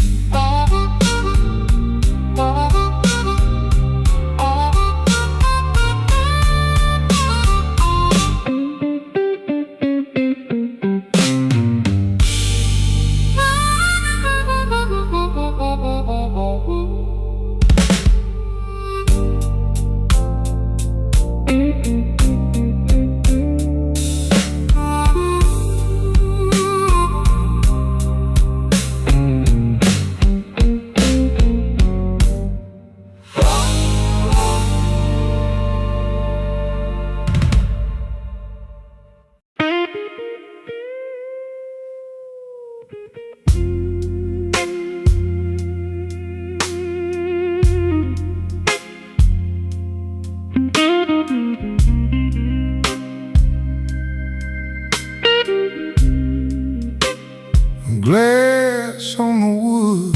glass on the wood.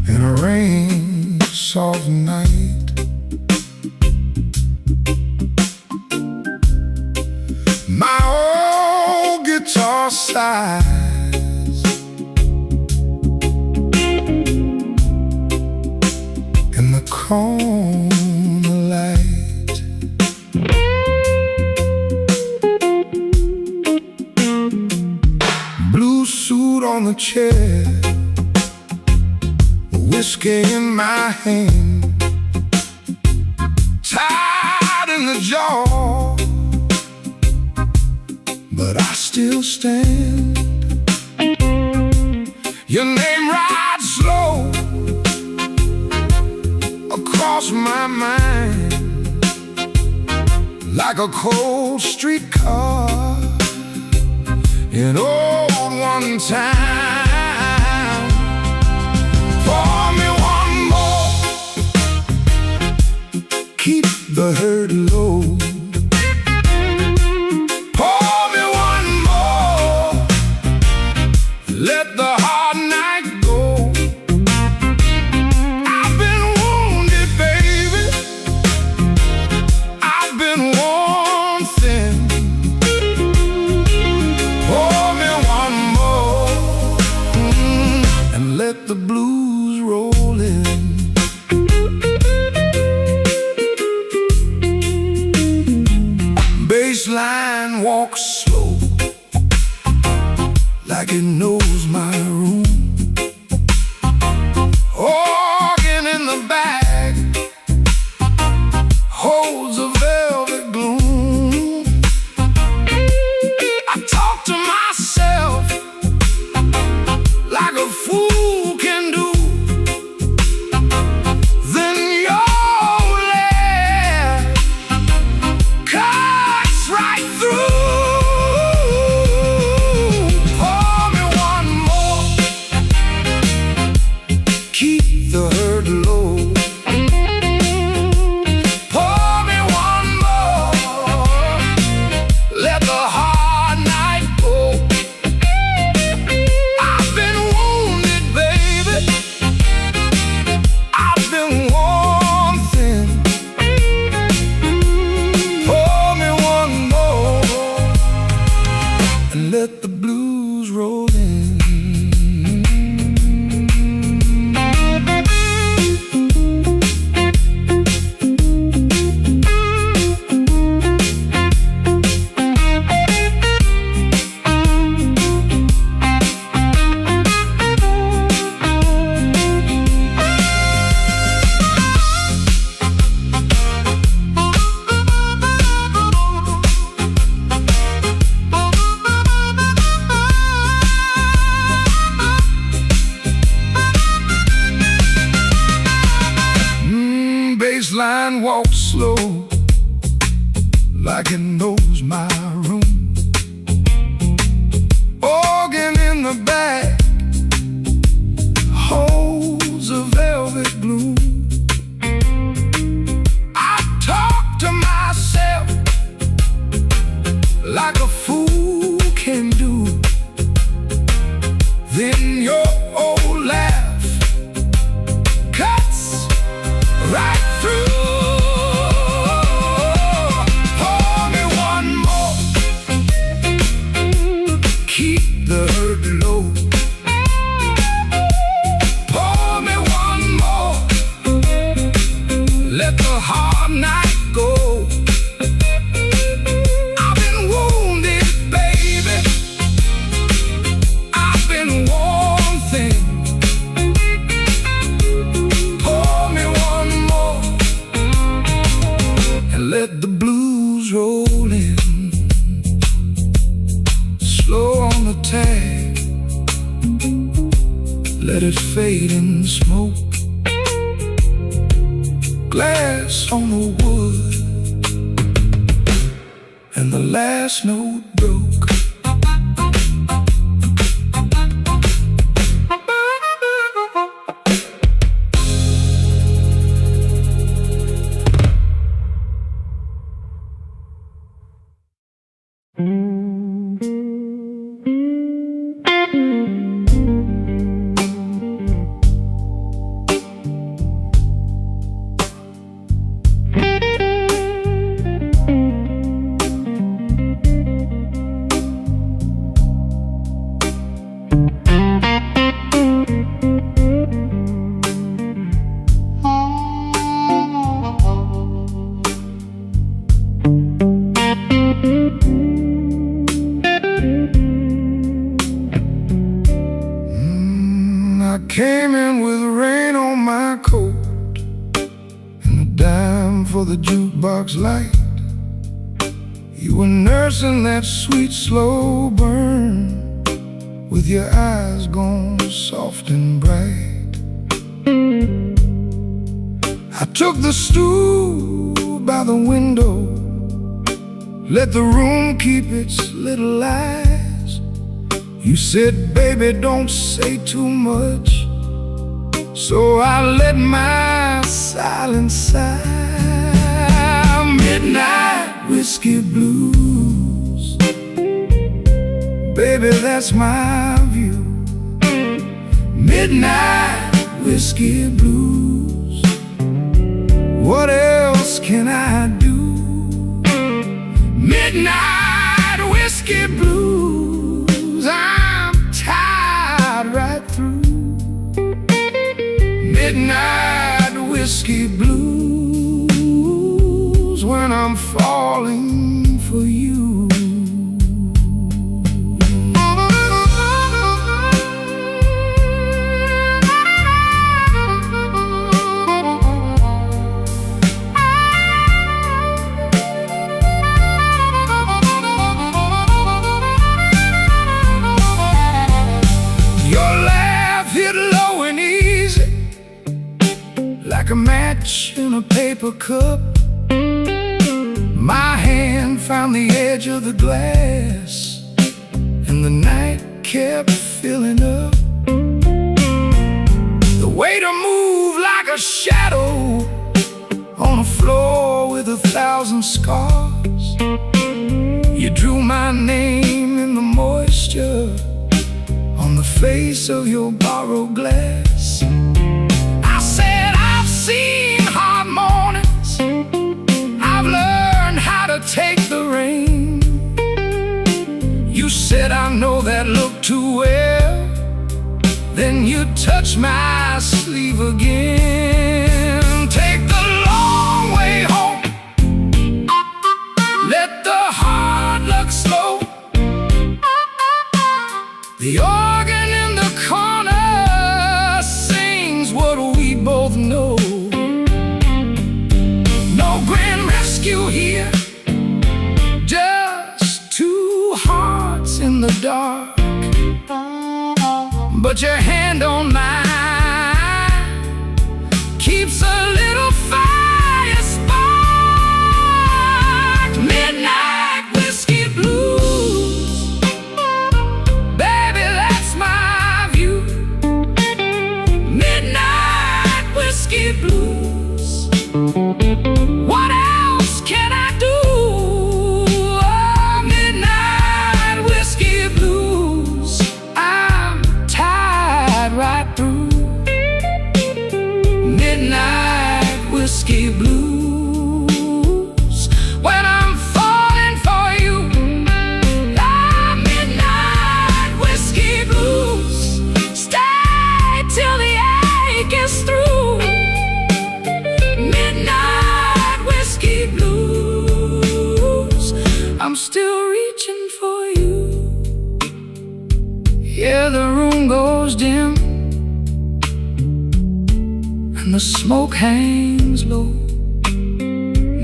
In a rain soft night, my old guitar sighs in the corner light. Blue suit on the chair, whiskey in my hand, tied in the jaw, but I still stand. Your name rides slow across my mind like a cold streetcar in old one time. Pour me one more, keep the hurt low. Pour me one more, let the hard night go. I've been wounded, baby, I've been worn thin. Pour me one more, and let the blues roll in. Bassline walks slow, like it knows my room. Organ in the back holds a velvet gloom. I talk to myself like a fool can do. Then your laugh cuts right through. Pour me one more, keep the hurt low. Pour me one more, let the hard night go. I've been wounded, baby, I've been worn thin. Pour me one more, and let the blues roll in. Bassline walks slow, like it knows my room. Organ in the back holds a velvet gloom. I talk to myself like a fool can do. Then your old laugh cuts right through. Pour me one more, keep the hurt low. Pour me one more, let the hard night go. I've been wounded, baby, I've been worn thin. Pour me one more, and let the blues roll in. Slow on the tag, let it fade in smoke. Glass on the wood, and the last note broke. dark's light. You were nursing that sweet slow burn, with your eyes gone soft and bright. I took the stool by the window, let the room keep its little lies. You said, baby, don't say too much, so I let my silence sigh. Midnight whiskey blues, baby, that's my view. Midnight whiskey blues, what else can I do? Midnight whiskey blues, I'm tired right through. Midnight whiskey blues, when I'm falling for you. Like a match in a paper cup, my hand found the edge of the glass, and the night kept filling up. The way to move like a shadow on a floor with 1,000 scars. You drew my name in the moisture on the face of your borrowed glass. Seen hard mornings, I've learned how to take the rain. You said, I know that look too well. Then you touched my sleeve again. Take the long way home, let the hard luck slow. The organ in the corner sings what we both know. Here, just two hearts in the dark, but your hand on mine keeps a little fire sparked. Midnight whiskey blues, baby, that's my view. Midnight whiskey blues, what else can I do? Oh, midnight whiskey blues, I'm tired right through. Midnight whiskey blues, when I'm falling for you. Ah, midnight whiskey blues, stay till the ache is through. Midnight whiskey blues, I'm still reaching for you. Yeah, the room goes dim and the smoke hangs low.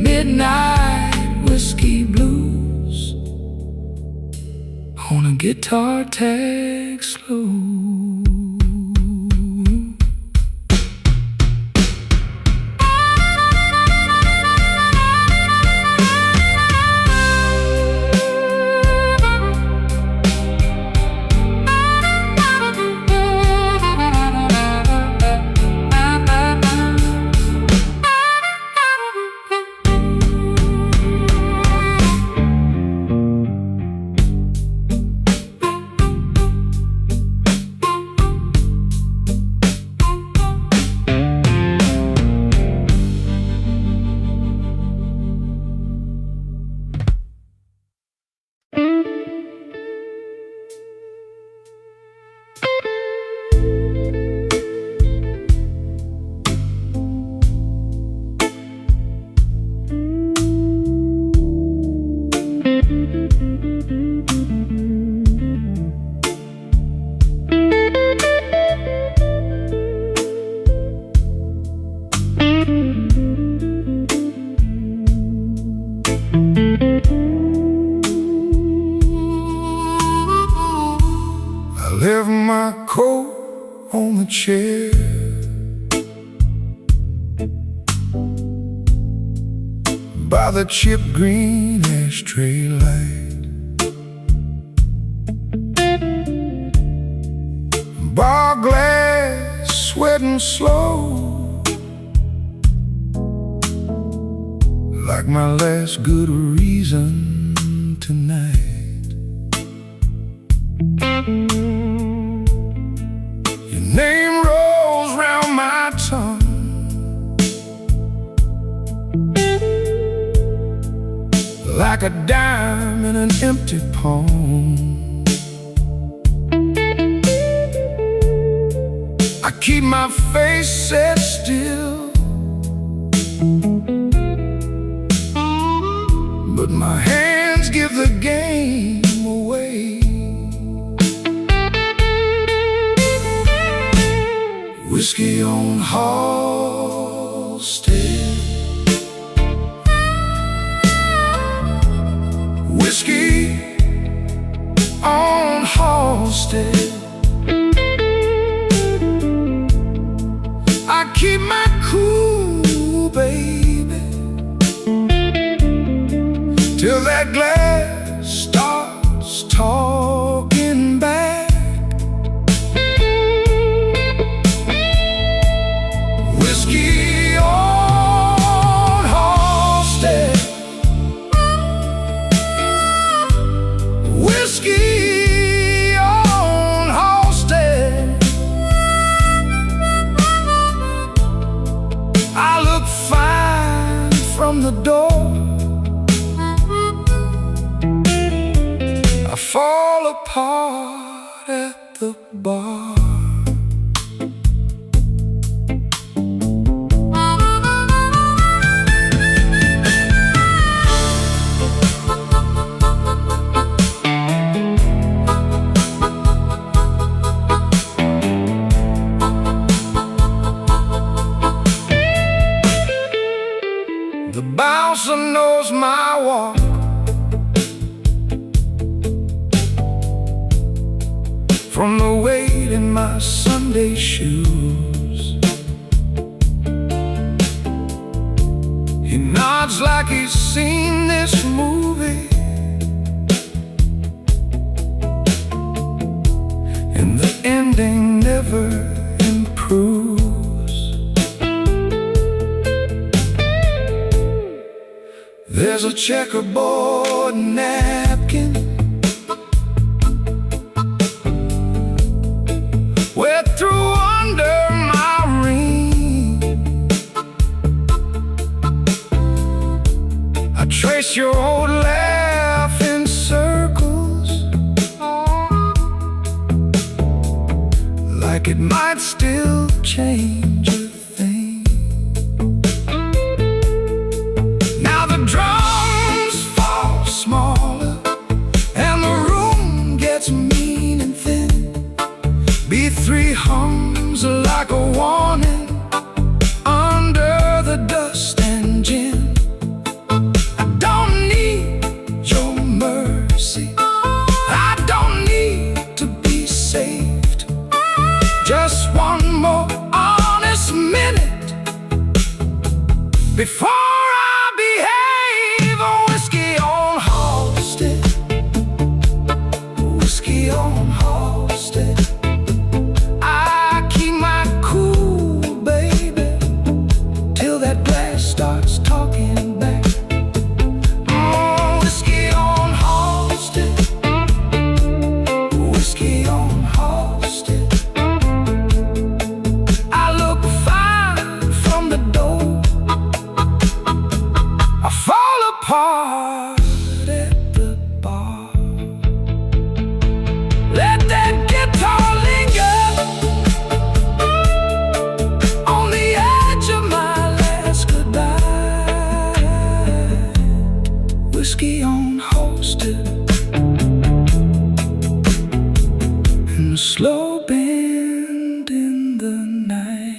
Midnight whiskey blues on a guitar tag slow. chair. By the chip green ashtray light, bar glass sweating slow, like my last good reason tonight. Your name rolls round my tongue like a dime in an empty palm. I keep my face set still, but my hands give the game away. Whiskey on Halstead, whiskey on Halstead. I keep my cool, baby, till that glass starts talking back. Whiskey on Halstead, whiskey on Halstead. I look fine from the door, I fall apart at the bar. The bouncer knows my walk, from the weight in my Sunday shoes. He nods like he's seen this movie, and the ending never improves. There's a checkerboard napkin wet through under my ring. I trace your old laugh in circles, like it might still change a thing. Now the drums fall smaller and the room gets mean and thin. B3 hums like a warning under the dust and gin. I don't need your mercy, I don't need to be saved. Just one more honest minute before I behave. Oh, whiskey on Halstead, whiskey on Halstead. I keep my cool, baby, till that glass starts talking back. Oh, whiskey on Halstead, whiskey on Halstead. I look fine from the door, I fall apart at the bar. Let that guitar linger on the edge of my last goodbye. Whiskey on Halstead, and a slow bend in the night.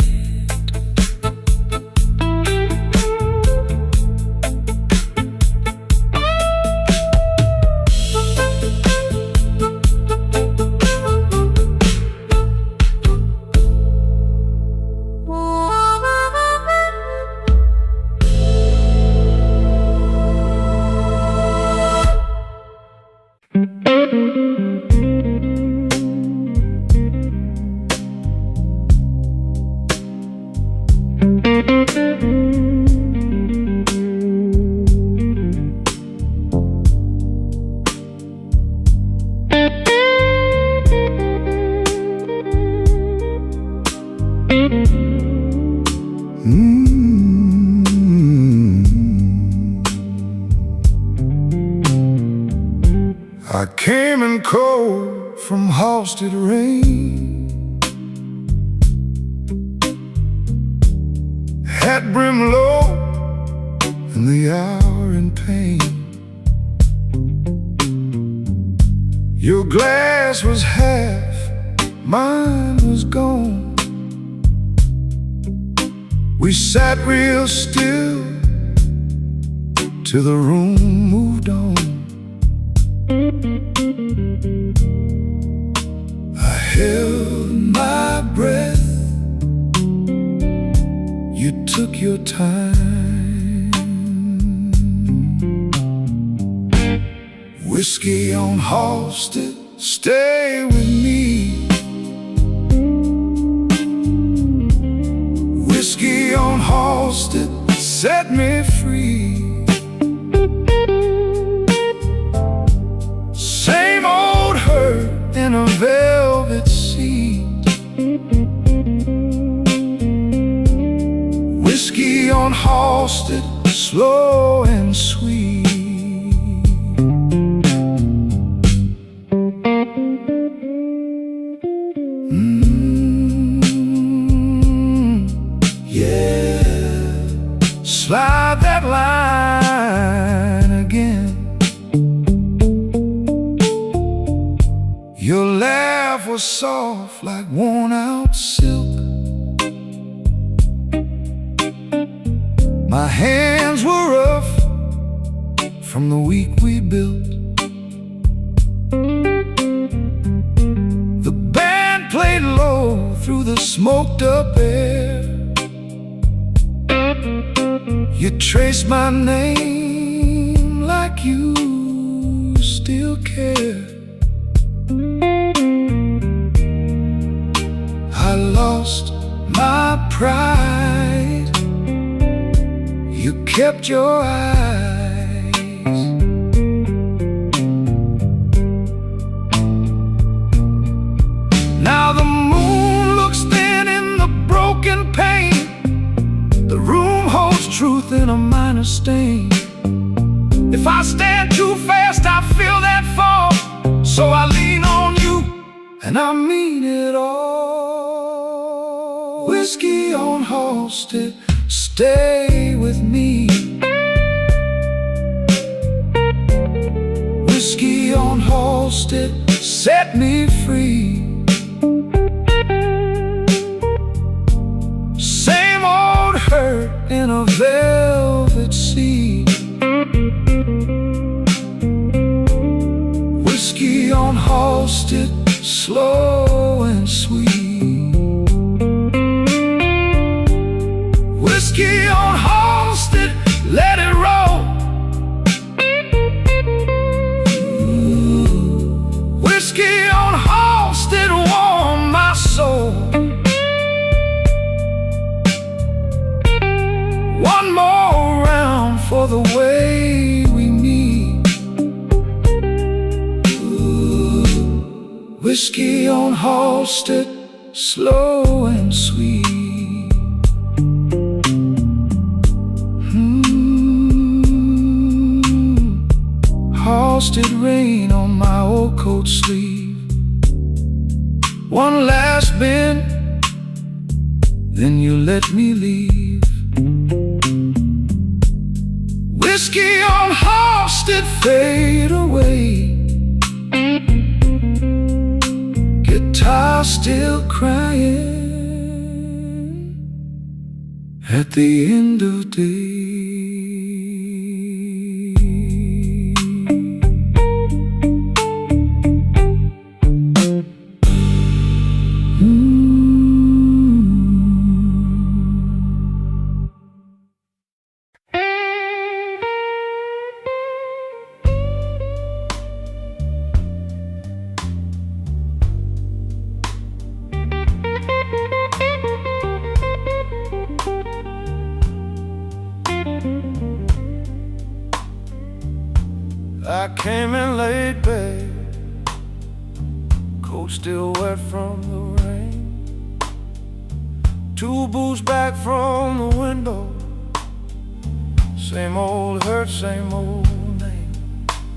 I came in cold from Halstead rain, hat brim low in the hour in pain. Your glass was half, mine was gone. We sat real still till the room moved on. I held my breath, you took your time. Whiskey on Halstead, stay with me. Whiskey on Halstead, set me free. Same old hurt in a velvet seat. Whiskey on Halstead, slow and sweet. Yeah, slide that line again. Your laugh was soft like worn out silk. My hands were rough from the week we built. The band played low through the smoked up air. You traced my name like you still care. I lost my pride, you kept your eyes. Now the moon looks thin in the broken pane. The room holds truth in a minor stain. If I stand too fast, I feel that fall. So I lean on you, and I mean it all. Whiskey on Halstead, stay with me. Whiskey on Halstead, set me free. Same old hurt in a velvet seat. Whiskey on Halstead, slow and sweet. Whiskey on Halstead, let it roll. Whiskey on Halstead, warm my soul. One more round for the way we meet. Whiskey on Halstead, slow and sweet. Halstead rain on my old coat sleeve. One last bend, then you let me leave. Whiskey on Halstead, fade away. Guitar still crying at the end of day. I came in late, babe, coat still wet from the rain. 2 boots back from the window. Same old hurt, same old name.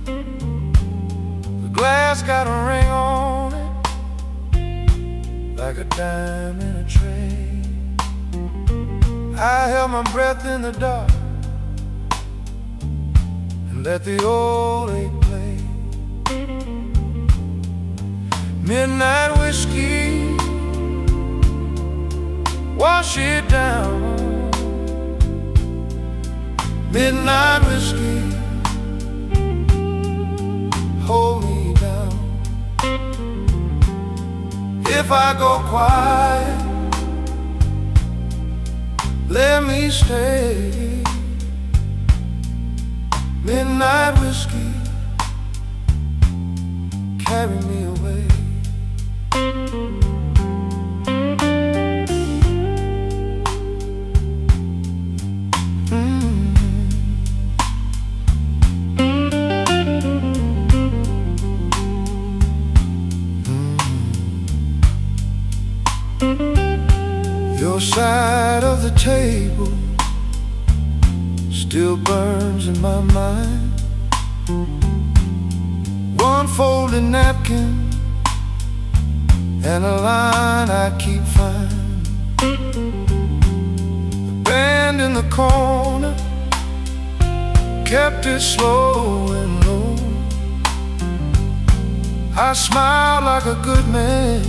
The glass got a ring on it, like a dime in a tray. I held my breath in the dark and let the old eight play. Midnight whiskey, wash it down. Midnight whiskey, hold me down. If I go quiet, let me stay. Midnight whiskey, carry me away. Your side of the table still burns in my mind. One folded napkin and a line I keep fine. The band in the corner kept it slow and low. I smiled like a good man,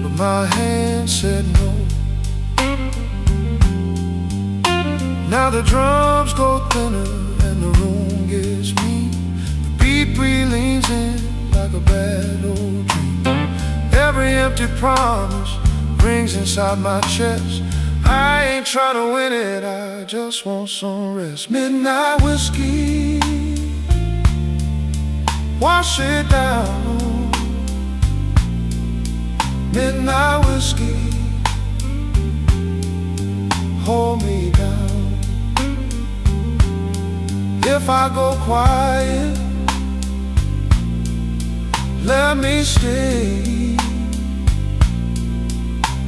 but my hand said no. Now the drums go thinner and the room gets mean. The beat leans in like a bad old dream. Every empty promise rings inside my chest. I ain't trying to win it, I just want some rest. Midnight whiskey, wash it down. Midnight whiskey, hold me down. If I go quiet, let me stay.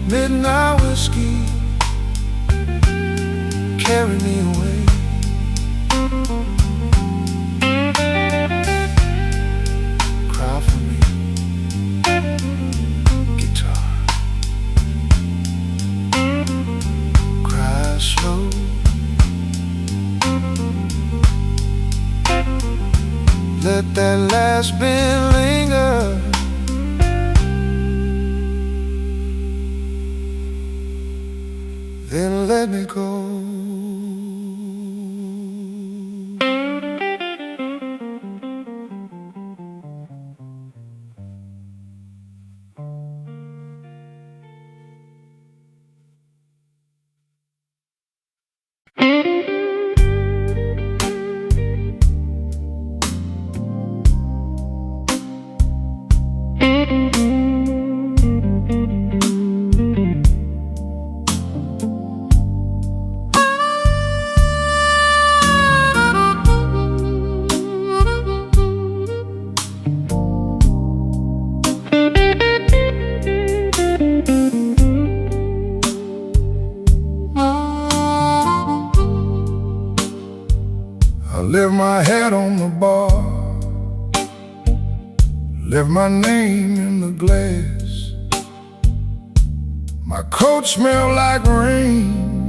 Midnight whiskey, carry me away. Cry for me, guitar. Cry slow. Let that last bit linger. Then let me go. I left my hat on the bar, left my name in the glass. My coat smelled like rain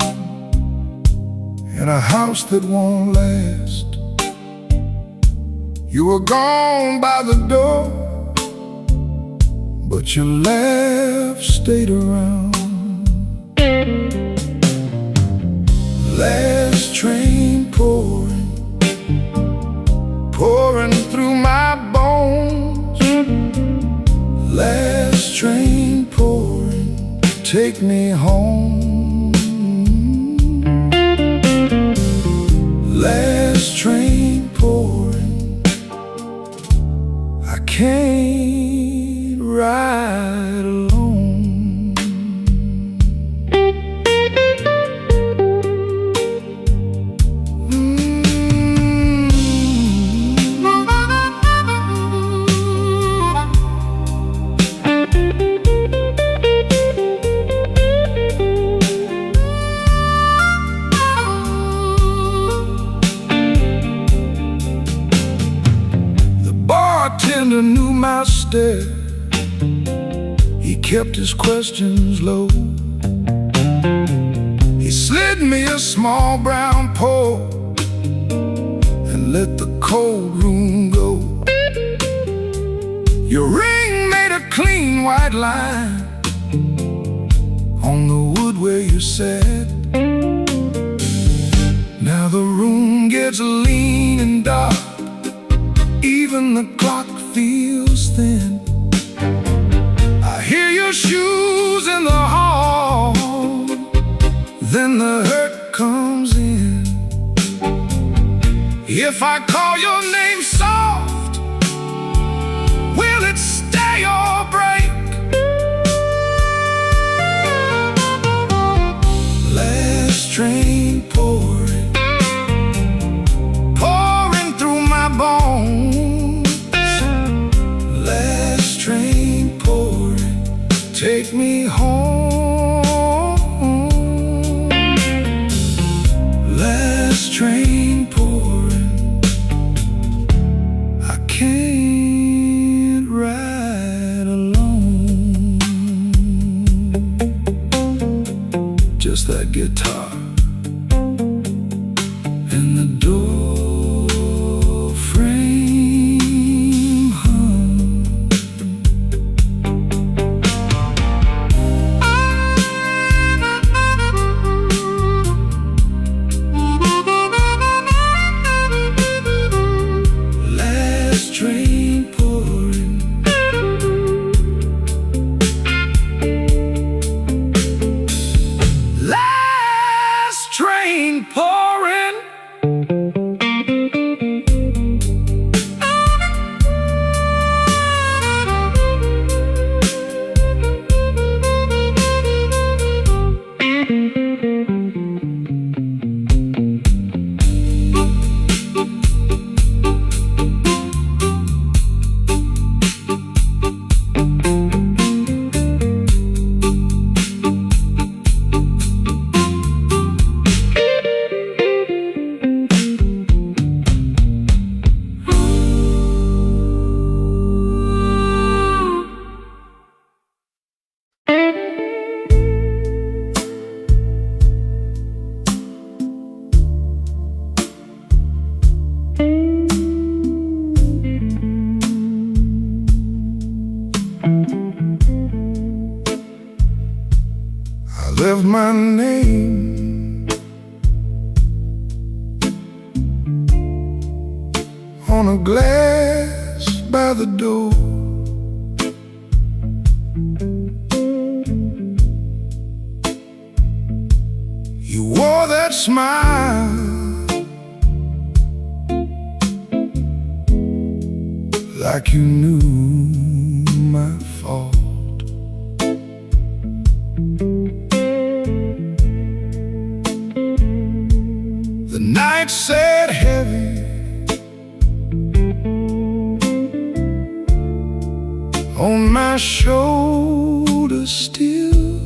in a house that won't last. You were gone by the door, but your laugh stayed around. Last train pouring through my bones. Last train pouring, take me home. Last train pouring, I can't ride alone. bartender knew my stare. He kept his questions low. He slid me a small brown pour and let the cold room go. Your ring made a clean white line on the wood where you sat. Now the room gets lean and dark, even the clock feels thin. I hear your shoes in the hall, then the hurt comes in. If I call your name soft, will it stay or break? Last train pouring, pouring through my bones. Last train pouring, take me home. Last train pouring, I can't ride alone. Just that guitar and the door frame hum. Last train pouring, last train pouring. I left my name on a glass by the door. You wore that smile like you knew my fault. The night sat heavy on my shoulders still.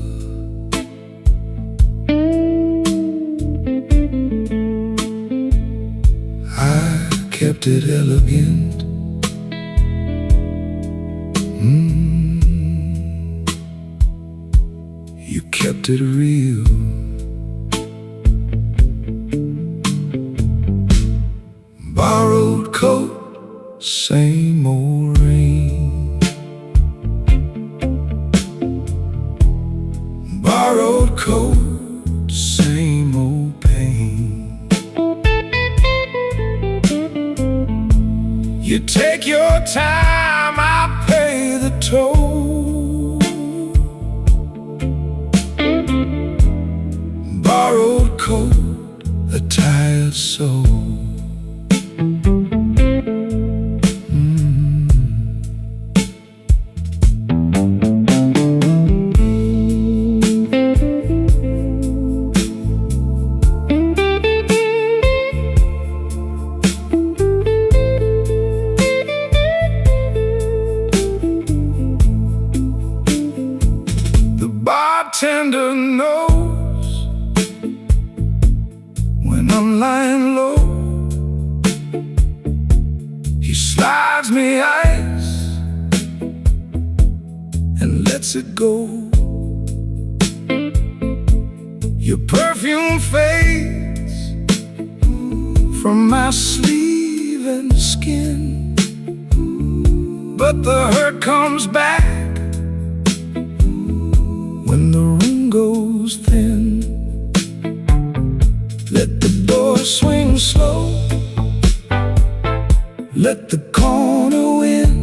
I kept it elegant. You kept it real. Borrowed coat, same old rain. Borrowed coat, same old pain. You take your time, I pay the toll. Borrowed coat, a tired soul. Bartender knows when I'm lying low. He slides me ice lets it go. Your perfume fades from my sleeve and skin, but the hurt comes back when the room goes thin. Let the door swing slow, let the corner wind.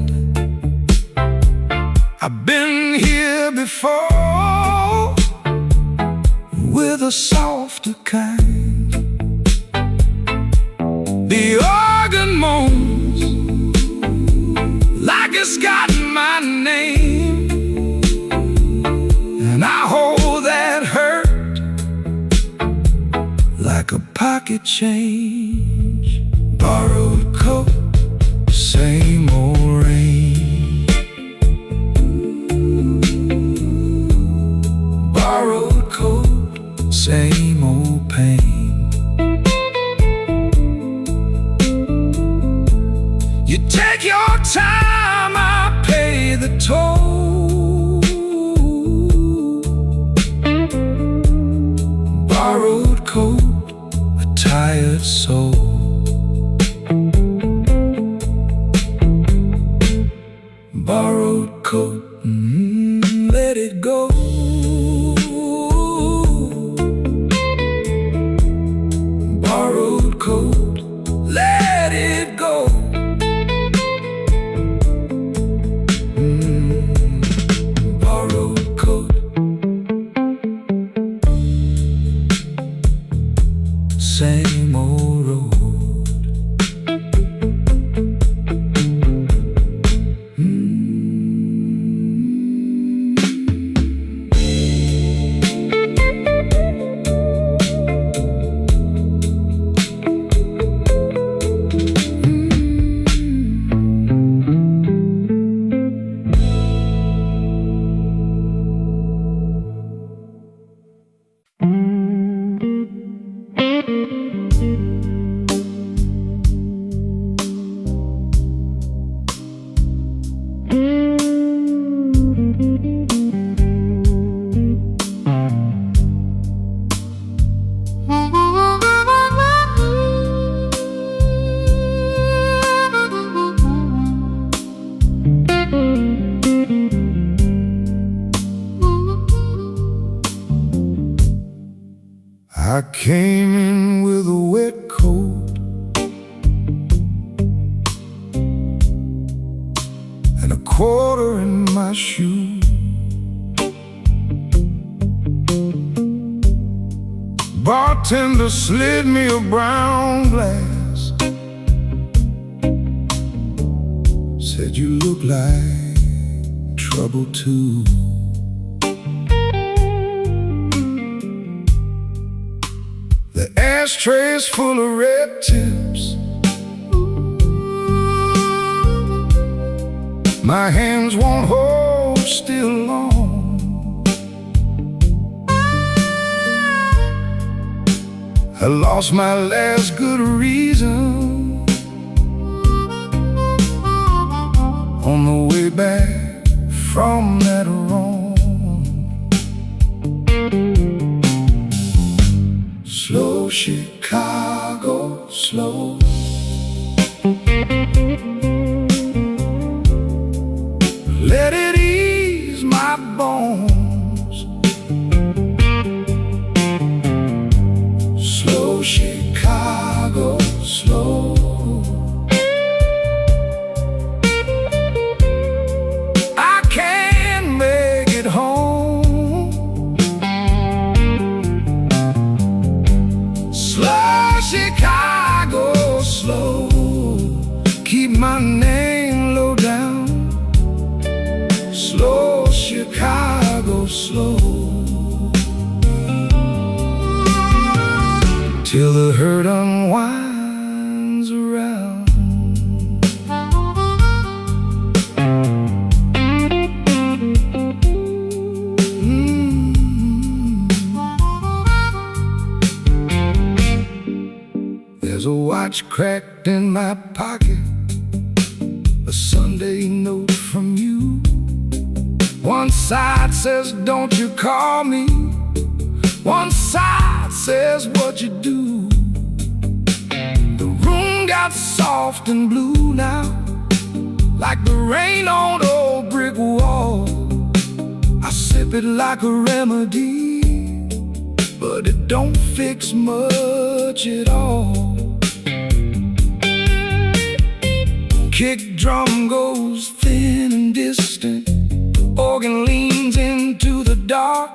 I've been here before with a softer kind. The organ moans like it's got my name, and I hold that hurt like a pocket change. Borrowed coat, same old rain. Borrowed coat, same old pain. You take your time, I pay the toll. Borrowed coat, a tired soul. Borrowed coat, let it go. Borrowed coat, let it go. Borrowed coat, same old road. I came in with a wet coat and a quarter in my shoe. Bartender slid me a brown glass, said you look like trouble too. The ashtray's full of red tips. My hands won't hold still long. I lost my last good reason on the way back from that wrong. Slow Chicago, slow. Let it ease my bones. Slow Chicago, slow. I can't make it home. Slow Chicago, slow. Keep my name low down. Slow Chicago, slow. Till the hurt unwinds around. There's a watch cracked in my pocket, a Sunday note from you. One side says, don't you call me. One side says, what you do. The room got soft and blue now, like the rain on the old brick wall. I sip it like a remedy, but it don't fix much at all. Kick drum goes thin and distant, organ leans into the dark.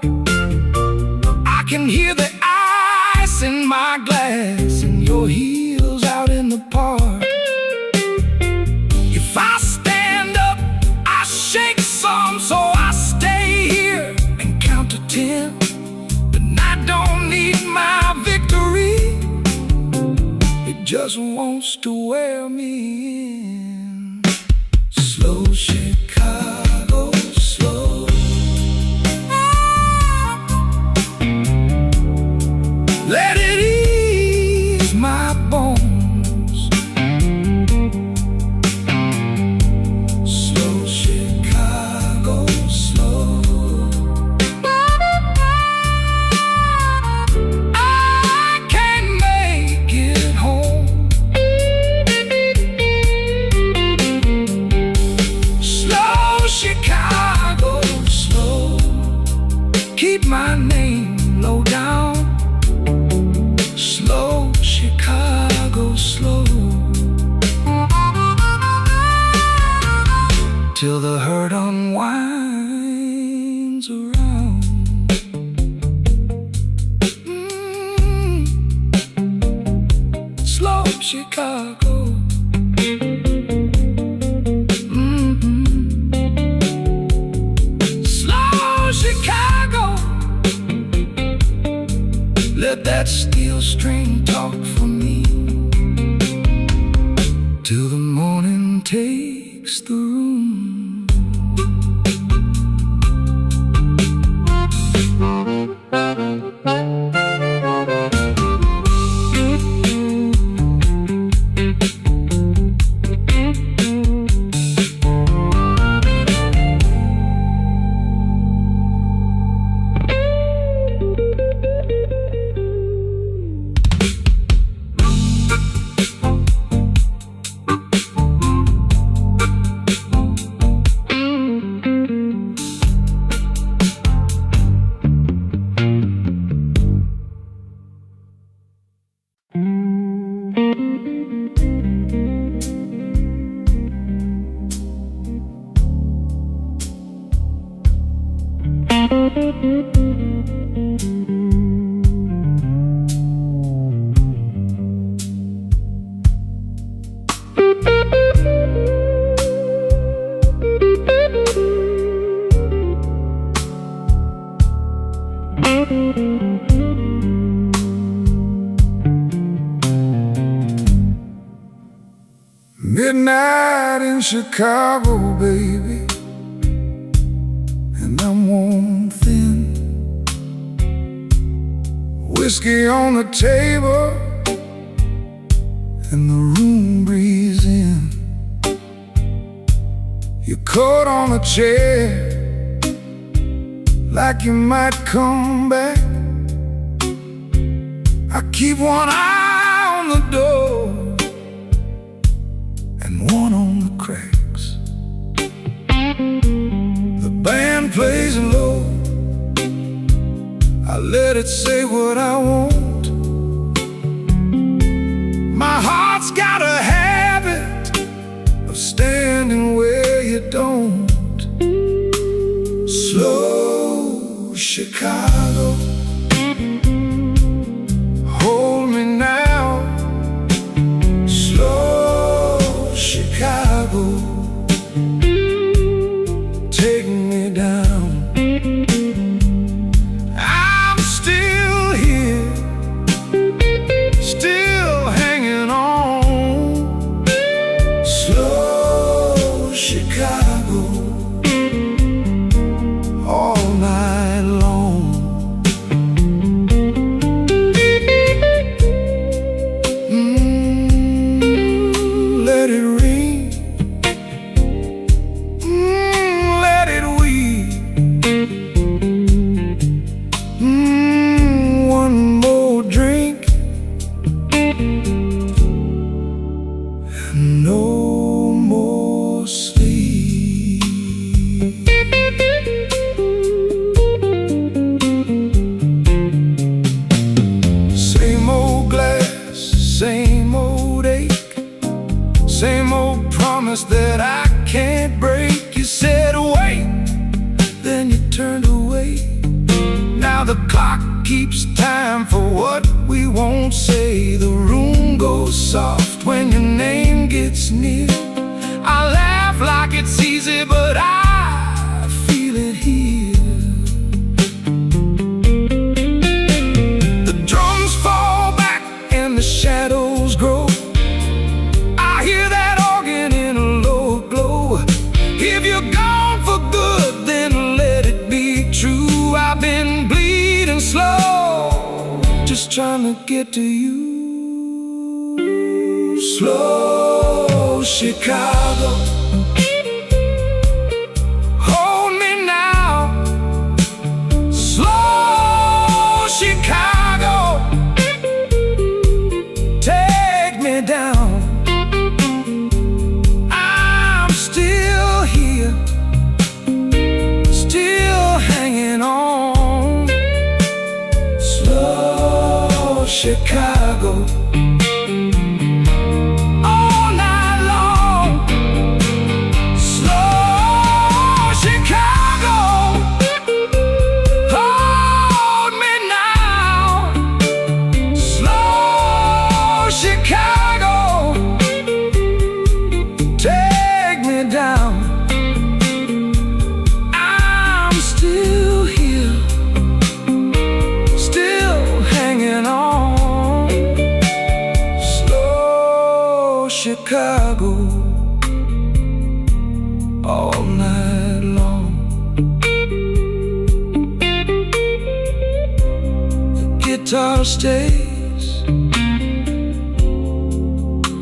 I can hear the ice in my glass and your heels out in the park. If I stand up, I shake some, so I stay here and count to 10. But I don't need my victory, it just wants to wear me in. Slow Chicago, slow. Let it ease my bones. Slow Chicago, slow. I can't make it home. Slow Chicago, slow. Keep my name low down. Slow Chicago, slow. Till the hurt unwinds around. Slow Chicago. Slow Chicago. Let that steel string talk for me, till the morning takes the room. Midnight in Chicago, baby, and I'm worn thin. Whiskey on the table and the room breeze in. Your coat on a chair, like you might come back. I keep one eye on the door and one on the cracks. The band plays low, I let it say what I want. My heart's got a habit of standing where you don't. Slow Chicago, hold me now. Slow Chicago, take me down. I'm still here no more sleep. Same old glass, same old ache, same old promise that I can't break. You said wait, then you turned away. Now the clock keeps time for what we won't say. The room goes soft when your name gets near. I laugh like it's easy, but I feel it here. The drums fall back and the shadows grow. I hear that organ in a low glow. If you're gone for good, then let it be true. I've been bleeding slow, just trying to get to you. Slow Chicago, hold me now. Slow Chicago, take me down. I'm still here, still hanging on. Slow Chicago, all night long. Slow Chicago, hold me now. Slow Chicago, take me down. I'm still here, still hanging on. Slow Chicago, all night long. The guitar stays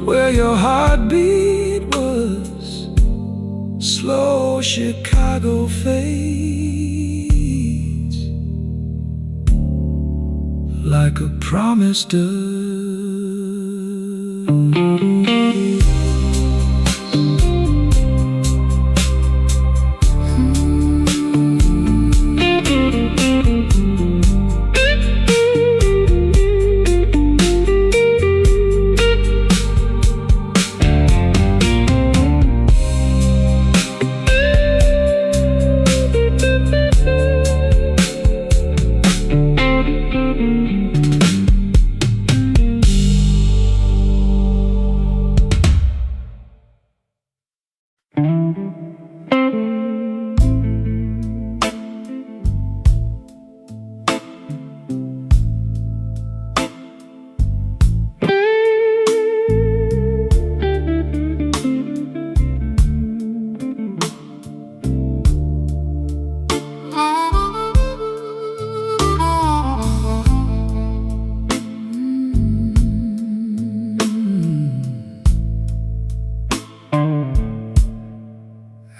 where your heartbeat was. Slow Chicago fades like a promise does.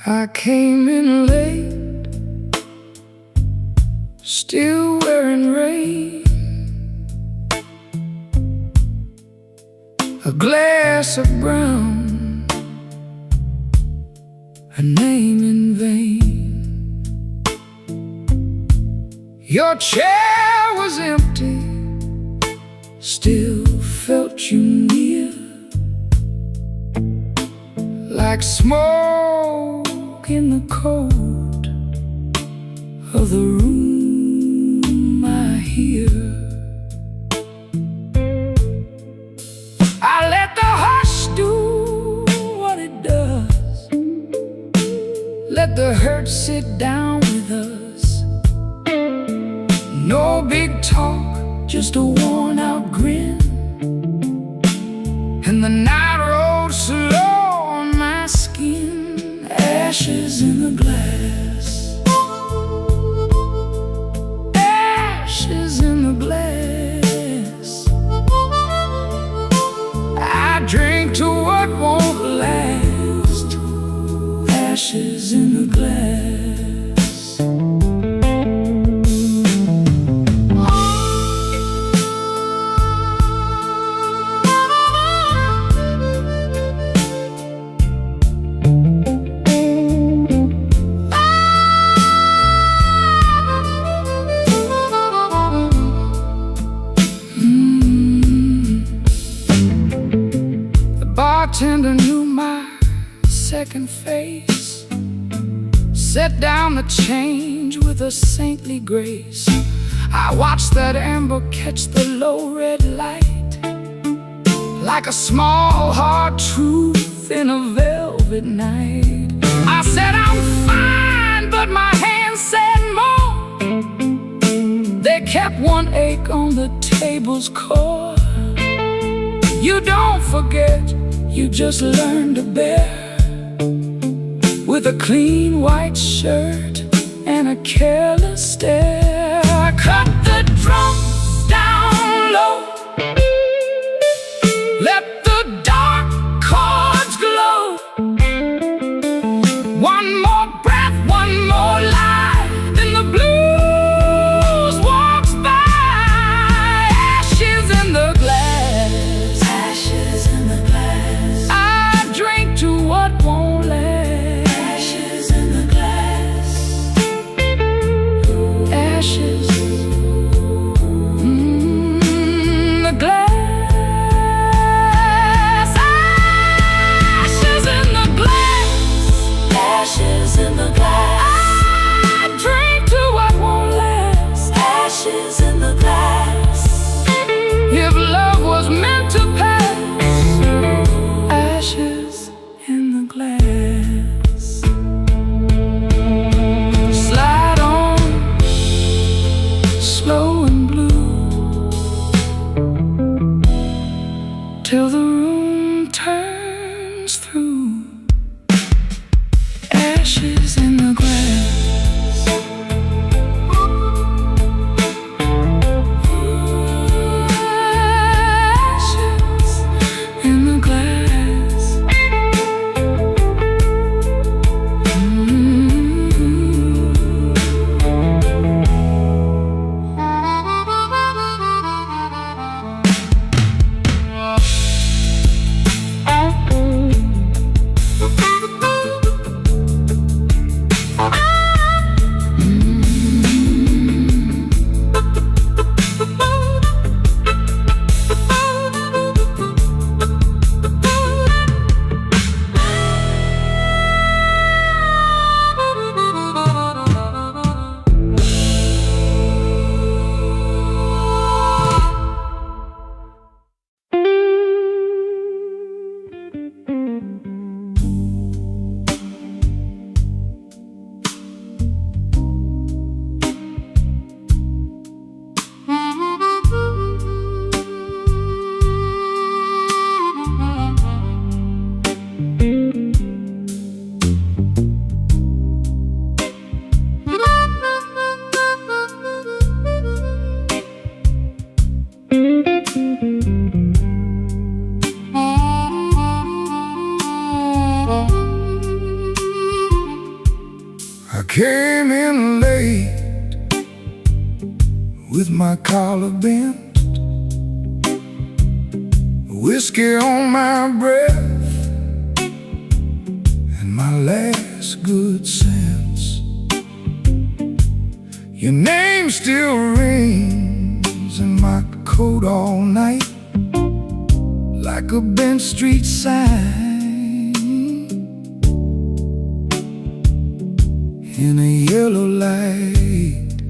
I came in late, still wearing rain. A glass of brown, a name in vain. Your chair was empty, still felt you near. Like smoke in the cold of the room I hear. I let the hush do what it does, let the hurt sit down with us. No big talk, just a worn out grin. And the night rolled slow on my skin, ashes in the glass, ashes in the glass. I drink to what won't last, ashes in the glass. second face, set down the change with a saintly grace. I watched that amber catch the low red light, like a small hard truth in a velvet night. I said I'm fine, but my hands said more. They kept one ache on the table's core. You don't forget, you just learn to bear, with a clean white shirt and a careless stare. Cut the drums down low, let the dark chords glow. One more breath, one more life, then the blues walks by. Ashes in the glass, ashes in the glass. I drink to what won't last. Ashes in the glass, ashes. If love was meant to pass, ashes in the glass. Slide on, slow and blue, till the room turns through. Ashes in the glass. I came in late with my collar bent, whiskey on my breath, and my last good sense. Your name still rings in my coat all night, like a Bench Street sign in a yellow light.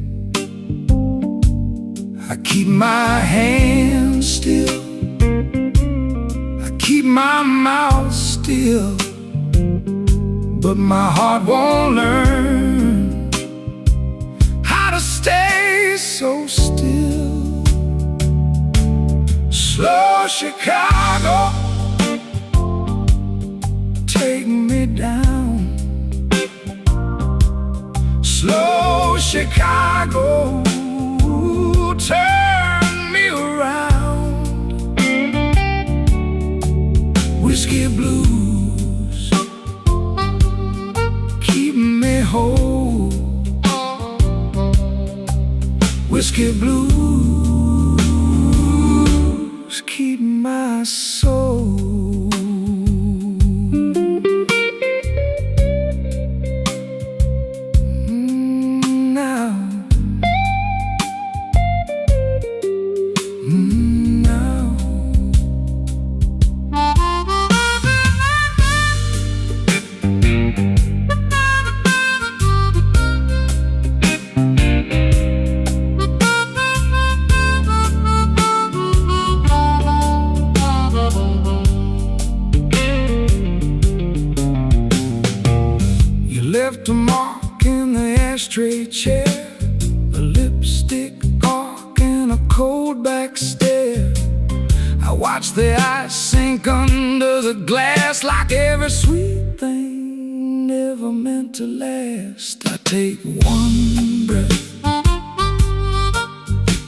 I keep my hands still, I keep my mouth still, but my heart won't learn how to stay so still. Slow Chicago, take me down. Slow Chicago, turn me around. Whiskey blues, keep me whole. Whiskey blues, keep my soul. left a mark in the ashtray chair, a lipstick arc and a cold back stare. I watch the ice sink under the glass like every sweet thing never meant to last. I take one breath,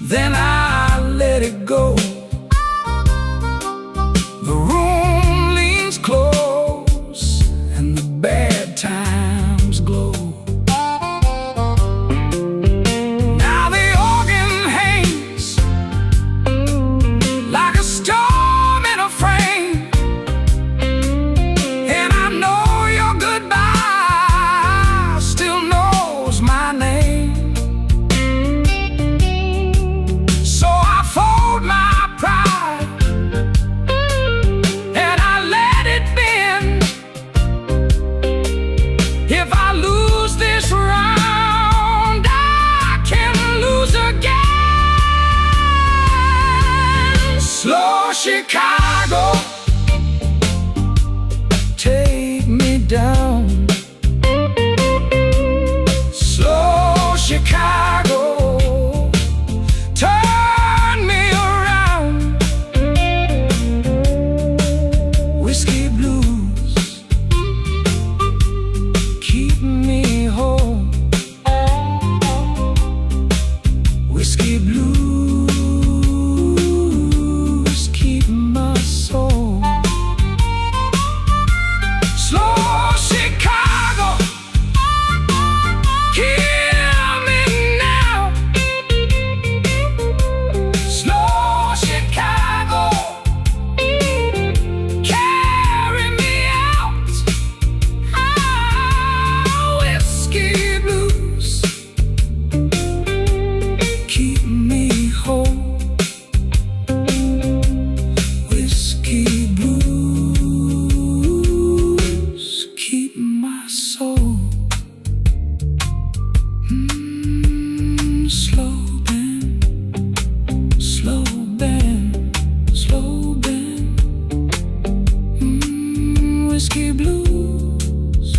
then I let it go. The room leans close and the bad times glow. Now the organ hangs like a storm in a frame, and I know your goodbye still knows my name. So I fold my pride and I let it bend. If I lose this round, I can lose again. Slow Chicago, take me down. Slow Chicago, turn me around. Whiskey blues, keep me home. Whiskey blues, keep my soul. Slow Chicago, kill me now. Slow Chicago, carry me out. Ah, whiskey blues, keep me whole. Whiskey blues, keep my soul. Slow bend, slow bend, slow bend. Whiskey blues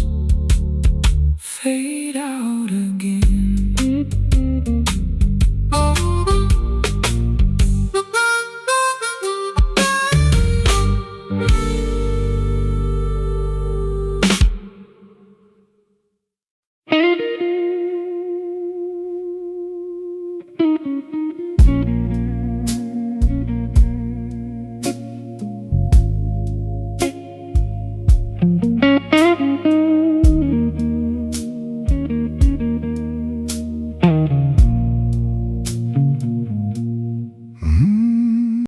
fade out again.